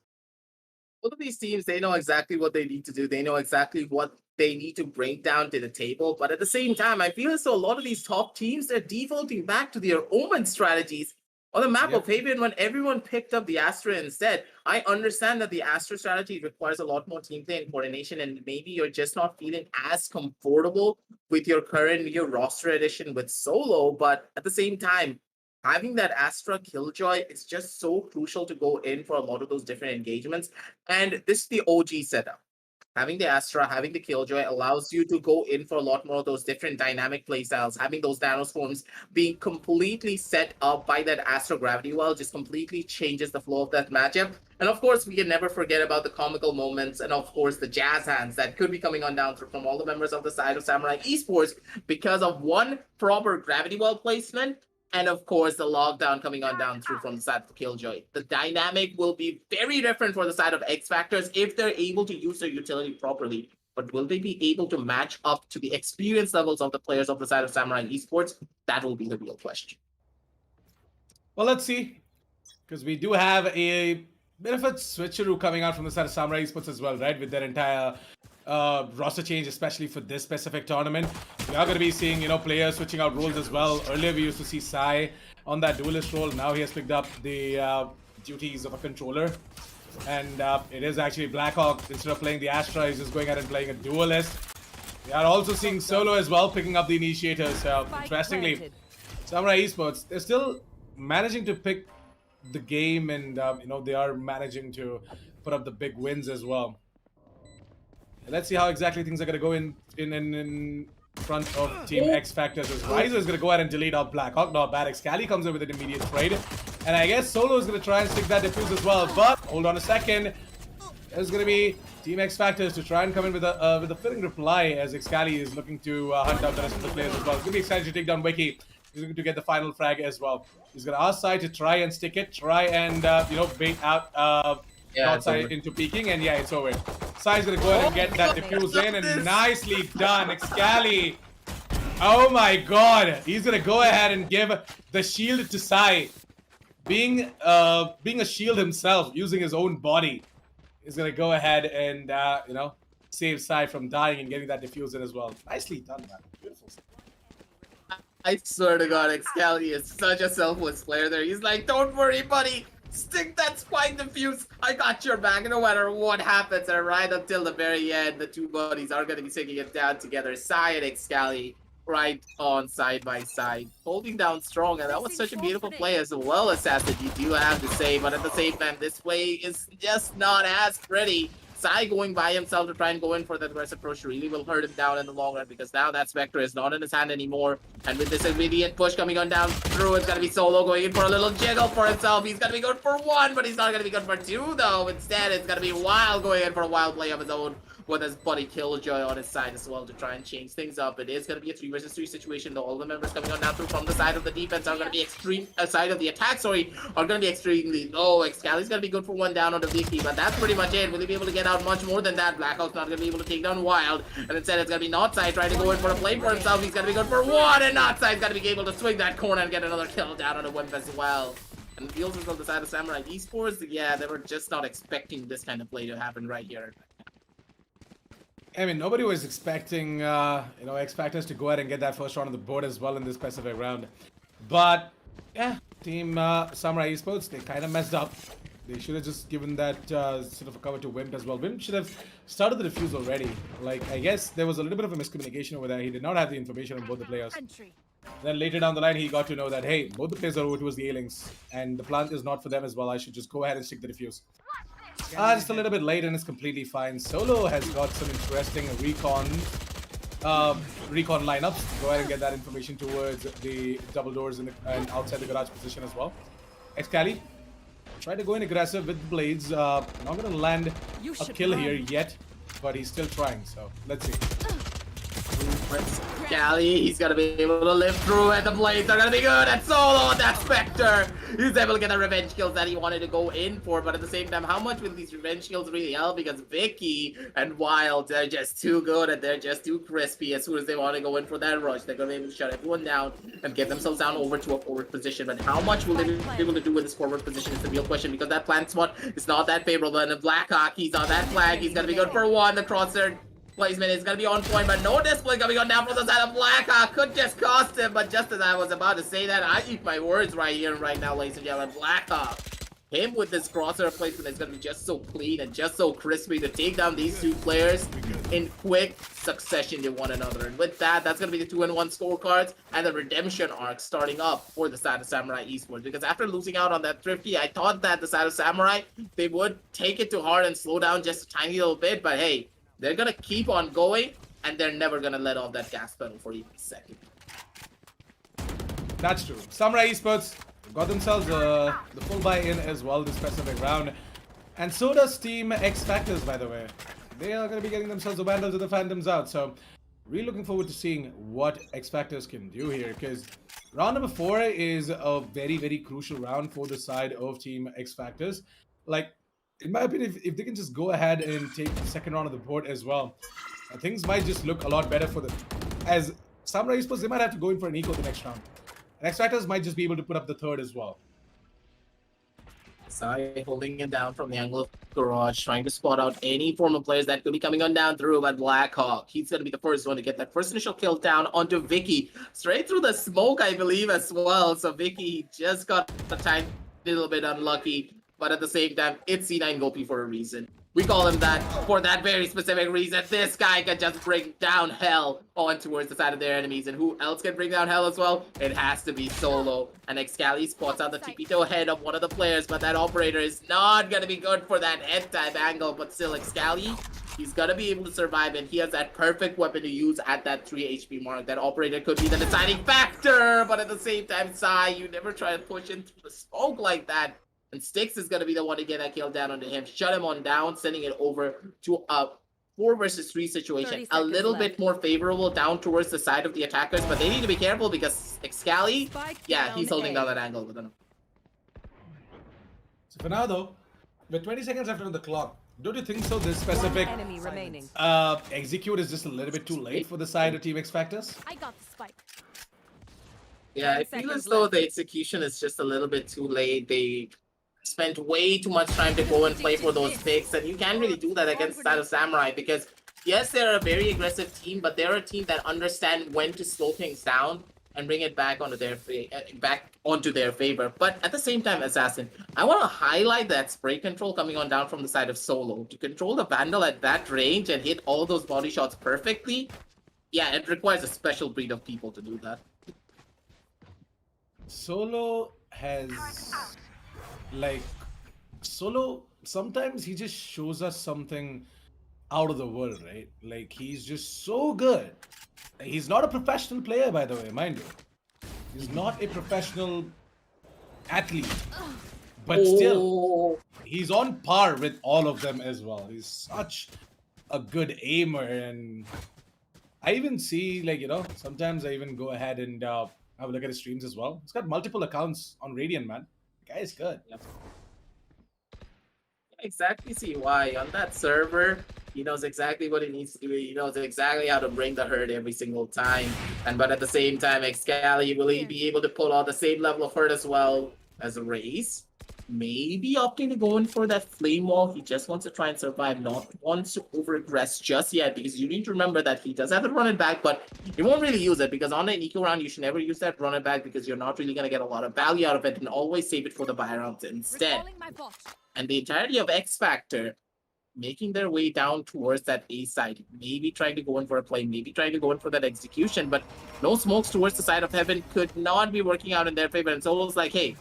Both of these teams, they know exactly what they need to do. They know exactly what they need to bring down to the table. But at the same time, I feel as though a lot of these top teams, they're defaulting back to their Omen strategies. On the map of Haven, when everyone picked up the Astra instead, I understand that the Astra strategy requires a lot more team play and coordination, and maybe you're just not feeling as comfortable with your current roster addition with Solo. But at the same time, having that Astra Killjoy is just so crucial to go in for a lot of those different engagements. And this is the OG setup. Having the Astra, having the Killjoy allows you to go in for a lot more of those different dynamic playstyles. Having those nanoswarms being completely set up by that Astra Gravity Well just completely changes the flow of that matchup. And of course, we can never forget about the comical moments and of course the jazz hands that could be coming on down from all the members of the side of Samurai Esports because of one proper Gravity Well placement. And of course, the lockdown coming on down through from the side of Killjoy. The dynamic will be very different for the side of xFactors if they're able to use their utility properly. But will they be able to match up to the experience levels of the players of the side of Samurai Esports? That will be the real question. Well, let's see. Because we do have a bit of a switcheroo coming out from the side of Samurai Esports as well, right? With their entire roster change, especially for this specific tournament. We are going to be seeing, players switching out roles as well. Earlier, we used to see Sai on that duelist role. Now he has picked up the duties of a controller. And it is actually Blackhawk. Instead of playing the Astra, he's just going out and playing a duelist. We are also seeing Solo as well, picking up the initiator. So, interestingly, Samurai Esports, they're still managing to pick the game and, they are managing to put up the big wins as well. Let's see how exactly things are going to go in front of Team xFactors as Riser is going to go ahead and delete out Blackhawk. Not bad. Excali comes in with an immediate trade. And I guess Solo is going to try and stick that defuse as well. But hold on a second. There's going to be Team xFactors to try and come in with a fitting reply as Excali is looking to hunt out the rest of the players as well. It's going to be exciting to take down Wiki. He's going to get the final frag as well. He's going to ask Sai to try and stick it, try and bait out outside into peeking, and yeah, it's over. Sai's going to go ahead and get that defuse in, and nicely done, Excali. Oh my god, he's going to go ahead and give the shield to Sai. Being a shield himself, using his own body, he's going to go ahead and save Sai from dying and getting that defuse in as well. Nicely done, man. Beautiful. I swear to God, Excali is such a selfless player there. He's like, don't worry, buddy. Stick that spike defuse. I got your back no matter what happens. And right until the very end, the two buddies are going to be taking it down together. Sai and Excali right on side by side, holding down strong. And that was such a beautiful play as well, Assassin, you do have to say. But at the same time, this play is just not as pretty. Sai going by himself to try and go in for that aggressive approach really will hurt him down in the long run, because now that Spectre is not in his hand anymore. And with this immediate push coming on down through, it's going to be Solo going in for a little jiggle for himself. He's going to be good for one, but he's not going to be good for two, though. Instead, it's going to be Wild going in for a wild play of his own, with his buddy Killjoy on his side as well to try and change things up. It is going to be a 3 versus 3 situation, though. All the members coming on down through from the side of the defense are going to be side of the attack, sorry, are going to be extremely low. Excali's going to be good for one down on the Vicky, but that's pretty much it. Will he be able to get out much more than that? Blackhawk's not going to be able to take down Wild, and instead it's going to be Notside trying to go in for a play for himself. He's going to be good for one, and Notside's going to be able to swing that corner and get another kill down on the whip as well. And the deals on the side of Samurai Esports, yeah, they were just not expecting this kind of play to happen right here. I mean, nobody was expecting, xFactors to go ahead and get that first round on the board as well in this specific round. But, yeah, Team Samurai Esports, they kind of messed up. They should have just given that sort of a cover to Wimp as well. Wimp should have started the defuse already. Like, I guess there was a little bit of a miscommunication over there. He did not have the information on both the players. Then later down the line, he got to know that, hey, both the players are over towards the A-Links, and the plant is not for them as well. I should just go ahead and stick the defuse. Just a little bit late, and it's completely fine. Solo has got some interesting recon lineups. Go ahead and get that information towards the double doors and outside the garage position as well. Excali, try to go in aggressive with the blades. Not going to land a kill here yet, but he's still trying. So let's see. Excali, he's gonna be able to live through it. The blades are gonna be good. And Solo, that Spectre, he's able to get the revenge kills that he wanted to go in for. But at the same time, how much will these revenge kills really help? Because Vicky and Wild, they're just too good and they're just too crispy. As soon as they want to go in for that rush, they're gonna be able to shut everyone down and get themselves down over to a forward position. But how much will they be able to do with this forward position is the real question, because that plant spot is not that favorable. And the Blackhawk, he's on that flag. He's gonna be good for one. The crosshair placement is going to be on point, but no display coming on down from the side of Blackhawk. Could just cost him, but just as I was about to say that, I eat my words right here and right now, ladies and gentlemen. Blackhawk, him with this crosshair placement is going to be just so clean and just so crispy to take down these two players in quick succession to one another. And with that, that's going to be the 2-1 scorecards and the redemption arc starting up for the side of Samurai Esports. Because after losing out on that Thrifty, I thought that the side of Samurai, they would take it to heart and slow down just a tiny little bit, but hey, they're going to keep on going, and they're never going to let off that gas pedal for even a second. That's true. Samurai Esports got themselves the full buy-in as well this specific round. And so does Team xFactors, by the way. They are going to be getting themselves a Vandals of the Phantoms out. So, really looking forward to seeing what xFactors can do here. Because round number 4 is a very, very crucial round for the side of Team xFactors. Like, in my opinion, if they can just go ahead and take the second round of the board as well, things might just look a lot better for them. As Samurai Esports, they might have to go in for an eco the next round. And xFactors might just be able to put up the third as well. Sai holding it down from the angle of garage, trying to spot out any form of players that could be coming on down through. But Blackhawk, he's going to be the first one to get that first initial kill down onto Vicky. Straight through the smoke, I believe, as well. So Vicky just got the tiny little bit unlucky. But at the same time, it's C9 Gopi for a reason. We call him that for that very specific reason. This guy can just bring down hell on towards the side of their enemies. And who else can bring down hell as well? It has to be Solo. And Excali spots out the Tipito head of one of the players, but that operator is not going to be good for that head type angle. But still, Excali, He's gonna be able to survive, and he has that perfect weapon to use at that 3 HP mark. That operator could be the deciding factor, but at the same time, Sai, you never try to push into the smoke like that. And Styx is gonna be the one to get that kill down onto him, shut him on down, sending it over to a 4 versus 3 situation. A little bit more favorable down towards the side of the attackers, but they need to be careful because xCali, yeah, he's holding down that angle with him. So for now though, with 20 seconds left on the clock, don't you think so this specific Enemy remaining. execute is just a little bit too late for the side of Team xFactors? I got the spike. Yeah, I 10 feel as seconds though left. the execution is just a little bit too late. They spent way too much time to go and play for those picks, and you can't really do that against the side of Samurai because, yes, they're a very aggressive team, but they're a team that understand when to slow things down and bring it back onto their favor. But at the same time, Assassin, I want to highlight that spray control coming on down from the side of Solo. To control the Vandal at that range and hit all those body shots perfectly, yeah, it requires a special breed of people to do that. Solo has Solo, sometimes he just shows us something out of the world, right? Like he's just so good. He's not a professional player, by the way, mind you. He's not a professional athlete. But still, he's on par with all of them as well. He's such a good aimer, and I even see, like, you know, sometimes I even go ahead and have a look at his streams as well. He's got multiple accounts on Radiant, man. The guy is good. Yep. Exactly, see why on that server he knows exactly what he needs to do. He knows exactly how to bring the hurt every single time. And but at the same time, xCali, will he be able to pull out the same level of hurt as well as Raze? Maybe opting to go in for that flame wall. He just wants to try and survive, not wants to over-aggress just yet, because you need to remember that he does have to run it back, but he won't really use it, because on an eco round, you should never use that run it back, because you're not really going to get a lot of value out of it, and always save it for the buy rounds instead. Recalling my bot. And the entirety of xFactor making their way down towards that A side, maybe trying to go in for a play, maybe trying to go in for that execution, but no smokes towards the side of heaven could not be working out in their favor. And Solo's like, hey,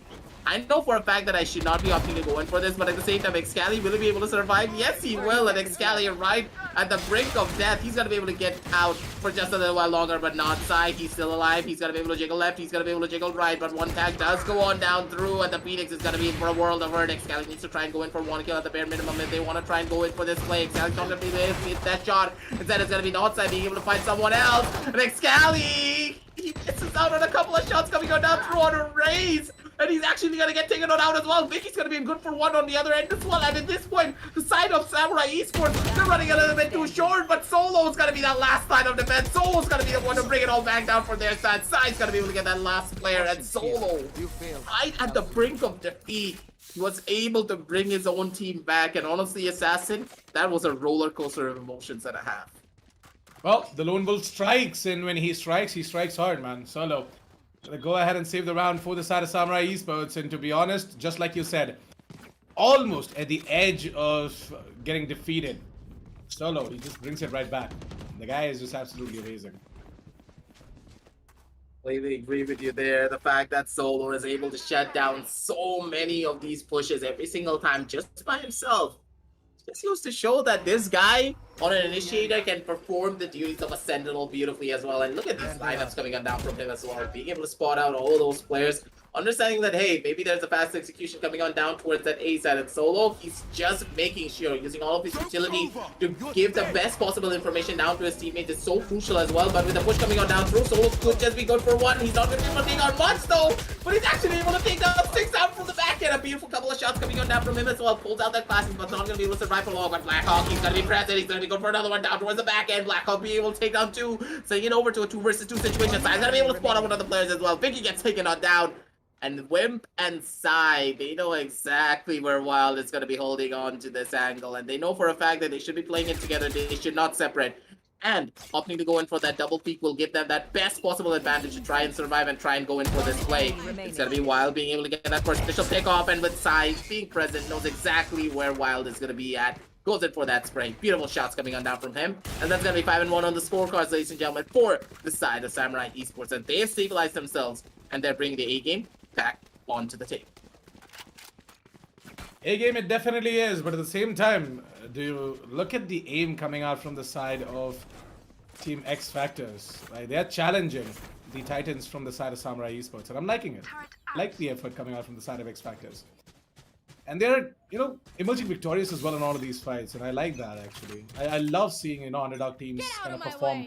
I know for a fact that I should not be opting to go in for this, but at the same time, xCali, will he be able to survive? Yes, he will. And xCali, right at the brink of death, he's going to be able to get out for just a little while longer, but not Sai. He's still alive. He's going to be able to jiggle left. He's going to be able to jiggle right, but one tag does go on down through, and the Phoenix is going to be in for a world of hurt. xCali needs to try and go in for one kill at the bare minimum if they want to try and go in for this play. xCali's not going to be able to hit that shot. Instead, it's going to be Northside being able to find someone else. And xCali, he misses out on a couple of shots coming on down through on a Raze. And he's actually going to get taken on out as well. Vicky's going to be good for one on the other end as well. And at this point, the side of Samurai Esports, they're running a little bit too short. But Solo's going to be that last line of defense. Solo's going to be the one to bring it all back down for their side. Sai's going to be able to get that last player. And Solo, right at the brink of defeat, was able to bring his own team back. And honestly, Assassin, that was a roller coaster of emotions and a half. Well, the Lone Wolf strikes, and when he strikes hard, man. Solo, go ahead and save the round for the side of Samurai Esports, and to be honest, just like you said, almost at the edge of getting defeated. Solo, he just brings it right back. The guy is just absolutely amazing. Completely agree with you there. The fact that Solo is able to shut down so many of these pushes every single time just by himself just goes to show that this guy on an initiator can perform the duties of a sentinel beautifully as well. And look at these lineups coming on down from him as well, being able to spot out all those players, understanding that, hey, maybe there's a fast execution coming on down towards that A side. And Solo, he's just making sure, using all of his utility to give the best possible information down to his teammates is so crucial as well. But with the push coming on down through, Solo could just be good for one. He's not going to be able to take on much though, but he's actually able to take down 6 out from the back end. A beautiful couple of shots coming on down from him as well. Pulls out that classes, but not going to be able to survive for long. But Blackhawk, he's going to be present. He's going to be good for another one down towards the back end. Blackhawk being able to take down 2, sending it over to a 2 versus 2 situation. Sai's going to be able to spot out one of the players as well. Vicky gets taken on down. And Wimp and Sai, they know exactly where Wild is going to be holding on to this angle. And they know for a fact that they should be playing it together. They should not separate. And opting to go in for that double peek will give them that best possible advantage to try and survive and try and go in for this play. It's going to be Wild being able to get that first initial pick off. And with Sai being present, knows exactly where Wild is going to be at. Goes in for that spray. Beautiful shots coming on down from him. And that's going to be 5-1 on the scorecards, ladies and gentlemen, for the side of Samurai Esports. And they have stabilized themselves. And they're bringing the A game back onto the table. A game it definitely is, but at the same time, do you look at the aim coming out from the side of Team xFactors? Right? They are challenging the Titans from the side of Samurai Esports, and I'm liking it. Like the effort coming out from the side of xFactors. And they're, emerging victorious as well in all of these fights, and I like that actually. I love seeing, underdog teams kind of perform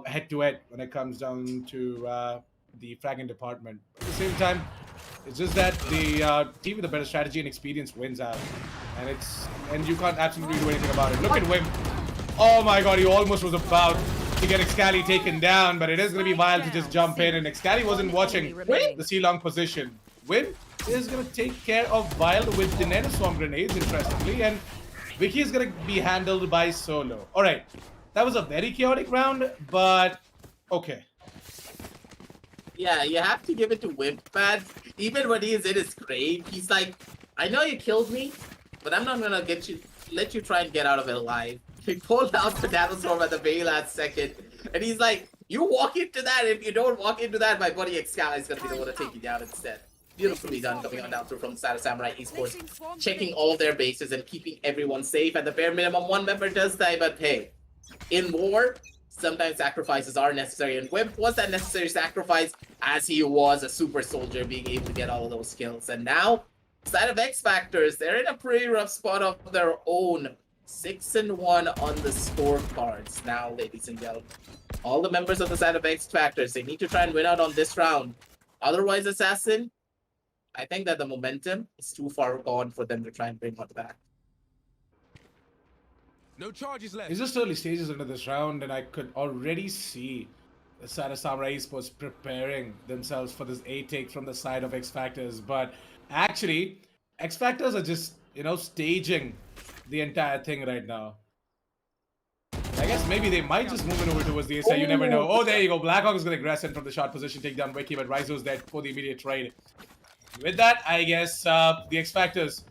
head-to-head when it comes down to the fragging department. At the same time, it's just that the team with a better strategy and experience wins out, and you can't absolutely do anything about it. Look at Wim. Oh my god, he almost was about to get xCali taken down, but it is going to be wild to just jump in, and xCali wasn't watching the C-long position. Wim is going to take care of Wild with the Nano Swarm grenades, interestingly, and Vicky is going to be handled by Solo. Alright, that was a very chaotic round, but okay. Yeah, you have to give it to Wimp, man. Even when he is in his grave, he's like, I know you killed me, but I'm not gonna let you try and get out of it alive. He pulled out the Nano Swarm at the very last second, and he's like, you walk into that. If you don't walk into that, my buddy xCali is gonna be the one to take you down instead. Beautifully done coming on down through from the side of Samurai Esports, checking all of their bases and keeping everyone safe. At the bare minimum, one member does die, but hey, in war, sometimes sacrifices are necessary, and Wimp was that necessary sacrifice as he was a super soldier being able to get all of those kills. And now, side of xFactors, they're in a pretty rough spot of their own. 6-1 on the scorecards now, ladies and gentlemen. All the members of the side of xFactors, they need to try and win out on this round. Otherwise, Assassin, I think that the momentum is too far gone for them to try and bring it back. No charges left. It's just early stages into this round, and I could already see the side of Samurai Esports preparing themselves for this A take from the side of xFactors. But actually, xFactors are just, staging the entire thing right now. I guess maybe they might just move it over towards the A side. You never know. Oh, there you go. Blackhawk is going to aggress in from the short position, take down Wiki, but Rizo's dead for the immediate trade. With that, I guess the xFactors,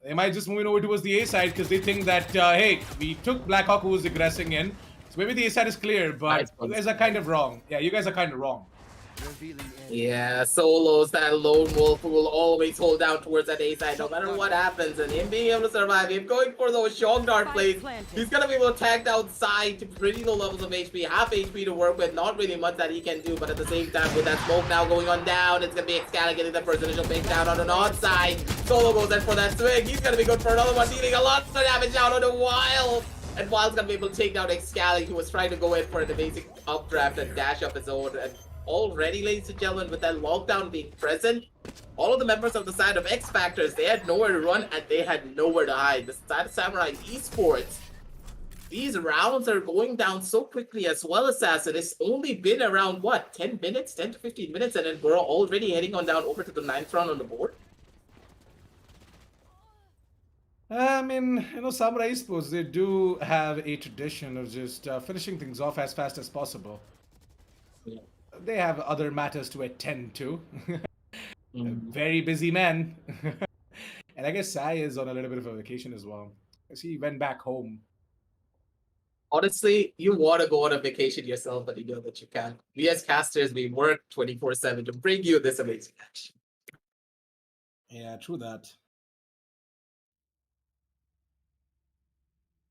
they might just move it over towards the A side because they think that, hey, we took Blackhawk who was aggressing in. So maybe the A side is clear, but you guys are kind of wrong. Yeah, you guys are kind of wrong. Yeah, Solo's that lone wolf who will always hold down towards that A side no matter what happens, and him being able to survive, him going for those shock dart plays, he's gonna be able to tag down side to pretty low levels of HP, half HP to work with, not really much that he can do, but at the same time with that smoke now going on down, it's gonna be xCali getting that first initial pick down on the north side. Solo goes in for that swing, he's gonna be good for another one, dealing a lot of damage down on the Wild. And Wild's gonna be able to take down xCali, who was trying to go in for an amazing updraft and dash up his own. And already, ladies and gentlemen, with that lockdown being present, all of the members of the side of xFactors, they had nowhere to run and they had nowhere to hide. The side of Samurai Esports, these rounds are going down so quickly as well, Assassin. It's only been around, what, 10 minutes? 10 to 15 minutes, and then we're already heading on down over to the 9th round on the board. I mean, Samurai Esports, they do have a tradition of just finishing things off as fast as possible. Yeah. They have other matters to attend to. Very busy man. And I guess Sai is on a little bit of a vacation as well. Because he went back home. Honestly, you want to go on a vacation yourself, but you know that you can't. We as casters, we work 24/7 to bring you this amazing action. Yeah, true that.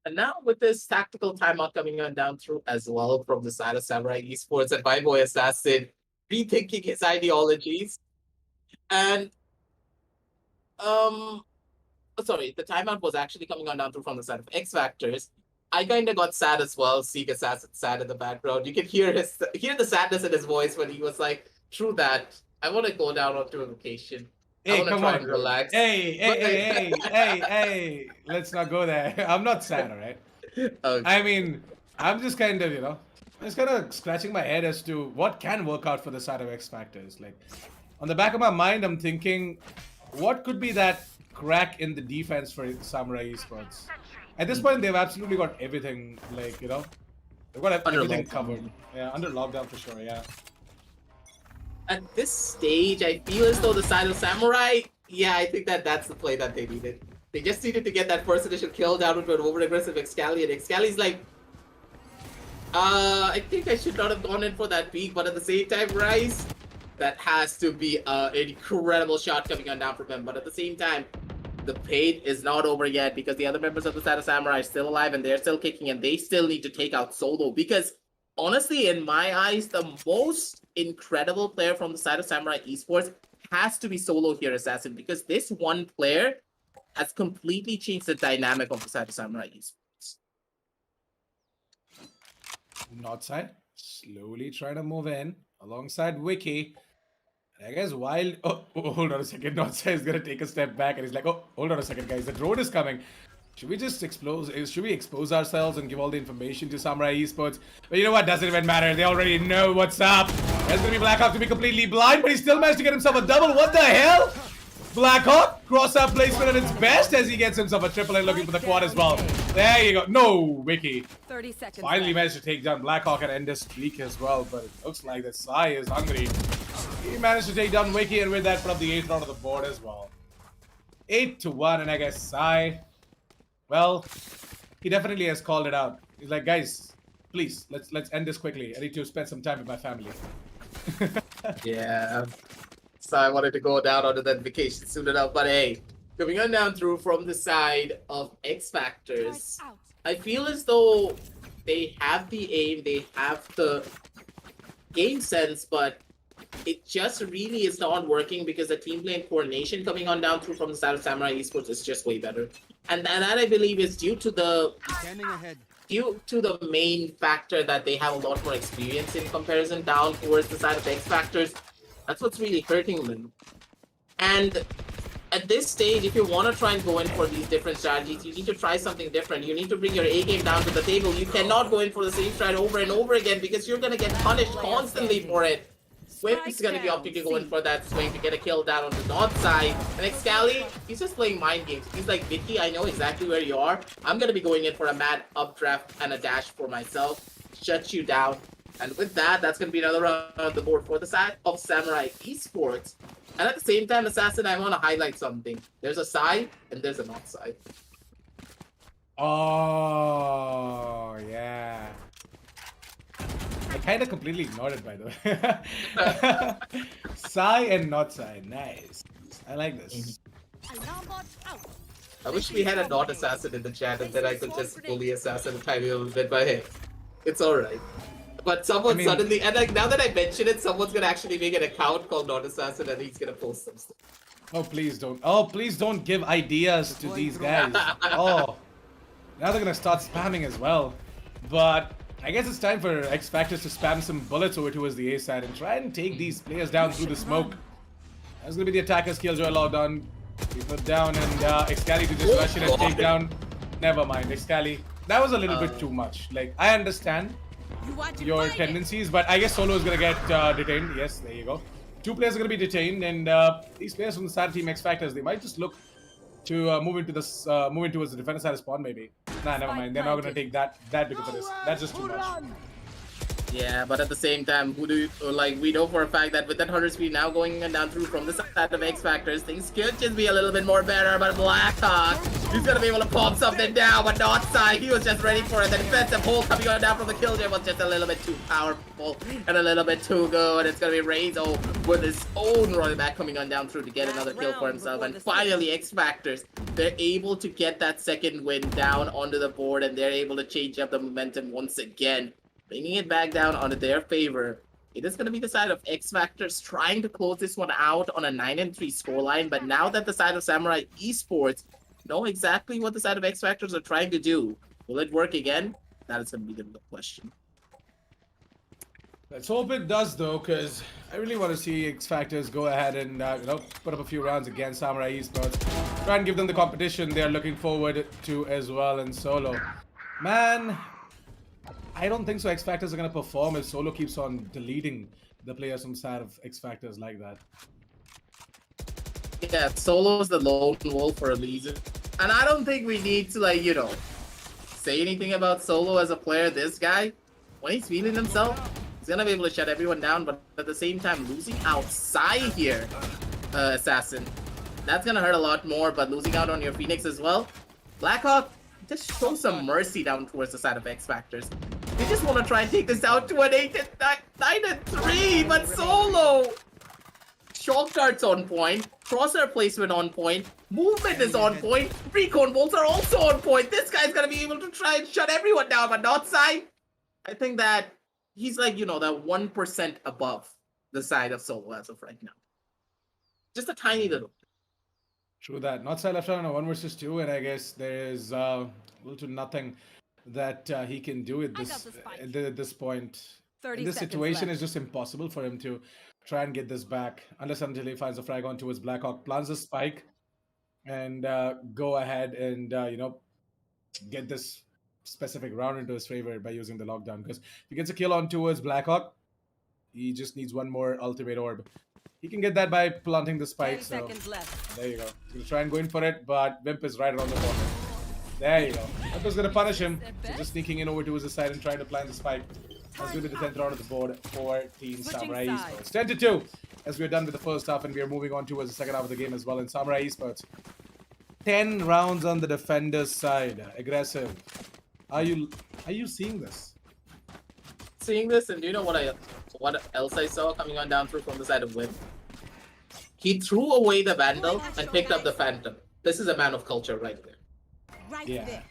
And now with this tactical timeout coming on down through as well from the side of Samurai Esports and my boy Assassin rethinking his ideologies. And sorry, the timeout was actually coming on down through from the side of xFactors. I kind of got sad as well, seeing Assassin sad in the background. You can hear the sadness in his voice when he was like, true that, I want to go down onto a vacation. Hey, I want to come try on. and relax. Hey, let's not go there. I'm not sad, alright? Okay. I mean, I'm just kind of, scratching my head as to what can work out for the side of xFactors. Like, on the back of my mind, I'm thinking, what could be that crack in the defense for Samurai Esports? At this point, they've absolutely got everything, like, they've got everything covered. Yeah, under lockdown for sure, yeah. At this stage, I feel as though the side of Samurai, yeah, I think that's the play that they needed. They just needed to get that first initial kill down with an over-aggressive xCali, and xCali's like, I think I should not have gone in for that peak, but at the same time, Rice, that has to be an incredible shot coming on down from him. But at the same time, the fate is not over yet because the other members of the side of Samurai are still alive and they're still kicking and they still need to take out Solo because honestly, in my eyes, the most incredible player from the side of Samurai Esports has to be Solo here, Assassin, because this one player has completely changed the dynamic of the side of Samurai Esports. North side, slowly trying to move in alongside Wiki. I guess while hold on a second, North side is gonna take a step back and he's like, oh, hold on a second, guys, the drone is coming. Should we just should we expose ourselves and give all the information to Samurai Esports? But you know what? Doesn't even matter. They already know what's up. There's gonna be Blackhawk to be completely blind, but he still managed to get himself a double. What the hell? Blackhawk, cross-up placement at its best as he gets himself a triple and looking for the quad as well. There you go. No, Wiki. 30 seconds. Finally managed to take down Blackhawk and end his streak as well, but it looks like that Sai is hungry. He managed to take down Wiki and with that put up the 8th round of the board as well. 8-1, and I guess Sai, well, he definitely has called it out. He's like, guys, please, let's end this quickly. I need to spend some time with my family. Yeah. So I wanted to go down onto that vacation soon enough, but hey, coming on down through from the side of xFactors, I feel as though they have the aim, they have the game sense, but it just really is not working because the team play and coordination coming on down through from the side of Samurai Esports is just way better. And that I believe is due to the main factor that they have a lot more experience in comparison down towards the side of xFactors. That's what's really hurting them. And at this stage, if you want to try and go in for these different strategies, you need to try something different. You need to bring your A game down to the table. You cannot go in for the same strat over and over again because you're going to get punished constantly for it. Swift's going to be opting to go in for that swing to get a kill down on the north side. And Excali, he's just playing mind games. He's like, Vicky, I know exactly where you are. I'm going to be going in for a mad updraft and a dash for myself. Shut you down. And with that, that's going to be another round on the board for the side of Samurai Esports. And at the same time, Assassin, I want to highlight something. There's a side and there's a north side. Oh, yeah. I kind of completely ignored it, by the way. Sai and not Sai. Nice. I like this. I wish we had a not assassin in the chat and then I could just bully assassin a tiny little bit, but hey, it's alright. But someone suddenly, and like now that I mention it, someone's gonna actually make an account called not assassin and he's gonna post some stuff. Oh, please don't. Oh, please don't give ideas to these guys. Oh. Now they're gonna start spamming as well. But I guess it's time for xFactors to spam some bullets over towards the A side and try and take these players down through the smoke. That's gonna be the attacker's Killjoy logged on. We put down and Excali to just rush in and take down. Never mind, Excali. That was a little bit too much. Like, I understand your tendencies, but I guess Solo is gonna get detained. Yes, there you go. 2 players are gonna be detained, and these players from the side team xFactors, they might just look to move into this, move in towards the defender side spawn maybe. Nah, never mind. They're not gonna take that big of a risk. That's just too much. Yeah, but at the same time, who do you, like, we know for a fact that with that 100 speed now going down through from the side of xFactors, things could just be a little bit more better, but Blackhawk, he's gonna be able to pop something down, but not Sai, he was just ready for it. The defensive hold coming on down from the Killjoy was just a little bit too powerful and a little bit too good. It's gonna be Reizo with his own rollback coming on down through to get another kill for himself, and finally xFactors, they're able to get that second win down onto the board, and they're able to change up the momentum once again, bringing it back down onto their favor. It is going to be the side of xFactors trying to close this one out on a 9-3 scoreline, but now that the side of Samurai Esports know exactly what the side of xFactors are trying to do, will it work again? That is going to be the question. Let's hope it does though, because I really want to see xFactors go ahead and put up a few rounds against Samurai Esports. Try and give them the competition they're looking forward to as well in Solo. Man, I don't think so xFactors are going to perform if Solo keeps on deleting the players from the side of xFactors like that. Yeah, Solo's the lone wolf for a reason. And I don't think we need to, like, say anything about Solo as a player. This guy, when he's feeling himself, he's going to be able to shut everyone down, but at the same time, losing outside here, Assassin, that's going to hurt a lot more, but losing out on your Phoenix as well. Blackhawk, just show some mercy down towards the side of xFactors. We just want to try and take this out to an 8-9-3, but Solo! shock darts on point, crosshair placement on point, movement is on point, recon bolts are also on point. This guy's gonna be able to try and shut everyone down, but not Sai. I think that he's like, that 1% above the side of Solo as of right now. Just a tiny little. True that. Not Sai left out on a 1 versus 2, and I guess there is little to nothing that he can do at this point. In this situation, it's just impossible for him to try and get this back unless until he finds a frag on towards Blackhawk, plants a spike, and go ahead and get this specific round into his favor by using the lockdown. Because if he gets a kill on towards Blackhawk, he just needs one more ultimate orb. He can get that by planting the spike. So there you go. He's gonna try and go in for it, but Wimp is right around the corner. There you go. Wimp is gonna punish him. So just sneaking in over towards the side and trying to plant the spike. That's going to be the 10th round of the board for Team Samurai Esports. 10-2 as we're done with the first half, and we are moving on towards the second half of the game as well in Samurai Esports. 10 rounds on the defender's side. Aggressive. Are you seeing this? Seeing this, and do you know what else I saw coming on down through from the side of Wimp? He threw away the Vandal and picked up the Phantom. This is a man of culture right there. Right there.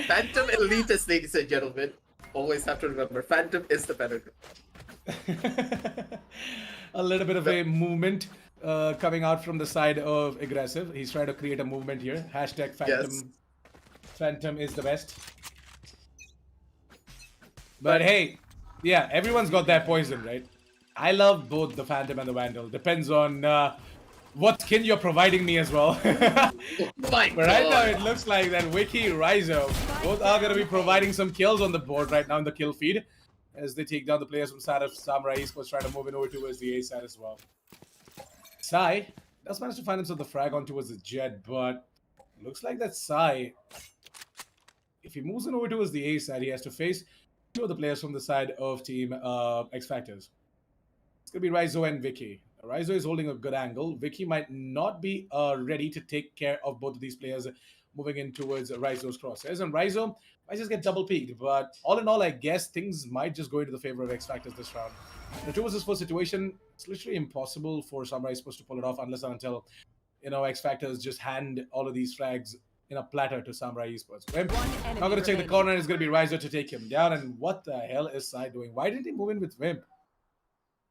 Phantom elitist, ladies and gentlemen. Always have to remember, Phantom is the better group. A little bit of a movement coming out from the side of Aggressive. He's trying to create a movement here. Hashtag Phantom. Yes. Phantom is the best. But hey, yeah, everyone's got their poison, right? I love both the Phantom and the Vandal. Depends on what skin you're providing me as well. But right now it looks like that Wiki, Raizo, both are going to be providing some kills on the board right now in the kill feed as they take down the players from side of Samurai Esports, trying to move in over towards the A side as well. Sai does manage to find himself the frag on towards the Jet, but looks like that Sai, if he moves in over towards the A side, he has to face two of the players from the side of Team xFactors. It's going to be Raizo and Vicky. Raizo is holding a good angle. Vicky might not be ready to take care of both of these players moving in towards Raizo's crosshairs. And Raizo might just get double peaked. But all in all, I guess things might just go into the favor of xFactors this round. Now, towards this first situation, it's literally impossible for Samurai Esports to pull it off unless and until, xFactors just hand all of these frags in a platter to Samurai Esports. Wimp now going to check the corner, and it's going to be Raizo to take him down. And what the hell is Sai doing? Why didn't he move in with Wimp?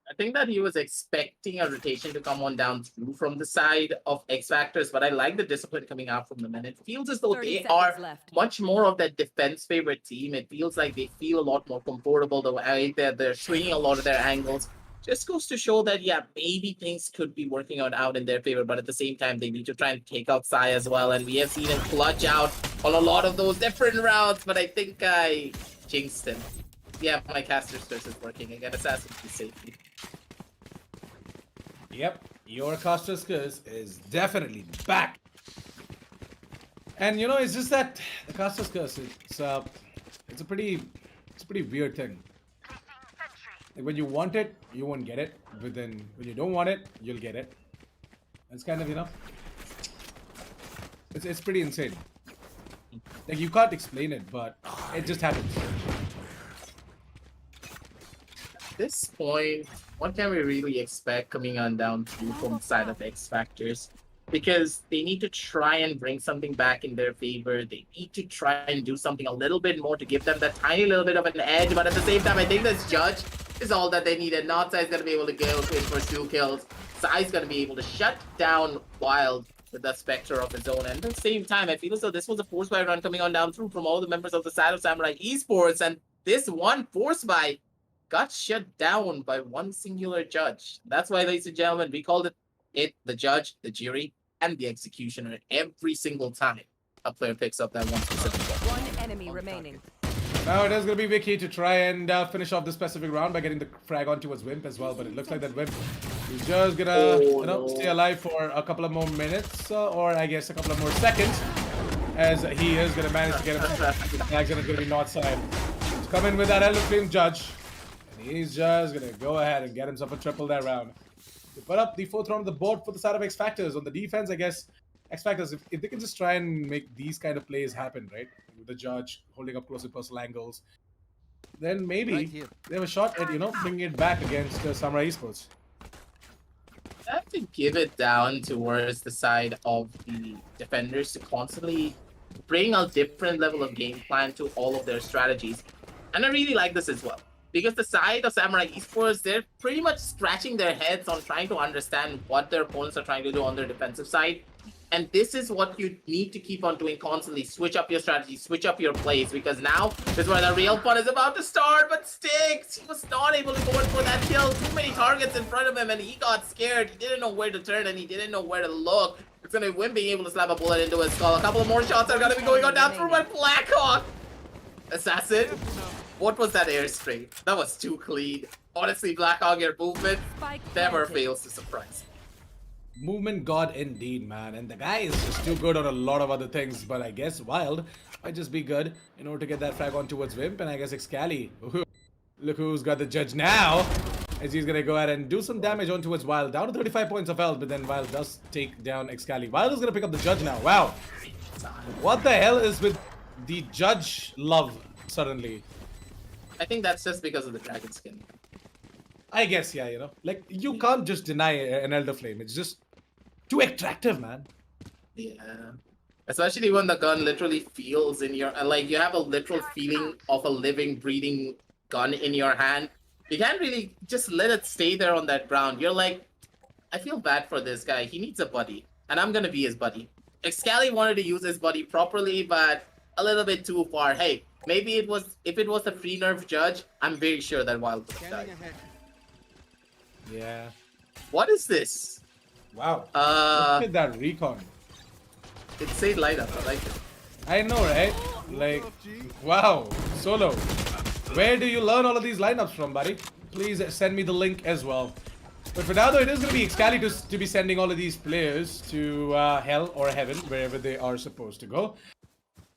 I think that he was expecting a rotation to come on down through from the side of xFactors, but I like the discipline coming out from them. And it feels as though they are much more of that defense favorite team. It feels like they feel a lot more comfortable the way they're swinging a lot of their angles. Just goes to show that, yeah, maybe things could be working out in their favor, but at the same time, they need to try and take out Sai as well. And we have seen him clutch out on a lot of those different rounds, but I think I jinxed him. Yeah, my caster curse is working. I got Assassin to safety. Yep, your caster curse is definitely back. And it's just that the caster curse, it's a pretty weird thing. Like when you want it, you won't get it. But then when you don't want it, you'll get it. It's kind of, it's pretty insane. Like you can't explain it, but it just happens. At this point, what can we really expect coming on down through from the side of xFactors? Because they need to try and bring something back in their favor. They need to try and do something a little bit more to give them that tiny little bit of an edge. But at the same time, I think this Judge is all that they needed. Not Sai's going to be able to go in for 2 kills. Sai's going to be able to shut down Wild with the Spectre of his own. And at the same time, I feel as though this was a force buy run coming on down through from all the members of the side of Samurai Esports. And this one force buy got shut down by one singular judge. That's why, ladies and gentlemen, we called it the judge, the jury, and the executioner every single time a player picks up that one specific one. One enemy remaining. Now it is going to be Vicky to try and finish off this specific round by getting the frag on towards Wimp as well. But it looks like that Wimp is just going to stay alive for a couple of more minutes, or I guess a couple of more seconds, as he is going to manage to get him. The flag's going to be north side. He's coming with that Elder Flame Judge. He's just going to go ahead and get himself a triple that round. To put up the 4th round of the board for the side of xFactors. On the defense, I guess, xFactors, if they can just try and make these kind of plays happen, right? With the Judge holding up close and personal angles. then maybe Right here. they have a shot at, bringing it back against Samurai Esports. I have to give it down towards the side of the defenders to constantly bring a different level of game plan to all of their strategies. And I really like this as well. Because the side of Samurai Esports, they're pretty much scratching their heads on trying to understand what their opponents are trying to do on their defensive side. And this is what you need to keep on doing constantly. Switch up your strategy, switch up your plays, because now is where the real fun is about to start. But Sticks, he was not able to go in for that kill. Too many targets in front of him, and he got scared. He didn't know where to turn, and he didn't know where to look. It's going to be Wim being able to slap a bullet into his skull. A couple of more shots are going to be going on down through my Blackhawk. Assassin, what was that airstream? That was too clean. Honestly, Blackhawk, your movement never fails to surprise. Movement god indeed, man. And the guy is just too good on a lot of other things. But I guess Wild might just be good in order to get that frag on towards Wimp. And I guess xCali. Look who's got the judge now. As he's going to go ahead and do some damage on towards Wild. Down to 35 points of health. But then Wild does take down xCali. Wild is going to pick up the judge now. Wow. What the hell is with the judge love suddenly? I think that's just because of the dragon skin. I guess, yeah, Like, you can't just deny an Elder Flame. It's just too attractive, man. Yeah. Especially when the gun literally feels in your... Like, you have a literal feeling of a living, breathing gun in your hand. You can't really just let it stay there on that ground. You're like, I feel bad for this guy. He needs a buddy. And I'm gonna be his buddy. xCali wanted to use his buddy properly, but a little bit too far. Hey, maybe it was... If it was the free nerf judge, I'm very sure that Wild would have died. Yeah. What is this? Wow. Look at that recon. It's safe lineup. I like it. I know, right? Like, wow. Solo. Where do you learn all of these lineups from, buddy? Please send me the link as well. But for now, though, it is going to be xCali to be sending all of these players to hell or heaven, wherever they are supposed to go.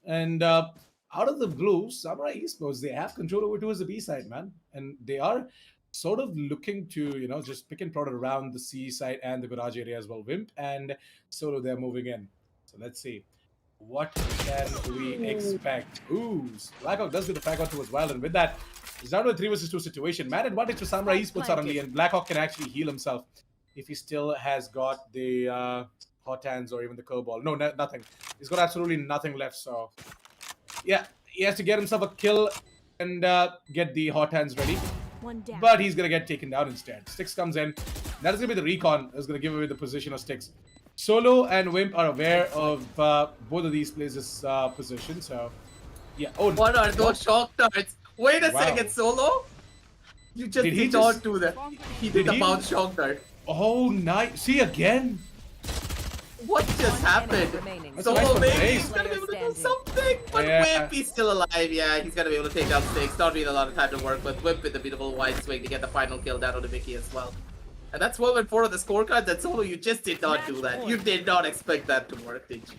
And out of the blue, Samurai Esports, they have control over towards the B side, man. And they are sort of looking to, just pick and prod around the C side and the garage area as well. Wimp and Solo, they're moving in. So let's see. What can we expect? Ooh, Blackhawk does get the frag out towards Wild, and with that, it's down to a 3 versus 2 situation. Man advantage for Samurai Esports suddenly, and Blackhawk can actually heal himself if he still has got the hot hands or even the curveball. No, nothing. He's got absolutely nothing left, so yeah, he has to get himself a kill and get the hot hands ready. But he's going to get taken down instead. Sticks comes in. That is going to be the recon. That's going to give away the position of Sticks. Solo and Wimp are aware of both of these players' position. So, yeah. Oh, what are those shock darts? Wait a second, Solo. You just did not do that. He did the bounce shock dart. Oh, nice. See again? What just happened? Solo, maybe he's going to be able to do something. But Wimp, he's still alive. Yeah, he's going to be able to take down Sticks. Not really a lot of time to work with. Wimp with the beautiful wide swing to get the final kill down on the Mickey as well. And that's 12 and 4 on the scorecard. That Solo, you just did not do that. You did not expect that to work, did you?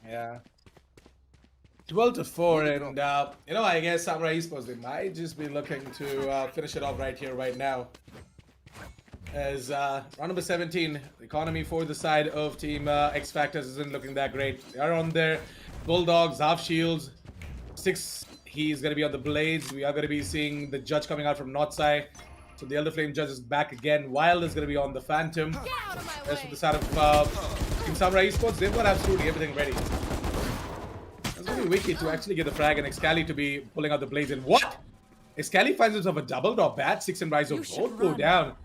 Yeah. 12 to 4, and I guess Samurai Esports, they might just be looking to finish it off right here, right now. As round number 17, the economy for the side of Team xFactors isn't looking that great. They are on their Bulldogs, half shields. 6, he's going to be on the Blades. We are going to be seeing the judge coming out from North side. So the Elder Flame judge is back again. Wild is going to be on the Phantom. As for the side of Team Samurai Esports, they've got absolutely everything ready. It's going to be wicked to actually get the frag and xCali to be pulling out the Blades. And what? xCali finds himself a double drop. Bad 6 and Rise of both go down.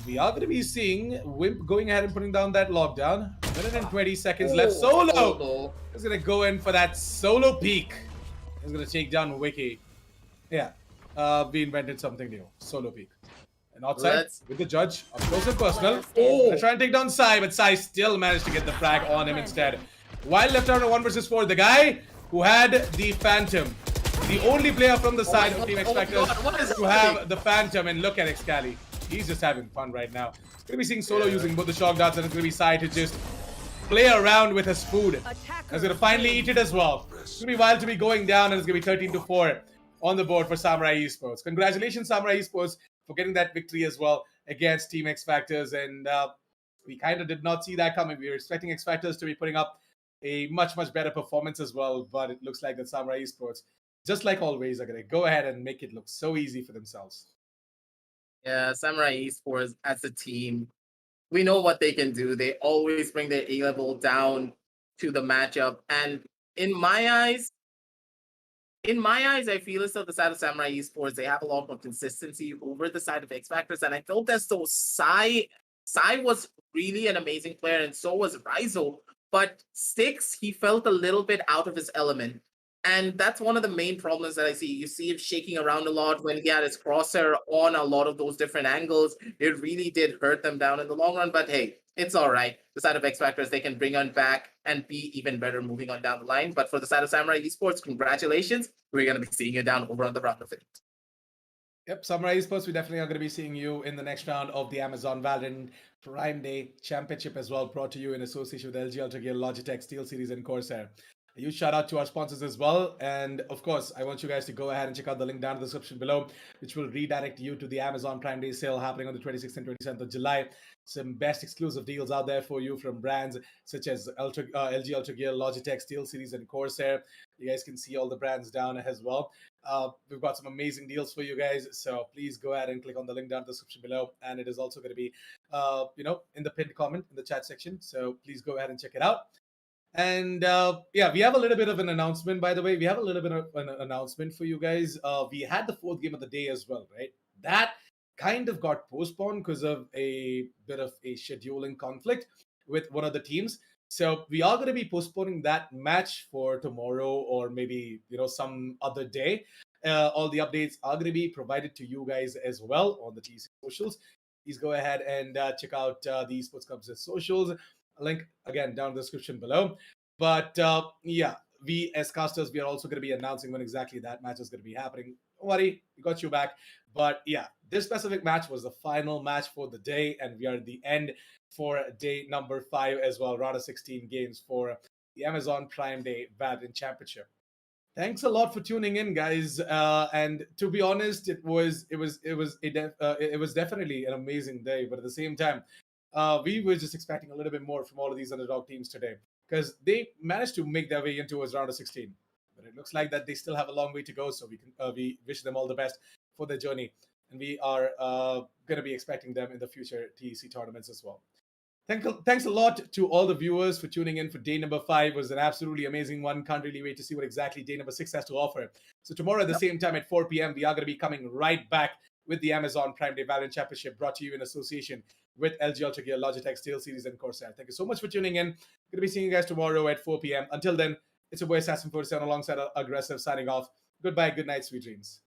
We are going to be seeing Wimp going ahead and putting down that lockdown. 120 seconds left. Solo is going to go in for that solo peek. He's going to take down Wiki. Yeah. We invented something new. Solo peek. And outside with the judge. Up close and personal. Gonna try and take down Sai, but Sai still managed to get the frag on him instead. Wild left out on 1 versus 4. The guy who had the Phantom. The only player from the side of Team xFactors to have the Phantom. And look at xCali. He's just having fun right now. He's going to be seeing Solo using both the shock darts, and it's going to be Sai to just play around with his food. He's going to finally eat it as well. It's going to be Wild to be going down, and it's going to be 13 to 4 on the board for Samurai Esports. Congratulations, Samurai Esports, for getting that victory as well against Team xFactors. And we kind of did not see that coming. We were expecting xFactors to be putting up a much, much better performance as well, but it looks like that Samurai Esports just like always, are going to go ahead and make it look so easy for themselves. Yeah, Samurai Esports as a team, we know what they can do. They always bring their A level down to the matchup. And in my eyes, I feel as though the side of Samurai Esports, they have a lot more consistency over the side of xFactors. And I felt as though Sai was really an amazing player, and so was Rizzo. But Styx, he felt a little bit out of his element. And that's one of the main problems that I see. You see him shaking around a lot when he had his crosshair on a lot of those different angles. It really did hurt them down in the long run. But hey, it's all right. The side of xFactors, they can bring on back and be even better moving on down the line. But for the side of Samurai Esports, congratulations. We're going to be seeing you down over on the round of it. Yep, Samurai Esports, we definitely are going to be seeing you in the next round of the Amazon Valorant Prime Day Championship as well, brought to you in association with LG Ultragear, Logitech, SteelSeries, and Corsair. A huge shout out to our sponsors as well. And of course, I want you guys to go ahead and check out the link down in the description below, which will redirect you to the Amazon Prime Day sale happening on the 26th and 27th of July. Some best exclusive deals out there for you from brands such as LG Ultragear, Logitech, SteelSeries, and Corsair. You guys can see all the brands down as well. We've got some amazing deals for you guys, so please go ahead and click on the link down in the description below, and it is also going to be in the pinned comment in the chat section, so please go ahead and check it out. And yeah, we have a little bit of an announcement, by the way. We have a little bit of an announcement for you guys. We had the fourth game of the day as well, right? That kind of got postponed because of a bit of a scheduling conflict with one of the teams. So we are going to be postponing that match for tomorrow, or maybe some other day. All the updates are going to be provided to you guys as well on the TC socials. Please go ahead and check out the Esports Club's socials. Link again down in the description below. But yeah, we as casters, we are also going to be announcing when exactly that match is going to be happening. Don't worry, we got you back. But yeah, this specific match was the final match for the day, and we are at the end for day number 5 as well, round of 16 games for the Amazon Prime Day Valorant Championship. Thanks a lot for tuning in, guys. And to be honest, it was definitely an amazing day. But at the same time, we were just expecting a little bit more from all of these underdog teams today, because they managed to make their way into a round of 16. But it looks like that they still have a long way to go. So we wish them all the best for their journey, and we are going to be expecting them in the future TEC tournaments as well. Thanks a lot to all the viewers for tuning in for day number 5. It was an absolutely amazing one. Can't really wait to see what exactly day number 6 has to offer. So tomorrow at the same time at 4 p.m., we are going to be coming right back with the Amazon Prime Day Valorant Championship, brought to you in association with LG Ultragear, Logitech, SteelSeries, and Corsair. Thank you so much for tuning in. Going to be seeing you guys tomorrow at 4 p.m. Until then, it's your boy Assassin47 alongside Aggressive signing off. Goodbye, good night, sweet dreams.